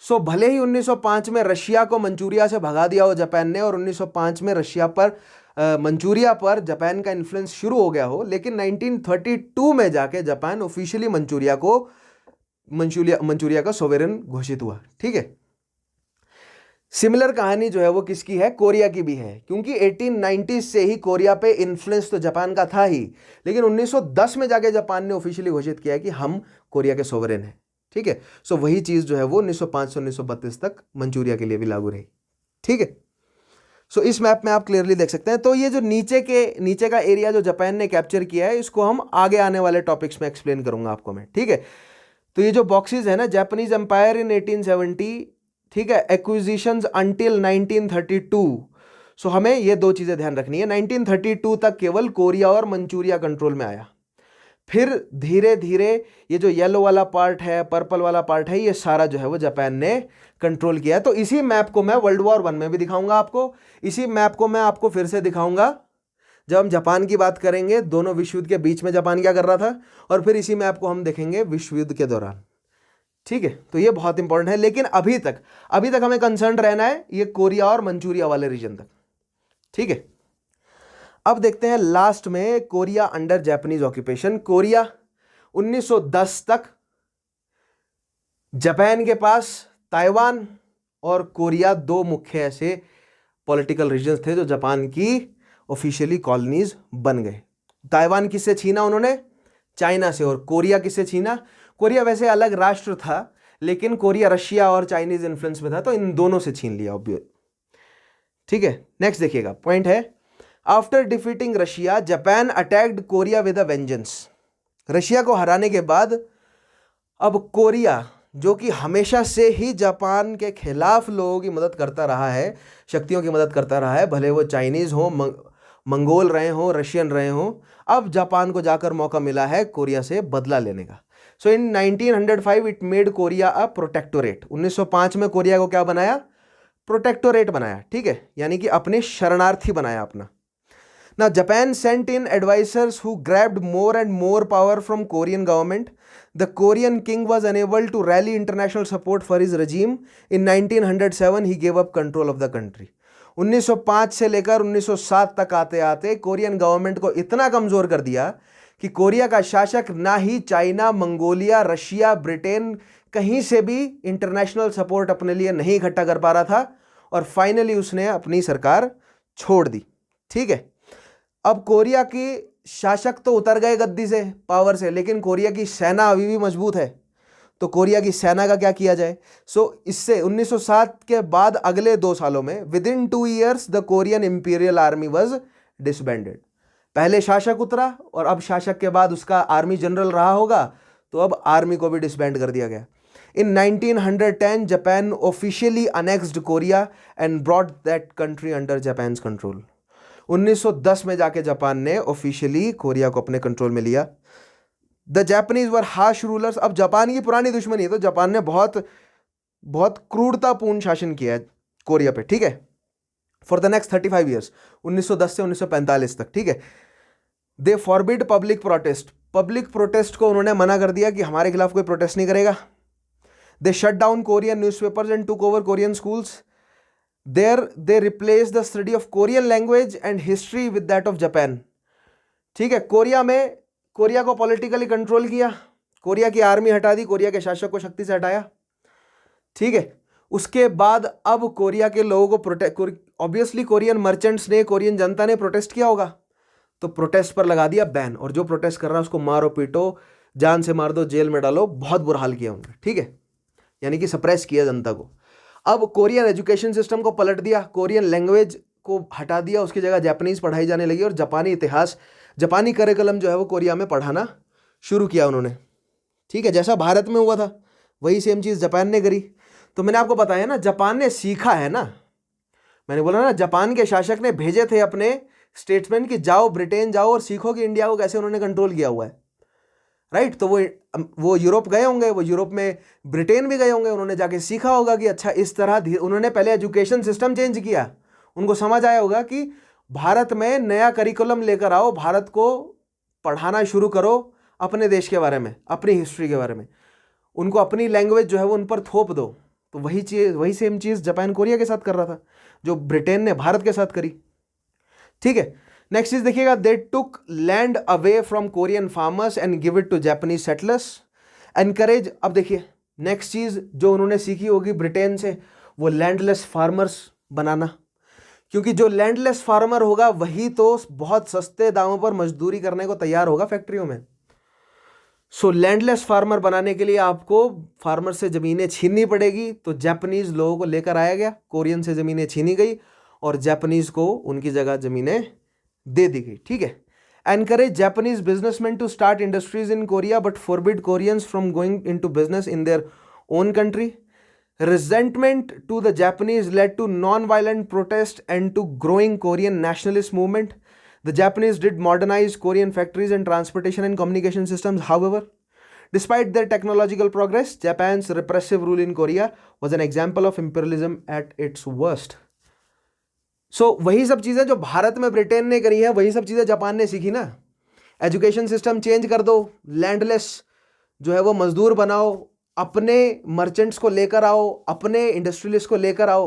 सो भले ही 1905 में रशिया को मंचूरिया से भगा दिया हो जापान ने, और 1905 में रशिया पर मंचूरिया पर जापान का इन्फ्लुएंस शुरू हो गया हो, लेकिन 1932 में जाके जापान ऑफिशियली मंचूरिया का सोवेरेन घोषित हुआ। ठीक है, सिमिलर कहानी जो है वो किसकी है? कोरिया की भी है, क्योंकि 1890 से ही कोरिया पे इन्फ्लुएंस तो जापान का था ही, लेकिन 1910 में जाके जापान ने ऑफिशियली घोषित किया कि हम कोरिया के सोवेरेन हैं। ठीक है, सो वही चीज जो है वो 1905 से 1932 तक मंचूरिया के लिए भी लागू रही। ठीक है, सो इस मैप में आप क्लियरली देख सकते हैं। तो ये जो नीचे का एरिया जो जापान ने कैप्चर किया है, इसको हम आगे आने वाले टॉपिक्स में एक्सप्लेन करूंगा आपको मैं। ठीक है, तो ये जो बॉक्सेस है ना, जापानीज एम्पायर इन 1870, ठीक है, एक्विजिशंस अंटिल 1932। सो हमें ये दो चीजें ध्यान रखनी है। 1932 तक केवल कोरिया और मंचूरिया कंट्रोल में आया, फिर धीरे धीरे ये जो येलो वाला पार्ट है, पर्पल वाला पार्ट है, ये सारा जो है वो जापान ने कंट्रोल किया है। तो इसी मैप को मैं वर्ल्ड वॉर 1 में भी दिखाऊंगा आपको, इसी मैप को मैं आपको फिर से दिखाऊंगा जब हम जापान की बात करेंगे। दोनों विश्व युद्ध के बीच में जापान क्या कर रहा था, और फिर इसी मैप को हम देखेंगे विश्व युद्ध के दौरान। ठीक है, तो ये बहुत इंपॉर्टेंट है। लेकिन अभी तक हमें कंसर्न रहना है ये कोरिया और मंचूरिया वाले रीजन तक। ठीक है, अब देखते हैं लास्ट में Korea under Japanese occupation. Korea 1910 तक जापान के पास ताइवान और कोरिया दो मुख्य ऐसे पॉलिटिकल रीजन्स थे जो जापान की ऑफिशियली कॉलोनीज बन गए। ताइवान किससे छीना उन्होंने? चाइना से। और कोरिया किससे छीना? कोरिया वैसे अलग राष्ट्र था, लेकिन कोरिया रशिया और चाइनीज इन्फ्लुएंस में था, तो इन दोनों से छीन लिया ऑब्वियस। ठीक है, नेक्स्ट देखिएगा, पॉइंट है after defeating Russia Japan attacked Korea with a vengeance. Russia को हराने के बाद अब कोरिया, जो कि हमेशा से ही जापान के खिलाफ लोगों की मदद करता रहा है, शक्तियों की मदद करता रहा है, भले वो चाइनीज हो, मंगोल रहे हो, रशियन रहे हो, अब जापान को जाकर मौका मिला है कोरिया से बदला लेने का। सो इन 1905 it made Korea a protectorate. 1905 में कोरिया को क्या बनाया? प्रोटेक्टोरेट बनाया। ठीक है, यानी कि अपने शरणार्थी बनाया अपना। Now, Japan sent in advisors who grabbed more and more power from Korean government. The Korean king was unable to rally international support for his regime. In 1907, he gave up control of the country. 1905 से लेकर 1907 तक आते आते Korean government को इतना कमजोर कर दिया कि कोरिया का शासक ना ही चाइना, मंगोलिया, रशिया, ब्रिटेन कहीं से भी इंटरनेशनल सपोर्ट अपने लिए नहीं इकट्ठा कर पा रहा था, और फाइनली उसने अपनी सरकार छोड़ दी। ठीक है, अब कोरिया की शासक तो उतर गए गद्दी से, पावर से, लेकिन कोरिया की सेना अभी भी मजबूत है। तो कोरिया की सेना का क्या किया जाए? इससे 1907 के बाद अगले 2 सालों में with in 2 years the Korean imperial army was disbanded. पहले शासक उतरा और अब शासक के बाद उसका आर्मी जनरल रहा होगा, तो अब आर्मी को भी डिसबैंड कर दिया गया। In 1910, Japan officially annexed Korea and brought that country under Japan's control. 1910 में जाके जापान ने ऑफिशियली कोरिया को अपने कंट्रोल में लिया। The Japanese were harsh rulers. अब जापान की पुरानी दुश्मनी है, तो जापान ने बहुत बहुत क्रूरतापूर्ण शासन किया है कोरिया पे। ठीक है, फॉर द नेक्स्ट 35 ईयर्स, 1910 से 1945 तक। ठीक है, they forbid public protest. Public protest को उन्होंने मना कर दिया कि हमारे खिलाफ कोई प्रोटेस्ट नहीं करेगा। They shut down Korean newspapers and took over Korean schools. There they replaced the study of Korean language and history with that of Japan. ठीक है, कोरिया में कोरिया को पॉलिटिकली कंट्रोल किया, कोरिया की आर्मी हटा दी, Korea के शासक को शक्ति से हटाया। ठीक है, उसके बाद अब कोरिया के लोगों को प्रोटेक्ट, ऑब्वियसली कोरियन मर्चेंट्स ने, कोरियन जनता ने प्रोटेस्ट किया होगा, तो प्रोटेस्ट पर लगा दिया बैन, और जो प्रोटेस्ट कर रहा है उसको मारो पीटो, जान से मार दो, जेल में डालो, बहुत बुरा हाल किया उन्होंने। ठीक है, यानी कि सप्रेस किया जनता को। अब कोरियन एजुकेशन सिस्टम को पलट दिया, कोरियन लैंग्वेज को हटा दिया, उसकी जगह जापानीज पढ़ाई जाने लगी, और जापानी इतिहास, जापानी करिकुलम जो है वो कोरिया में पढ़ाना शुरू किया उन्होंने। ठीक है, जैसा भारत में हुआ था वही सेम चीज़ जापान ने करी। तो मैंने आपको बताया ना, जापान ने सीखा है ना, मैंने बोला ना, जापान के शासक ने भेजे थे अपने स्टेट्समैन कि जाओ ब्रिटेन जाओ और सीखो कि इंडिया को कैसे उन्होंने कंट्रोल किया हुआ है। राइट, तो वो यूरोप गए होंगे, वो यूरोप में ब्रिटेन भी गए होंगे, उन्होंने जाके सीखा होगा कि अच्छा इस तरह, उन्होंने पहले एजुकेशन सिस्टम चेंज किया, उनको समझ आया होगा कि भारत में नया करिकुलम लेकर आओ, भारत को पढ़ाना शुरू करो अपने देश के बारे में, अपनी हिस्ट्री के बारे में, उनको अपनी लैंग्वेज जो है वो उन पर थोप दो। तो वही सेम चीज़ जापान कोरिया के साथ कर रहा था जो ब्रिटेन ने भारत के साथ करी। ठीक है, नेक्स्ट चीज देखिएगा, they took land away from Korean farmers and give it to Japanese settlers. Encourage, अब देखिए नेक्स्ट चीज जो उन्होंने सीखी होगी ब्रिटेन से, वो लैंडलेस फार्मर्स बनाना, क्योंकि जो लैंडलेस फार्मर होगा वही तो बहुत सस्ते दामों पर मजदूरी करने को तैयार होगा फैक्ट्रियों में। सो लैंडलेस फार्मर बनाने के लिए आपको फार्मर से ज़मीनें छीननी पड़ेगी, तो जापानीज लोगों को लेकर आया गया, कोरियन से ज़मीनें छीनी गई और जापानीज को उनकी जगह ज़मीनें दे दी गई। ठीक है, encourage Japanese businessman to start industries in Korea but forbid Koreans from going into business in their own country. Resentment to the Japanese led to non-violent protest and to growing Korean nationalist movement. The Japanese did modernize Korean factories and transportation and communication systems. However, despite their technological progress, Japan's repressive rule in Korea was an example of imperialism at its worst. So, वही सब चीज़ें जो भारत में Britain ने करी है, वही सब चीज़ें जापान ने सीखी ना। एजुकेशन सिस्टम चेंज कर दो, लैंडलेस जो है वो मजदूर बनाओ, अपने मर्चेंट्स को लेकर आओ, अपने इंडस्ट्रियलिस्ट को लेकर आओ,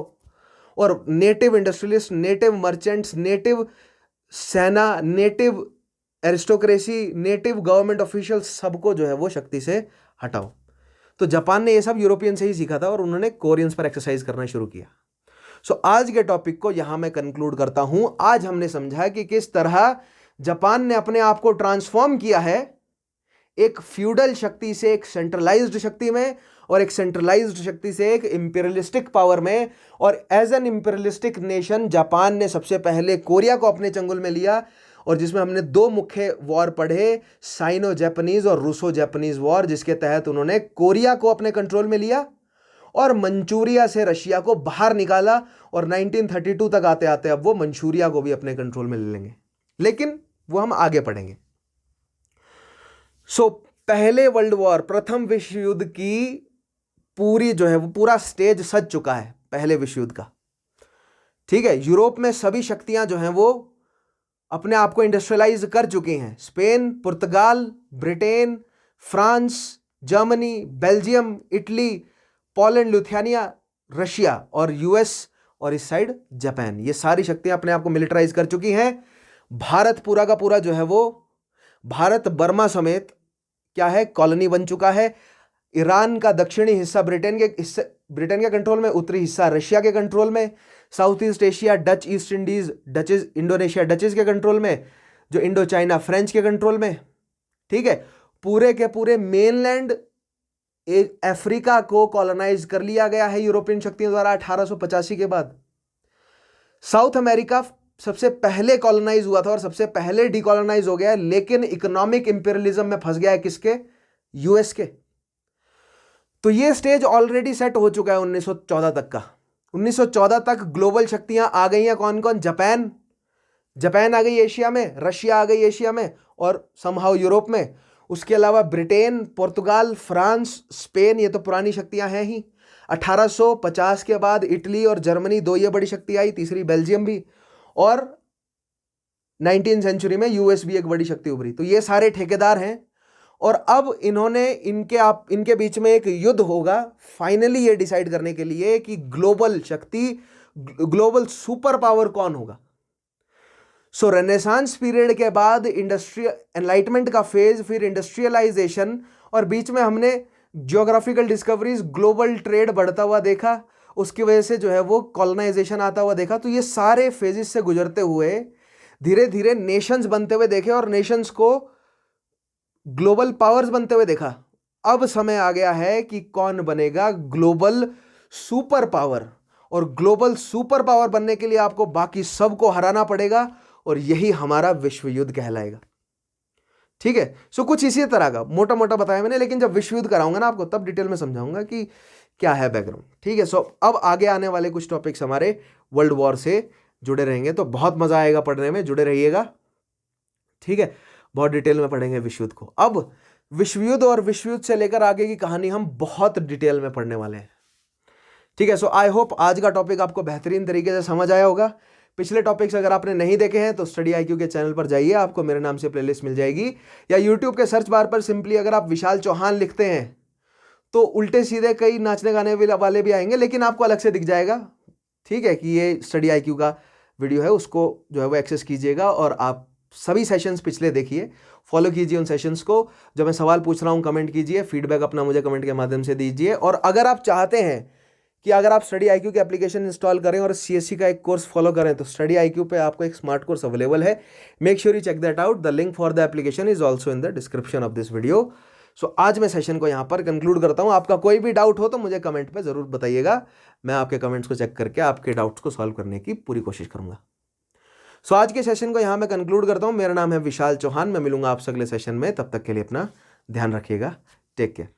और native industrialist, native merchants, native सेना, native aristocracy, native government official, सबको जो है वो शक्ति से हटाओ। तो जापान ने ये सब यूरोपियन से ही सीखा था और उन्होंने कोरियंस पर एक्सरसाइज करना शुरू किया। सो आज के टॉपिक को यहां मैं कंक्लूड करता हूं। आज हमने समझा कि किस तरह जापान ने अपने आप को ट्रांसफॉर्म किया है एक फ्यूडल शक्ति से एक सेंट्रलाइज्ड शक्ति में, और एक सेंट्रलाइज्ड शक्ति से एक इंपीरियलिस्टिक पावर में। और as an imperialistic nation Japan ने सबसे पहले कोरिया को अपने चंगुल में लिया, और जिसमें हमने दो मुख्य वॉर पढ़े, साइनो जापानीज और रूसो जापानीज वॉर, जिसके तहत उन्होंने कोरिया को अपने कंट्रोल में लिया और मंचूरिया से रशिया को बाहर निकाला। और 1932 तक आते आते अब वो मंचूरिया को भी अपने कंट्रोल में ले लेंगे, लेकिन वो हम आगे पढ़ेंगे। सो पहले वर्ल्ड वॉर, प्रथम विश्व युद्ध की पूरी जो है वो पूरा स्टेज सज चुका है पहले विश्व युद्ध का। ठीक है, यूरोप में सभी शक्तियां जो हैं वो अपने आप को इंडस्ट्रियलाइज कर चुकी हैं। स्पेन, पुर्तगाल, Britain, France, Germany, Belgium, Italy, Poland, Lithuania, Russia और यूएस, और इस साइड जापान, ये सारी शक्तियां अपने आप को मिलिटराइज कर चुकी हैं। भारत पूरा का पूरा जो है वो, भारत बर्मा समेत क्या है, कॉलोनी बन चुका है। ईरान का दक्षिणी हिस्सा ब्रिटेन के कंट्रोल में, उत्तरी हिस्सा रशिया के कंट्रोल में। South east Asia, Dutch east Indies, duchess, Indonesia duchess के कंट्रोल में। जो इंडो चाइना फ्रेंच के कंट्रोल में। ठीक है, पूरे के पूरे मेनलैंड अफ्रीका को कॉलोनाइज कर लिया गया है यूरोपियन शक्तियों द्वारा 1885 के बाद। साउथ अमेरिका सबसे पहले कॉलोनाइज हुआ था और सबसे पहले डिकॉलोनाइज हो गया है, लेकिन इकोनॉमिक इंपीरियलिज्म में फंस गया है किसके, यूएस के। तो ये स्टेज ऑलरेडी सेट हो चुका है 1914 तक का। 1914 तक ग्लोबल शक्तियां आ गई हैं। कौन कौन? जापान आ गई एशिया में, रशिया आ गई एशिया में और समहाउ यूरोप में। उसके अलावा ब्रिटेन, पुर्तगाल, फ्रांस, स्पेन, ये तो पुरानी शक्तियां हैं ही। 1850 के बाद इटली और जर्मनी, दो ये बड़ी शक्ति आई, तीसरी बेल्जियम भी, और 19th सेंचुरी में यूएस भी एक बड़ी शक्ति उभरी। तो ये सारे ठेकेदार हैं और अब इन्होंने इनके बीच में एक युद्ध होगा फाइनली ये डिसाइड करने के लिए कि ग्लोबल शक्ति, ग्लोबल सुपर पावर कौन होगा। सो रेनेसांस पीरियड के बाद इंडस्ट्रियल एनलाइटमेंट का फेज, फिर इंडस्ट्रियलाइजेशन, और बीच में हमने जियोग्राफिकल डिस्कवरीज, ग्लोबल ट्रेड बढ़ता हुआ देखा, उसकी वजह से जो है वो कॉलोनाइजेशन आता हुआ देखा। तो ये सारे फेजेस से गुजरते हुए धीरे धीरे नेशंस बनते हुए देखे और नेशंस को ग्लोबल पावर्स बनते हुए देखा। अब समय आ गया है कि कौन बनेगा ग्लोबल सुपर पावर, और ग्लोबल सुपर पावर बनने के लिए आपको बाकी सबको हराना पड़ेगा, और यही हमारा विश्व युद्ध कहलाएगा। ठीक है, सो कुछ इसी तरह का मोटा मोटा बताया मैंने, लेकिन जब विश्व युद्ध कराऊंगा ना आपको तब डिटेल में समझाऊंगा कि क्या है बैकग्राउंड। ठीक है, सो अब आगे आने वाले कुछ टॉपिक्स हमारे वर्ल्ड वॉर से जुड़े रहेंगे, तो बहुत मजा आएगा पढ़ने में, जुड़े रहिएगा। ठीक है, बहुत डिटेल में पढ़ेंगे विश्व युद्ध को। अब विश्व युद्ध और विश्व युद्ध से लेकर आगे की कहानी हम बहुत डिटेल में पढ़ने वाले हैं। ठीक है, सो आई होप आज का टॉपिक आपको बेहतरीन तरीके से समझ आया होगा। पिछले टॉपिक्स अगर आपने नहीं देखे हैं तो स्टडी IQ के चैनल पर जाइए, आपको मेरे नाम से प्लेलिस्ट मिल जाएगी, या यूट्यूब के सर्च बार पर सिंपली अगर आप विशाल चौहान लिखते हैं तो उल्टे सीधे कई नाचने गाने वाले भी आएंगे, लेकिन आपको अलग से दिख जाएगा। ठीक है, कि ये स्टडी IQ का वीडियो है, उसको जो है वो एक्सेस कीजिएगा और आप सभी सेशंस पिछले देखिए, फॉलो कीजिए उन सेशंस को। जब मैं सवाल पूछ रहा हूँ कमेंट कीजिए, फीडबैक अपना मुझे कमेंट के माध्यम से दीजिए। और अगर आप चाहते हैं कि अगर आप स्टडी IQ की एप्लीकेशन इंस्टॉल करें और CSC का एक कोर्स फॉलो करें तो स्टडी IQ पे आपको एक स्मार्ट कोर्स अवेलेबल है। Make sure you check that out. The link for the application is also in the description of this video. So आज मैं सेशन को यहाँ पर कंक्लूड करता हूँ। आपका कोई भी डाउट हो तो मुझे कमेंट पे जरूर बताइएगा, मैं आपके कमेंट्स को चेक करके आपके डाउट्स को सॉल्व करने की पूरी कोशिश करूंगा। सो आज के सेशन को यहाँ मैं कंक्लूड करता हूँ। मेरा नाम है विशाल चौहान, मैं मिलूंगा आपसे अगले सेशन में। तब तक के लिए अपना ध्यान रखिएगा। Take care.